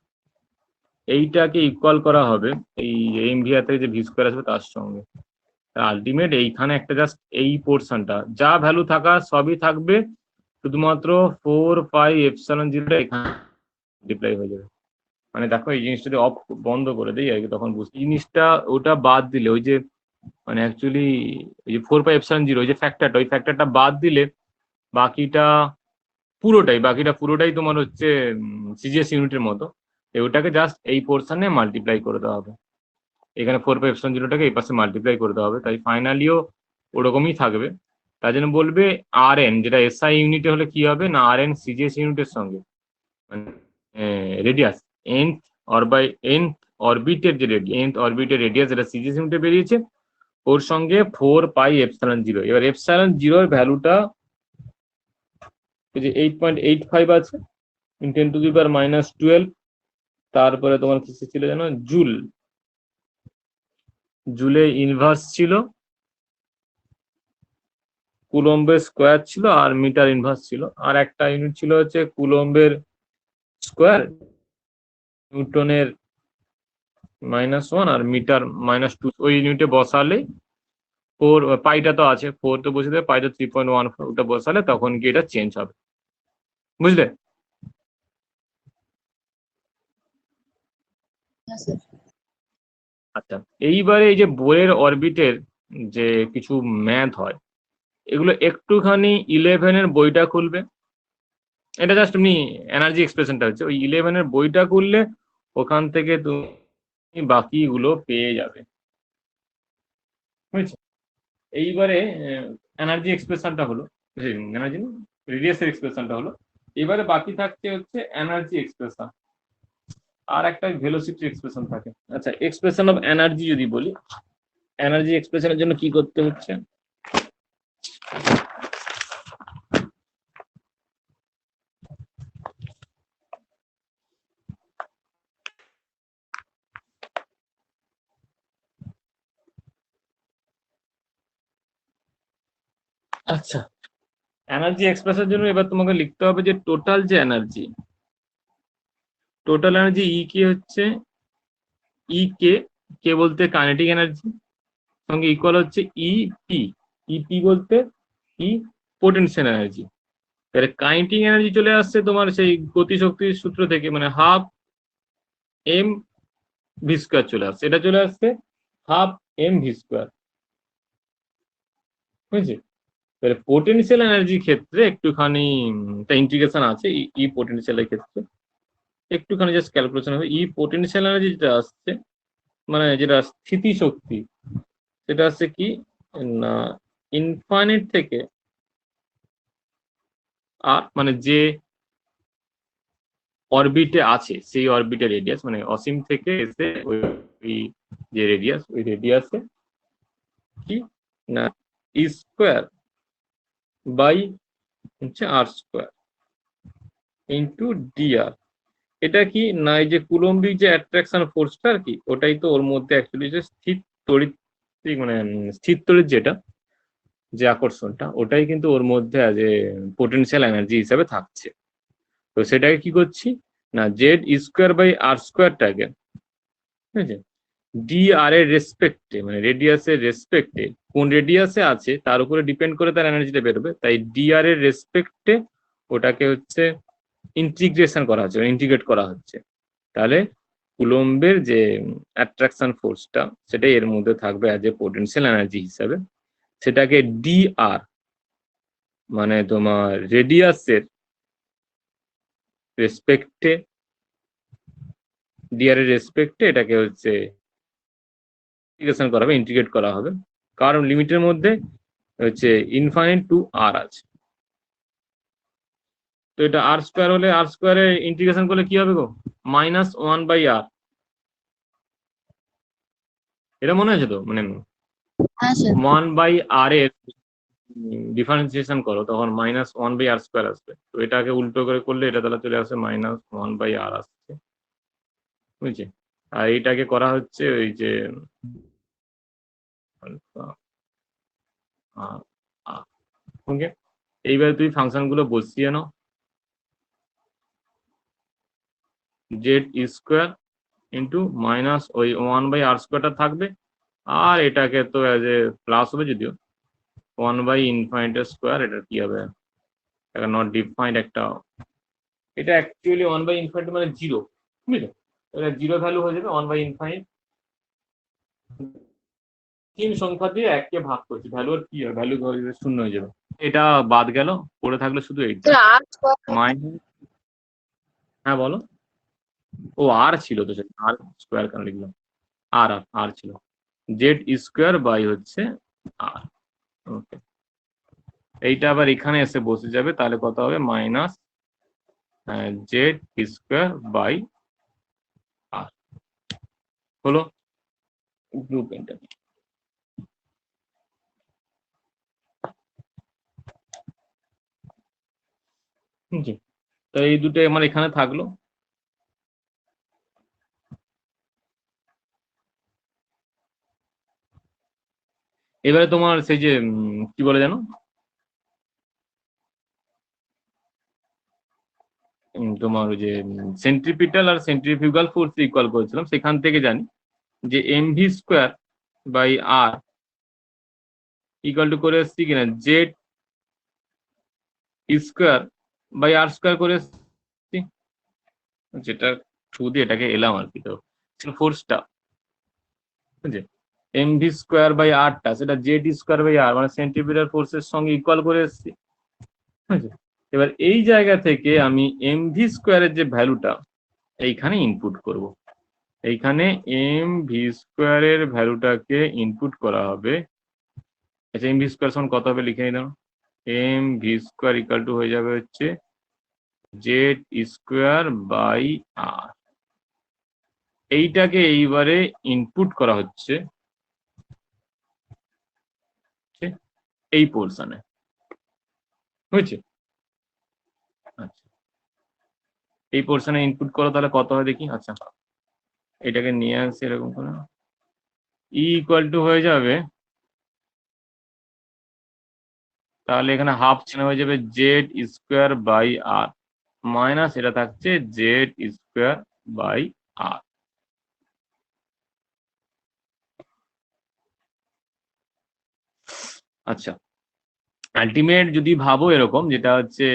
এইটাকে ইকুয়াল করা হবে এই এমভিআর থেকে যে ভি স্কোয়ার আসবে তার সঙ্গে। আলটিমেট এইখানে একটা জাস্ট এই পোর্শনটা যা ভ্যালু থাকা সবই থাকবে, শুধুমাত্র 4πε0 এখানে ডিপ্লাই হয়ে যাবে। মানে দেখো এই জিনিসটা যদি অফ বন্ধ করে দিই আর কি, তখন বুঝতে জিনিসটা ওটা বাদ দিলে ওই যে মানে অ্যাকচুয়ালি ওই যে 4πε0 ওই যে ফ্যাক্টরটা, ওই ফ্যাক্টরটা বাদ দিলে বাকিটা পুরোটাই তোমার হচ্ছে সিজিএস ইউনিটের মতো। ওটাকে জাস্ট এই পোর্শনে মাল্টিপ্লাই করে দেওয়া হবে, এখানে 4πε0টাকে এই পাশে মাল্টিপ্লাই করে দেওয়া হবে, তাই ফাইনালিও ওরকমই থাকবে। তাই জন্য বলবে আর এন, যেটা এসআই ইউনিটে হলে কি হবে না, আর এন সিজিএস ইউনিটের সঙ্গে মানে রেডিয়াস nth অরবিটের যে nth অরবিটের রেডিয়াস, যেটা সিজিএস ইউনিটে বেরিয়েছে, ওর সঙ্গে 4πε0। এবার ε0 এর ভ্যালুটা যে 8.85 আছে, 10⁻⁻12, তারপরে তোমার কিছু ছিল জানো, জুলে ইনভার্স ছিল, কুলম্বের স্কোয়ার ছিল, আর মিটার ইনভার্স ছিল, আর একটা ইউনিট ছিল হচ্ছে কুলম্বের স্কোয়ার, নিউটনের -1 আর মিটার -2। ওই ইউনিটে বসালে 4, পাইটা তো আছে 4 তো বসে দেবে, পাইটা 3.14, ওটা বসালে তখন কি এটা চেঞ্জ হবে, বুঝলে? হ্যাঁ স্যার। আচ্ছা এইবারে এই যে বোরের অরবিটের যে কিছু ম্যাথ হয়, এগুলো একটুখানি 11-এর বইটা খুলবে, এটা জাস্ট এমনি এনার্জি এক্সপ্রেশনটা হচ্ছে, ওই 11-এর বইটা খুললে ওখান থেকে তুমি বাকিগুলো পেয়ে যাবে, বুঝছো? এইবারে এনার্জি এক্সপ্রেশনটা হলো, এনার্জি রেডিয়াসের এক্সপ্রেশনটা হলো, এবারে বাকি থাকছে হচ্ছে এনার্জি এক্সপ্রেশন, আর একটা ভেলোসিটি এক্সপ্রেশন থাকে। আচ্ছা এক্সপ্রেশন অফ এনার্জি যদি বলি, এনার্জি এক্সপ্রেশনের জন্য কি করতে হচ্ছে, আচ্ছা এনার্জি এক্সপ্রেসের জন্য এবার তোমাকে লিখতে হবে যে টোটাল যে এনার্জি, টোটাল এনার্জি ই কে হচ্ছে, ই কে বলতে কাইনেটিক এনার্জি, সঙ্গে ইকুয়াল হচ্ছে ইপি বলতে ই পোটেনশিয়াল এনার্জি। তাহলে কাইনেটিক এনার্জি চলে আসছে তোমার সেই গতিশক্তির সূত্র থেকে, মানে হাফ এম ভি স্কোয়ার চলে আসছে, এটা চলে আসছে হাফ এম ভি স্কোয়ার, বুঝেছি? তাহলে পোটেনশিয়াল এনার্জির ক্ষেত্রে একটুখানি ইন্টিগ্রেশন আছে, ই পোটেনশিয়ালের ক্ষেত্রে একটুখানি জাস্ট ক্যালকুলেশন হবে। ই পোটেনশিয়াল এনার্জি যেটা আসছে, মানে যেটা স্থিতি শক্তি, সেটা আসছে কি না ইনফাইনাইট থেকে আর মানে যে অরবিটে আছে সেই অরবিটের রেডিয়াস, মানে অসীম থেকে এসে ওই যে রেডিয়াস, ওই রেডিয়াসে কি না ই স্কোয়ার বাই হচ্ছে আর স্কোয়ার ইন্টু ডিআর। এটা কি না এই যে কুলম্বিক যে অ্যাট্রাকশন ফোর্সটা আর কি, ওটাই তো ওর মধ্যে অ্যাকচুয়ালি যে স্থির তড়িৎ, মানে স্থির তড়িৎ যেটা যে আকর্ষণটা, ওটাই কিন্তু ওর মধ্যে যে পোটেনশিয়াল এনার্জি হিসাবে থাকছে। তো সেটাকে কি করছি না জেড স্কোয়ার বাই আর স্কোয়ারটাকে, ঠিক আছে, ডি আর এর রেসপেক্টে, মানে রেডিয়াসের রেসপেক্টে কোন রেডিয়াসে আছে তার উপরে ডিপেন্ড করে তার এনার্জিটা বেরোবে। তাই ডিআর এর রেসপেক্টে ওটাকে হচ্ছে ইন্টিগ্রেশন করা হচ্ছে, ইন্টিগ্রেট করা হচ্ছে। তাহলে কুলম্বের যে অ্যাট্রাকশন ফোর্সটা সেটা এর মধ্যে থাকবে অ্যাজ এ পোটেনশিয়াল এনার্জি হিসাবে। সেটাকে ডিআর মানে তোমার রেডিয়াসের রেসপেক্টে, ডিআর এর রেসপেক্টে এটাকে হচ্ছে ইন্টিগ্রেশন করা হবে, ইন্টিগ্রেট করা হবে। কারণ লিমিটের মধ্যে হচ্ছে ইনফাইনাইট টু আর আছে। তো এটা আর স্কোয়ার হলে আর স্কোয়ারে ইন্টিগ্রেশন করলে কি হবে গো? -1/r। এটা মনে আছে তো? মানে হ্যাঁ স্যার 1/r এর ডিফারেন্সিয়েশন করো তখন -1/r² আসবে। তো এটাকে উল্টো করে করলে এটা তাহলে চলে আসে -1/r আসছে, বুঝছে? আর এইটাকে করা হচ্ছে ওই যে ওকে। এইবার তুই ফাংশন গুলো বসিয়ে নাও। z² ইন্টু মাইনাস ওই 1/r² থাকবে, আর এটাকে তো অ্যাজ এ প্লাস হবে, যদিও 1/∞² এটা কি হবে? এটা নট ডিফাইন্ড একটা, এটা অ্যাকচুয়ালি 1/∞ মানে 0, বুঝলে? এটা 0 ভ্যালু হয়ে যাবে 1/∞। 3 সংখ্যা দিয়ে 1 কে ভাগ করছি, ভ্যালু আর কি হবে? ভ্যালু 0 হয়ে যাবে। এটা বাদ গেল, পড়ে থাকলো শুধু এইটা স্যার আর স্কয়ার মাইনাস। হ্যাঁ বলো। ও আর ছিল তো, সেটা আর স্কোয়ার কেন লিখলাম? আর আর ছিল z² বাই হচ্ছে আর। ওকে, এইটা আবার এখানে এসে বসে যাবে, তাহলে কত হবে? মাইনাস z² বাই আর। হলো গ্রুপ এন্টার। জি, তো এই দুটো আমার এখানে থাকলো। এবারে তোমার সেই যে কি বলে জানো, তোমার ওই যে সেন্ট্রিপিটাল আর সেন্ট্রিফিউগাল ফোর্স ইকুয়াল করেছিলাম, সেখান থেকে জানি যে mv² by R equal two করে এসছি কিনা z² বাই r² করে এসছি, যেটা থ্রু দিয়ে এটাকে এলাম আর কি। তো ফোর্সটা বুঝছে mv² বাই আরটা সেটা z² বাই আর মানে সেন্ট্রিপিটাল ফোর্সের সঙ্গে ইকুয়াল করে এসছি, বুঝছে? এবার এই জায়গা থেকে আমি mv² এর যে ভ্যালুটা এইখানে ইনপুট করব। এইখানে mv² এর ভ্যালুটাকে ইনপুট করা হবে। আচ্ছা, mv² সমান কত হবে লিখে নিলাম। mv² ইকুয়াল টু হয়ে যাবে হচ্ছে z² বাই আর। এইটাকে এইবারে ইনপুট করা হচ্ছে এই পোর্শনে, বুঝছে? আচ্ছা, এই পোর্শনে ইনপুট করো, তাহলে কত হয় দেখি। আচ্ছা, এটাকে নিয়ে আসছি এরকম করে, ই ইকুয়াল টু হয়ে যাবে, তাহলে এখানে হাফ চিহ্ন হয়ে যাবে z² বাই আর মাইনাস এটা থাকছে z² বাই আর। আচ্ছা, আলটিমেট যদি ভাবো এরকম, যেটা হচ্ছে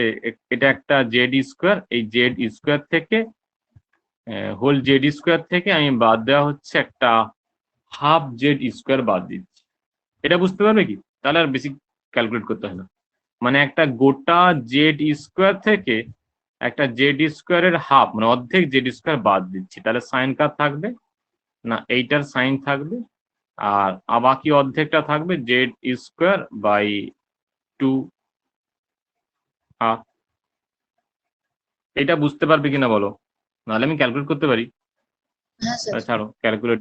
এটা একটা z², এই z² থেকে হোল z² থেকে আমি বাদ দেওয়া হচ্ছে একটা হাফ z² বাদ দিচ্ছি। এটা বুঝতে পারবে কি? তাহলে আর বেশি ক্যালকুলেট করতে হয় না। মানে একটা গোটা z² থেকে একটা z² এর হাফ মানে অর্ধেক z² বাদ দিচ্ছি, তাহলে সাইন কার থাকবে না? এইটার সাইন থাকবে, আর বাকি অর্ধেকটা থাকবে z² বাই 2 আর। এটা বুঝতে পারবে কিনা বলো, নাহলে আমি ক্যালকুলেট করতে পারি। হ্যাঁ স্যার ছাড়ো ক্যালকুলেট,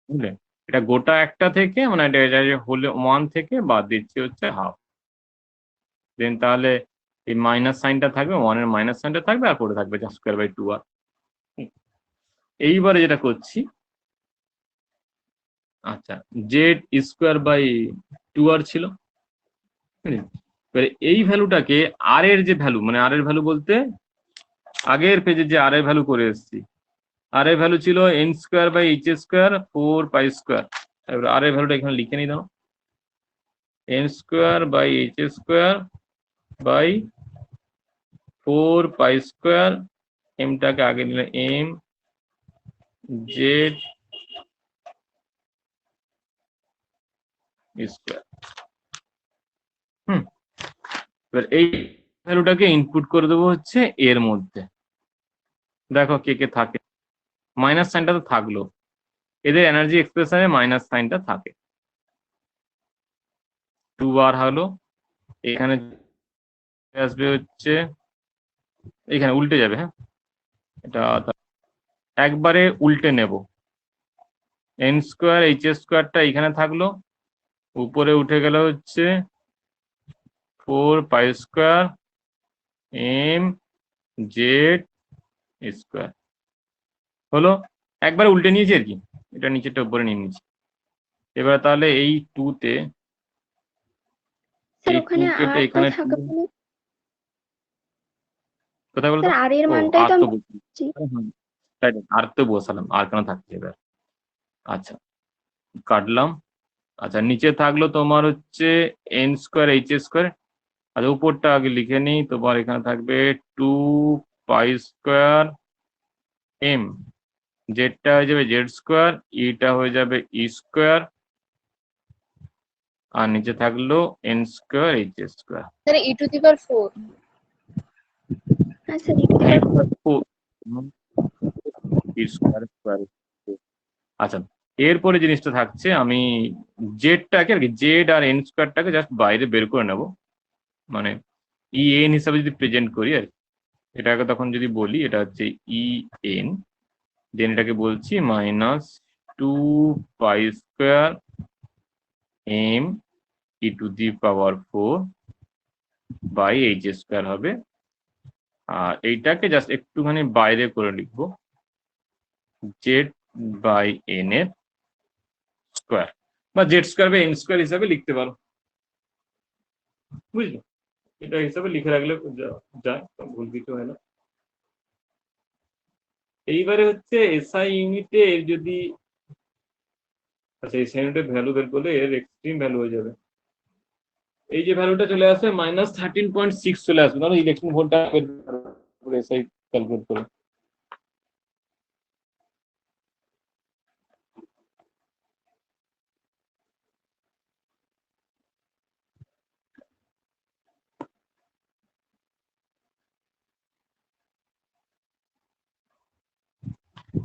বুঝলে? এটা গোটা একটা থেকে মানে এটা হলে 1 থেকে বাদ দিচ্ছি হচ্ছে হাফ, দেন তাহলে এই মাইনাস সাইনটা থাকবে, 1 এর মাইনাস সাইনটা থাকবে, আর পরে থাকবে z² বাই 2 আর। এইবারে যেটা করছি, আচ্ছা z² বাই 2 আর ছিল, এবারে এই ভ্যালুটাকে আর এর যে ভ্যালু, মানে আর এর ভ্যালু বলতে আগের পেজে যে আর এর ভ্যালু করে এসেছি, আর এর ভ্যালু ছিল n² বাই h² 4π²। এবার আর এর ভ্যালুটা এখানে লিখে নিই দাও। M square by H square by 4 pi square, এমটাকে আগে নিলে এম জেড স্কোয়ার। এবার এই ভ্যালুটাকে ইনপুট করে দেবো হচ্ছে এর মধ্যে। দেখো কে কে থাকে, মাইনাস সাইনটা তো থাকলো, এদের এনার্জি এক্সপ্রেশনে মাইনাস সাইনটা থাকে। 2 বার হলো, এখানে আসবে হচ্ছে, এখানে উল্টে যাবে। হ্যাঁ, এটা একবারে উল্টে নেব। এন স্কোয়ার এইচ স্কোয়ারটা এখানে থাকলো, উপরে উঠে গেল হচ্ছে 4 pi square M Z square হলো। একবারে উল্টে নিয়েছি আর কি, এটা নিচেটা উপরে নিয়ে নিয়েছি। এবার তাহলে এই 2-তে, স্যার এই 2 ওখানে কেটে আর তো এখানে থাকবে না কোথায় বলতো? স্যার, আর এর ও মানটাই আর তো তো আমি বলছি, তাই আর তো বসালাম, আর কেন থাকছে এবার। আচ্ছা, কাটলাম। আচ্ছা, নিচে থাকলো তোমার হচ্ছে এন স্কোয়ার এইচ স্কোয়ার। আচ্ছা, উপরটা আগে লিখে নিই। তোমার এখানে থাকবে 2 পাই স্কোয়ার এম, জেডটা হয়ে যাবে জেড স্কোয়ার, ইটা হয়ে যাবে ই স্কোয়ার, আর নিচে থাকলো N square H square. Sir e⁴ হ্যাঁ স্যার, e⁴ আচ্ছা, এরপরে জিনিসটা থাকছে, আমি জেডটাকে আর কি, জেড আর এন স্কোয়ারটাকে জাস্ট বাইরে বের করে নেব, মানে ই এন হিসাবে যদি প্রেজেন্ট করি আর কি। এটাকে তখন যদি বলি এটা হচ্ছে ই এন, দেন এটাকে বলছি -2 pi square M e⁴ by H square হবে। আর এইটাকে জাস্ট একটুখানি বাইরে করে লিখবো, জেড বাই এন এর স্কোয়ার, বা Z square by N square হিসাবে লিখতে পারো, বুঝলে? এটা হিসাবে লিখে রাখলে যায়, ভুল কিছু হয় না। এইবারে হচ্ছে এসআই ইউনিটে এর যদি, আচ্ছা এসআই ইউনিটের ভ্যালু বের করলে এর এক্সট্রিম ভ্যালু হয়ে যাবে। এই যে ভ্যালুটা চলে আসবে -13.6 চলে আসবে, তাহলে ইলেকট্রন ভোল্টটা এসআই ক্যালকুলেট করে।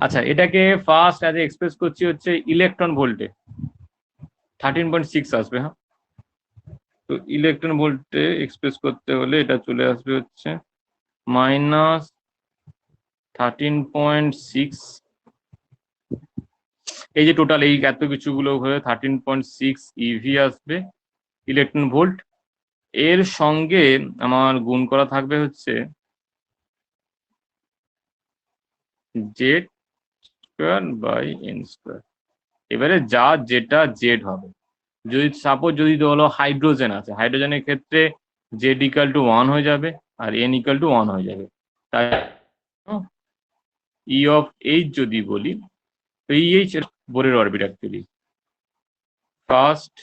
আচ্ছা, এটাকে ফার্স্ট আজ এক্সপ্রেস করছি হচ্ছে ইলেকট্রন ভোল্টে, 13.6 আসবে। হ্যাঁ, তো ইলেকট্রন ভোল্টে এক্সপ্রেস করতে হলে এটা চলে আসবে হচ্ছে -13.6, এই যে টোটাল এই এত কিছুগুলো হয়ে 13.6 ইভি আসবে ইলেকট্রন ভোল্ট। এর সঙ্গে আমার গুণ করা থাকবে হচ্ছে Z square by N square. এবারে যা যেটা জেড হবে, যদি সাপোজ যদি হলো হাইড্রোজেন আছে, হাইড্রোজেনের ক্ষেত্রে জেড ইকাল টু 1 হয়ে যাবে আর এন ইকাল টু 1 হয়ে যাবে। তাই ই অফ এইচ যদি বলি, তো ই এইচ বোরের অরবিট অ্যাকচুয়ালি, ফার্স্ট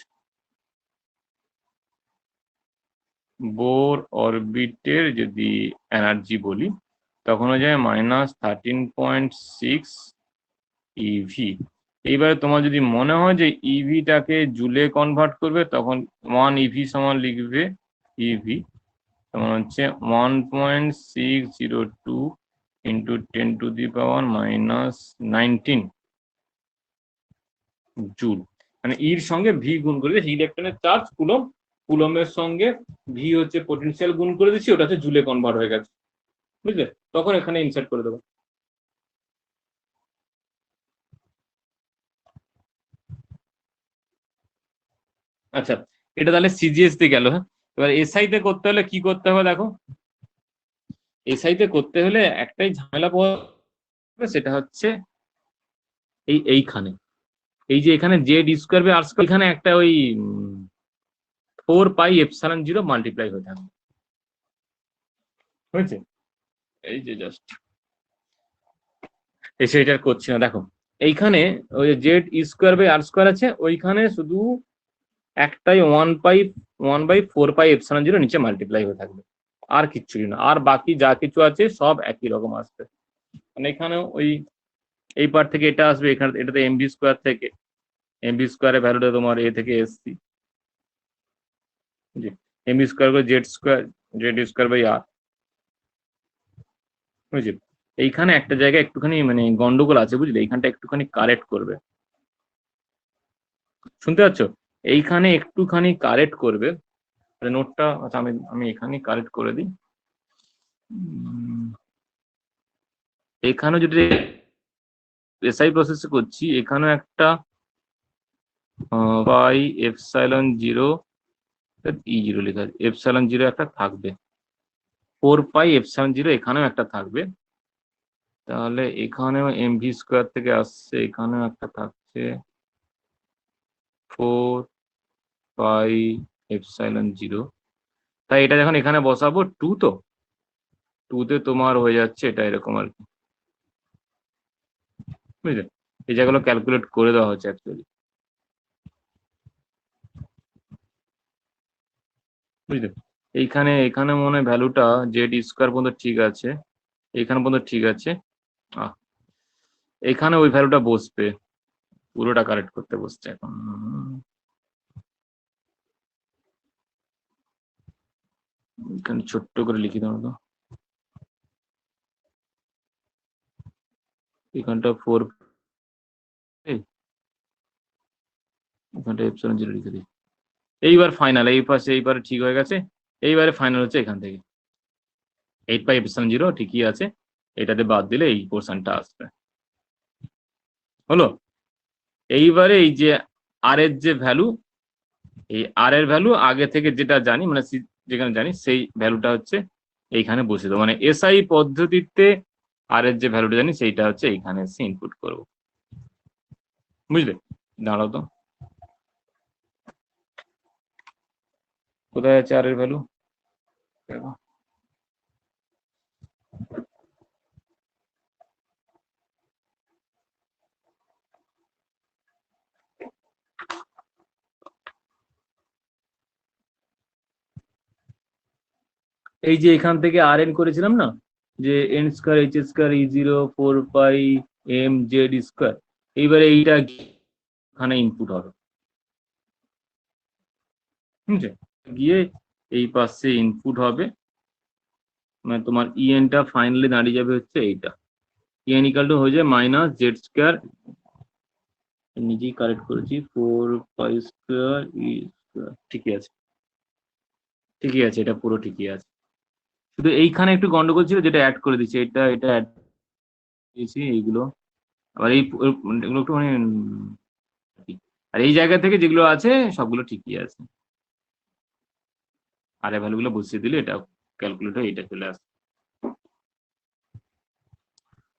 বোর অরবিটের যদি এনার্জি বলি, তখন হয়ে যায় -13.6 ইভি। এইবারে তোমার যদি মনে হয় যে ইভিটাকে জুলে কনভার্ট করবে, তখন 1 ইভি সমান লিখবে ইভি সমান হচ্ছে 1.602 ইন্টু 10⁻⁻19 জুল, মানে ইর সঙ্গে ভি গুণ করে দিয়েছি। ইলেকট্রনের চার্জ কুলম, কুলমের সঙ্গে ভি হচ্ছে পোটেনশিয়াল গুণ করে দিচ্ছি, ওটা হচ্ছে জুলে কনভার্ট হয়ে গেছে, বুঝলে? তখন এখানে ইনসার্ট করে দেবো। আচ্ছা, এটা তাহলে সিজিএস তে গেল। হ্যাঁ, এবার এসআই তে করতে হলে কি করতে হবে দেখো, এসআই তে করতে হলে একটাই ঝামেলা পড়বে, সেটা হচ্ছে এইখানে, এই যে এখানে Z square by R square, এখানে একটা ওই 4 পাই এপসাইলন 0 মাল্টিপ্লাই হয়ে থাকবে, হয়েছে? এই যে জাস্ট এসে এটা করছি না, দেখো এইখানে ওই Z square by R square আছে, ওইখানে শুধু একটাই 1/4πε0 নিচে মাল্টিপ্লাই হয়ে থাকবে, আর কিচ্ছুই না। আর বাকি যা কিছু আছে সব একই রকম আসবে। মানে এখানে ওই এই পার্ট থেকে এটা আসবে, এখানে এটাতে এমভি স্কোয়ার থেকে এমভি স্কোয়ারের ভ্যালুটা তোমার এ থেকে এসসি, এমভি স্কোয়ার করে জেড স্কোয়ার বাই আর, বুঝলি? এইখানে একটা জায়গায় একটুখানি মানে গন্ডগোল আছে, বুঝলি? এইখানটা একটুখানি কারেক্ট করবে, শুনতে পাচ্ছ? এইখানে একটুখানি কারেক্ট করবে নোটটা। আচ্ছা, আমি এখানে কারেক্ট করে দিই। এখানে যদি এসআই প্রসেস করছি, এখানেও একটা বাই এপসাইলন 0 E0 লেখা আছে, এপসাইলন 0 একটা থাকবে, 4πε0 এখানেও একটা থাকবে। তাহলে এখানেও এমভি স্কোয়ার থেকে আসছে, এখানেও একটা থাকছে 4πε0। তাই এটা যখন এখানে বসাবো 2, তো 2 তে তোমার হয়ে যাচ্ছে এটা এরকম আর কি, বুঝলে? এই জায়গাগুলো ক্যালকুলেট করে দেওয়া হচ্ছে অ্যাকচুয়ালি, বুঝলে? এখানে মনে হয় ভ্যালুটা জেড স্কোয়ার পর্যন্ত ঠিক আছে, এখানে পর্যন্ত ঠিক আছে। এখানে ওই ভ্যালুটা বসবে, পুরোটা কারেক্ট করতে বসছে এখন। এখানে ছোট্ট করে লিখি দাও তো, এখানটা 4, এখানটা এপসাইলন 0 লিখে দিই। এইবার ফাইনাল, এই পাশে এইবারে ঠিক হয়ে গেছে। এইবারে ফাইনাল হচ্ছে এখান থেকে 8πε0 ঠিকই আছে, এটাতে বাদ দিলে এই পোর্শনটা আসবে, হলো? এইবারে এই যে আর এর যে ভ্যালু, এই আর এর ভ্যালু আগে থেকে যেটা জানি, মানে যেখানে জানি সেই ভ্যালুটা হচ্ছে এইখানে বসে দেবো। মানে এসআই পদ্ধতিতে আর এর যে ভ্যালুটা জানি সেইটা হচ্ছে এইখানে এসে ইনপুট করব, বুঝলে? দাঁড়াও তো, কোথায় আছে আর এর ভ্যালু? এই যে এখান থেকে আর এন করেছিলাম না, যে N square H square E0 4πmz²। এইবারে এইটা এখানে ইনপুট হবে, বুঝছে? গিয়ে এই পাশে ইনপুট হবে, মানে তোমার ইএনটা ফাইনালি দাঁড়িয়ে যাবে হচ্ছে এইটা, ইএন ইকাল টু হয়ে যায় -z², নিজেই কারেক্ট করেছি, 4π² ঠিকই আছে, ঠিকই আছে, এটা পুরো ঠিকই আছে। শুধু এইখানে একটু গন্ডগোল ছিল, যেটা অ্যাড করে দিচ্ছি, এটা অ্যাড দিয়েছি এইগুলো। আবার এগুলো একটু মানে আর এই জায়গা থেকে যেগুলো আছে সবগুলো ঠিকই আছে, আর এই ভ্যালুগুলো বসিয়ে দিলে এটা ক্যালকুলেট হয়ে এটা চলে আসে।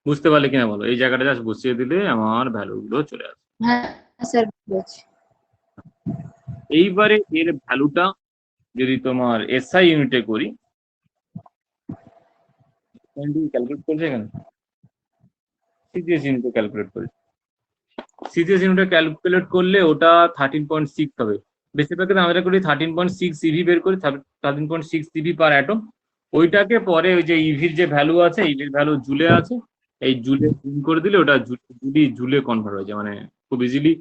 বুঝতে পারলে কিনা বলো? এই জায়গাটা জাস্ট বসিয়ে দিলে আমার ভ্যালুগুলো চলে আসে। হ্যাঁ স্যার বুঝেছি। এইবারে এর ভ্যালুটা যদি তোমার এসআই ইউনিটে করি, ক্যালকুলেট করছে এখানে সিজিএস ইউনিটে ক্যালকুলেট করি, সিজিএস ইউনিটে ক্যালকুলেট করলে ওটা 13.6 হবে। বেশিরভাগ আমরা করি 13.6 ইভি বের করি, 13.6 ইভি পার অ্যাটম। ওইটাকে পরে ওই যে ইভির যে ভ্যালু আছে, ইভির ভ্যালু জুলে আছে, এই জুলে গুণ করে দিলে ওটা জুলে কনভার্ট হয়ে যায়, মানে খুব ইজিলি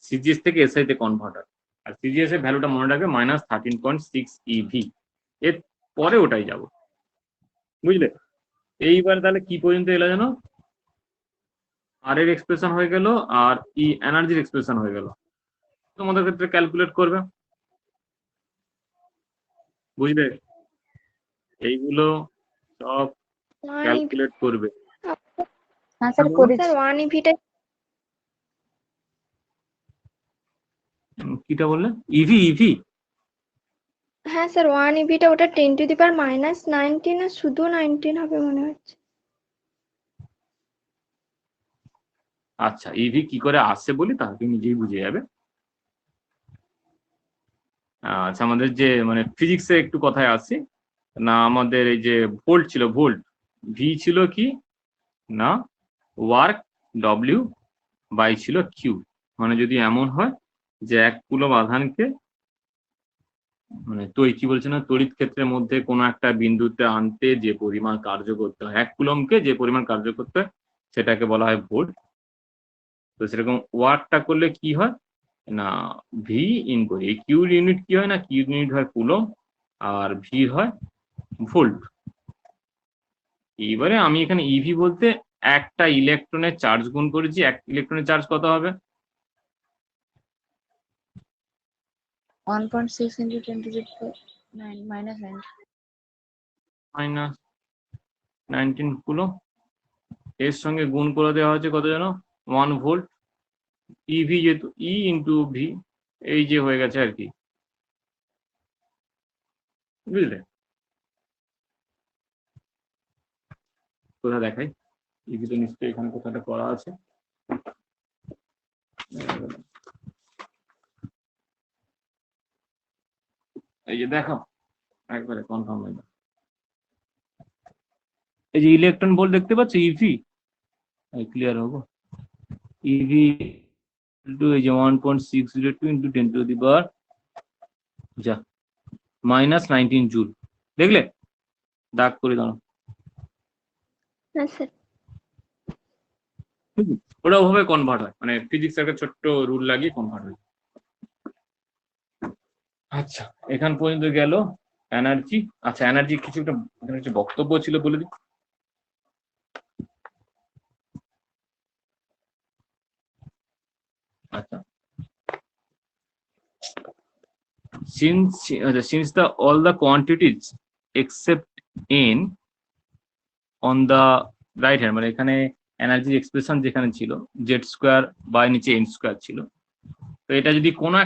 সিজিএস থেকে এসআই তে কনভার্ট হয়। আর সিজিএস এর ভ্যালুটা মনে রাখবে -13.6 ইভি, এর পরে ওটাই যাব, বুঝলে? এইবার তাহলে কি পর্যন্ত এলো জানো? আর এর এক্সপ্রেশন হয়ে গেল, আর ই এনার্জির এক্সপ্রেশন হয়ে গেল। তোমাদের ক্ষেত্রে ক্যালকুলেট করবে, বুঝলে? এইগুলো সব ক্যালকুলেট করবে। হ্যাঁ স্যার বলো। করেছি। স্যার 1 ইভিটা কিটা বললে? ইভি ইভি হ্যাঁ স্যার 1 ইভিটা ওটা 10⁻⁹ না শুধু 19 হবে মনে হচ্ছে। আচ্ছা, ইভি কি করে আসে বলি, তাহলে তুমি নিজেই বুঝে যাবে। আচ্ছা, আমাদের যে মানে ফিজিক্সে একটু কথায় আসি না, আমাদের এই যে ভোল্ট ছিল, ভোল্ট ভি ছিল কি না ওয়ার্ক ডব্লিউ বাই ছিল কিউ। মানে যদি এমন হয় যে 1 কুলম আধানকে মানে কি বলছে না, তড়িৎ ক্ষেত্রের মধ্যে কোনো একটা বিন্দুতে আনতে যে পরিমাণ কার্য করতে হয়, 1 কুলম্বকে যে পরিমাণ কার্য করতে হয় সেটাকে বলা হয় ভোল্ট। তো সেরকম ওয়াটটা করলে কি হয় না, ভি ইন করি, এই কিউর ইউনিট কি হয় না, কিউর ইউনিট হয় কুলম্ব আর ভি হয় ভোল্ট। এবারে আমি এখানে ইভি বলতে একটা ইলেকট্রনের চার্জ গুণ করেছি। 1 ইলেকট্রনের চার্জ কত হবে? 1.6 into 10 to the power 9 minus 9. Minus 19 coulomb. এর সঙ্গে গুণ করে দেওয়া হচ্ছে কত জানো, 1 ভোল্ট। ইভি যেহেতু ই ইন্টু ভি, এই যে হয়ে গেছে আর কি, বুঝলে? কোথা দেখাই, ইভি তো নিশ্চয়ই এখানে কোথাটা করা আছে। এই যে দেখো, একবারে কনফার্ম হয়ে যাবে। এই যে ইলেকট্রন ভোল্ট দেখতে পাচ্ছ, ইভি, ক্লিয়ার হবো, ইভি ইন্টু এই যে 1.602 ইন্টু 10 টু দি পাওয়ার যা মাইনাস 19 জুল। দেখলে, দাগ করে দাও। হ্যাঁ স্যার। ওটা ওভাবে কনভার্ট হয়, মানে ফিজিক্স একটা ছোট্ট রুল লাগিয়ে কনভার্ট হয়। আচ্ছা, এখান পর্যন্ত গেল এনার্জি। আচ্ছা, এনার্জি কিছু একটা এখানে কিছু বক্তব্য ছিল, বলে দিই। আচ্ছা, since the all the quantities except n on the right hand, মানে এখানে এনার্জি এক্সপ্রেশন যেখানে ছিল জেড স্কোয়ার বাই নিচে এন স্কোয়ার ছিল, তো এটা যদি কোনো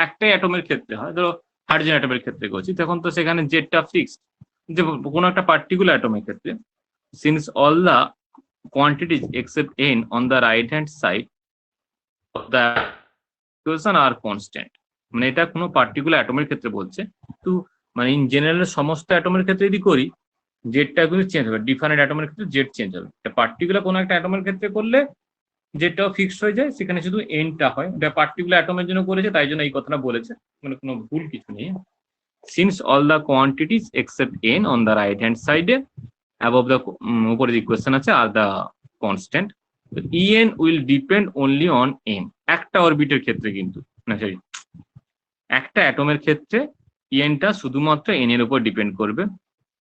একটাই অ্যাটমের ক্ষেত্রে হয়, ধরো হাইড্রোজেন অ্যাটমের ক্ষেত্রে করছি, তখন তো সেখানে জেডটা ফিক্সড। যে কোনো একটা পার্টিকুলার অ্যাটমের ক্ষেত্রে, since all the quantities except n on the right hand side of the equation are constant, মানে এটা কোনো পার্টিকুলার অ্যাটমের ক্ষেত্রে বলছে। তো মানে ইন জেনারেল সমস্ত অ্যাটমের ক্ষেত্রে যদি করি, জেডটা কিন্তু চেঞ্জ হবে, ডিফারেন্ট অ্যাটমের ক্ষেত্রে জেড চেঞ্জ হবে। এটা পার্টিকুলার কোনো একটা অ্যাটমের ক্ষেত্রে করলে জেডটাও ফিক্সড হয়ে যায়, সেখানে শুধু এনটা হয়। এটা পার্টিকুলার অ্যাটমের জন্য করেছে, তাই জন্য এই কথাটা বলেছে, মানে কোনো ভুল কিছু নেই। Since all the quantities except n on the right hand side above the উপরে যে ইকুয়েশন আছে are the constant, en will depend only on n, একটা অরবিটের ক্ষেত্রে কিন্তু না, সরি, একটা অ্যাটমের ক্ষেত্রে enটা শুধুমাত্র n এর উপর ডিপেন্ড করবে।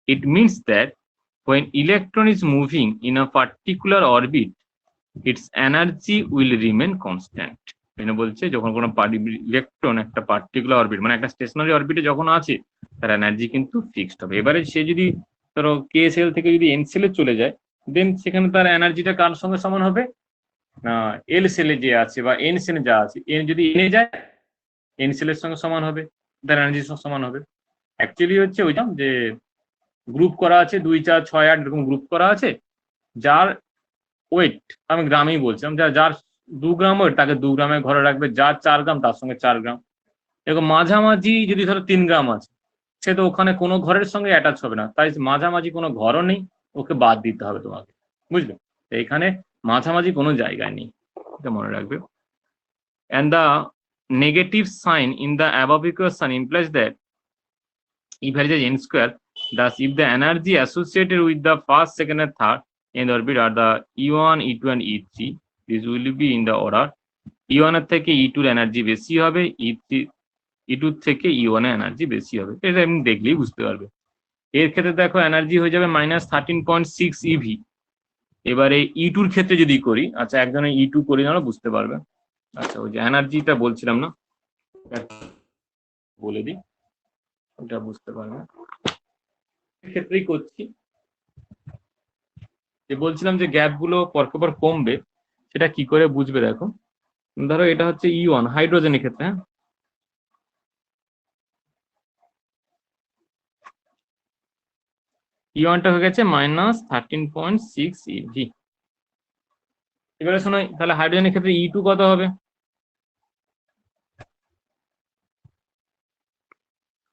It means that when electron is moving in a particular orbit, its energy will remain constant. মানে বলছে যখন কোনো ইলেকট্রন একটা পার্টিকুলার অরবিট, মানে একটা স্টেশনারি অরবিটে যখন আছে, তার এনার্জি কিন্তু ফিক্সড হবে। এবারে সে যদি ধরো কে সেল থেকে যদি এন সেলে চলে যায়, দেন সেখানে তার এনার্জিটা কার সঙ্গে সমান হবে না, এল সেলে যে আছে বা এন সেলে যা আছে, এন যদি এনে যায় এন সেলের সঙ্গে সমান হবে, তার এনার্জির সঙ্গে সমান হবে। অ্যাকচুয়ালি হচ্ছে ওইটা যে গ্রুপ করা আছে 2, 4, 6, 8 এরকম গ্রুপ করা আছে, যার ওয়েট আমি গ্রামেই বলছিলাম, যার 2 গ্রাম ওয়েট তাকে 2 গ্রামে ঘরে রাখবে, যার 4 গ্রাম তার সঙ্গে 4 গ্রাম। এরকম মাঝামাঝি যদি ধরো 3 গ্রাম আছে, সে তো ওখানে কোনো ঘরের সঙ্গে অ্যাটাচ হবে না, তাই মাঝামাঝি কোনো ঘরও নেই, ওকে বাদ দিতে হবে তোমাকে, বুঝলে? এখানে মাঝামাঝি কোনো জায়গায় নেই, এটা মনে রাখবে। And the negative sign in the above equation implies that if there is n square, thus if the energy associated with the first, second and third in the orbit are the E1, E2 and E3, this will be in the order E1 এর থেকে E2 এর এনার্জি বেশি হবে, E2 থেকে E1 এর এনার্জি বেশি হবে। এটা এমনি দেখলেই বুঝতে পারবে। এর ক্ষেত্রে দেখো এনার্জি হয়ে যাবে -13.6 ইভি। এবারে E2 এর ক্ষেত্রে যদি করি, আচ্ছা একজনের E2 করি না, বুঝতে পারবে। আচ্ছা, ওই যে এনার্জিটা বলছিলাম না, বলে দিই, এটা বুঝতে পারবে। ক্ষেত্রেই করছি, যে বলছিলাম যে গ্যাপ গুলো পরপর কমবে, সেটা কি করে বুঝবে দেখো। ধরো এটা হচ্ছে E1 হাইড্রোজেনের ক্ষেত্রে, হ্যাঁ, E1টা হয়ে গেছে -13.6 ইভি। এবারে শোনো, তাহলে হাইড্রোজেনের ক্ষেত্রে E2 কত হবে,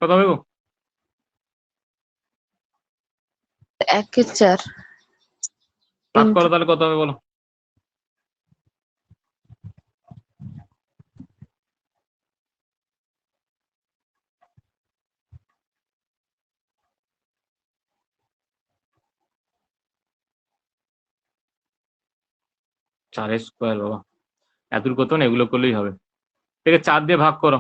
কত হবে গো? 1/4 ভাগ করো তাহলে কত হবে বলো। 4 স্কোয়ার বাবা, এতদূর কত না, এগুলো করলেই হবে। এটাকে 4 দিয়ে ভাগ করো।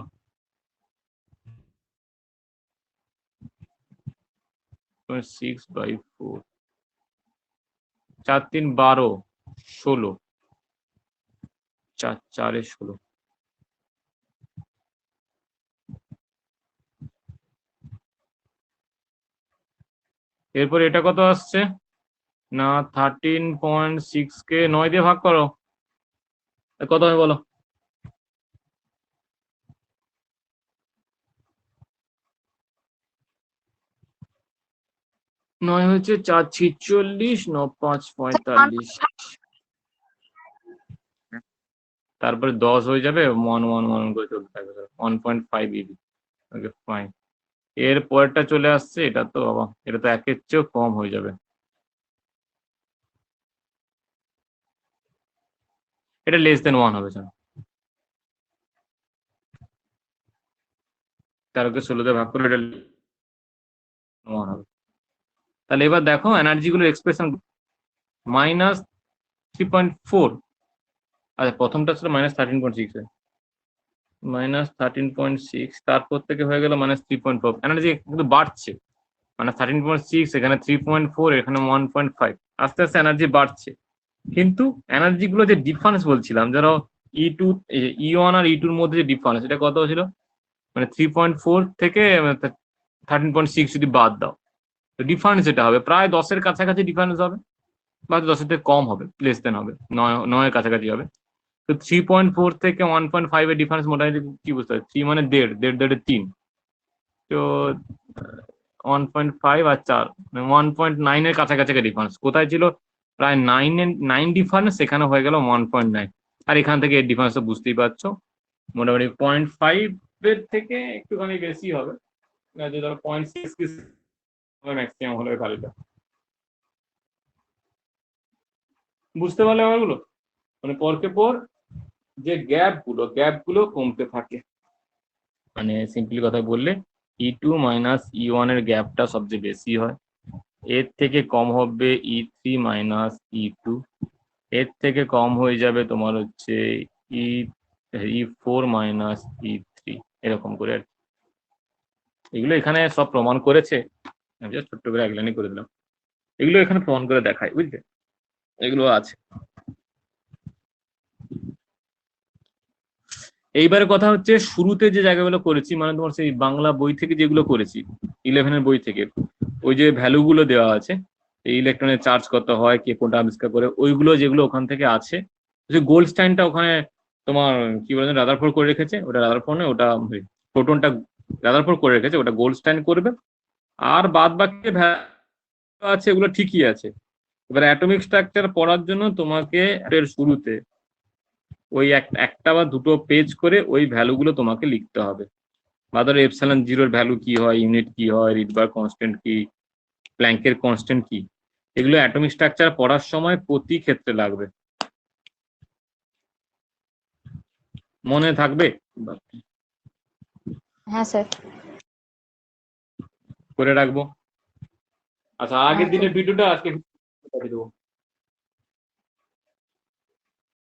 6/4, 4 3 12, 16, 4 4 16। এরপর এটা কত আসছে না, 13.6 কে 9 দিয়ে ভাগ করো, কত হবে বলো? নয় হচ্ছে 4 46, 9 5 45, তারপরে 10 হয়ে যাবে, 1 1 1 করে চলতে থাকবে, 1.5 ইবি। Okay fine. এর পরেরটা চলে আসছে, এটা তো বাবা, এটা তো 1 এর চেয়েও কম হয়ে যাবে। এটা লেস দেন 1 হবে, স্যার। 13 কে 16 দিয়ে ভাগ করে এটা 1 হবে। তাহলে এবার দেখো এনার্জি গুলোর এক্সপ্রেশন, -3.4, আচ্ছা প্রথমটা ছিল -13.6, -13.6, তারপর থেকে হয়ে গেল -3.4। এনার্জি কিন্তু বাড়ছে, -13.6, এখানে 3.4, এখানে 1.5, আস্তে আস্তে এনার্জি বাড়ছে। কিন্তু এনার্জি গুলো যে ডিফারেন্স বলছিলাম, ধরো E2, E1 আর E2 এর মধ্যে যে ডিফারেন্স, এটা কত ছিল, 3.4 থেকে 13.6 যদি বাদ দাও, তো ডিফারেন্স এটা হবে প্রায় 10-এর কাছাকাছি ডিফারেন্স হবে, বা 10-এর থেকে কম হবে, লেস দেন হবে, 9-এর কাছাকাছি হবে। তো 3.4 থেকে 1.5 এর ডিফারেন্স মোটামুটি কি বুঝতে হবে, 3 মানে 1.5, 3, তো 1.5 আর 4, 1.9 এর কাছাকাছি ডিফারেন্স। কোথায় ছিল প্রায় 9 ডিফারেন্স, সেখানে হয়ে গেল 1.9। আর এখান থেকে এর ডিফারেন্স তো বুঝতেই পারছো, মোটামুটি 0.5 এর থেকে একটুখানি বেশি হবে, যে ধরো 0.6 ম্যাক্সিমাম হলো ভ্যালুটা। বুঝতে পারলে আমারগুলো, মানে পরকে পর যে গ্যাপগুলো কমতে থাকে, মানে সিম্পলি কথা বললে E2 মাইনাস E1 এর গ্যাপটা সবচেয়ে বেশি হয়, এর থেকে কম হবে E3 মাইনাস E2, এর থেকে কম হয়ে যাবে তোমার হচ্ছে E4 মাইনাস E3, এরকম করে আর কি। এগুলো এখানে সব প্রমাণ করেছে, আমি জাস্ট ছোট্ট করে একলাইনে করে দিলাম, এগুলো এখানে প্রমাণ করে দেখায়, বুঝলে, এগুলো আছে। এইবারে কথা হচ্ছে শুরুতে যে জায়গাগুলো করেছি, মানে তোমার সেই বাংলা বই থেকে যেগুলো করেছি, 11-এর বই থেকে, ওই যে ভ্যালুগুলো দেওয়া আছে, এই ইলেকট্রনের চার্জ কত হয়, কে কোনটা আবিষ্কার করে, ওইগুলো যেগুলো ওখান থেকে আছে, যে গোল্ডস্টাইনটা ওখানে তোমার কি বলে রাদারফোর্ড করে রেখেছে, ওটা রাদারফোর্ড নয়, ওটা প্রোটনটা রাদারফোর্ড করে রেখেছে, ওটা গোল্ডস্টাইন করবে। আর বাদ বাকি আছে এগুলো ঠিকই আছে। এবার অ্যাটমিক স্ট্রাকচার পড়ার জন্য তোমাকে এর শুরুতে ওই একটা বা দুটো পেজ করে ওই ভ্যালুগুলো তোমাকে লিখতে হবে, বা ধরো এপসাইলন জিরোর ভ্যালু কি হয়, ইউনিট কি হয়, রিডবার কনস্ট্যান্ট কি, প্ল্যাঙ্কের কনস্ট্যান্ট কি, এগুলো অ্যাটমিক স্ট্রাকচার পড়ার সময় প্রতি ক্ষেত্রে লাগবে, মনে থাকবে? হ্যাঁ স্যার। করে রাখবো। আচ্ছা আগের দিনের ভিডিওটা আজকে দেবো।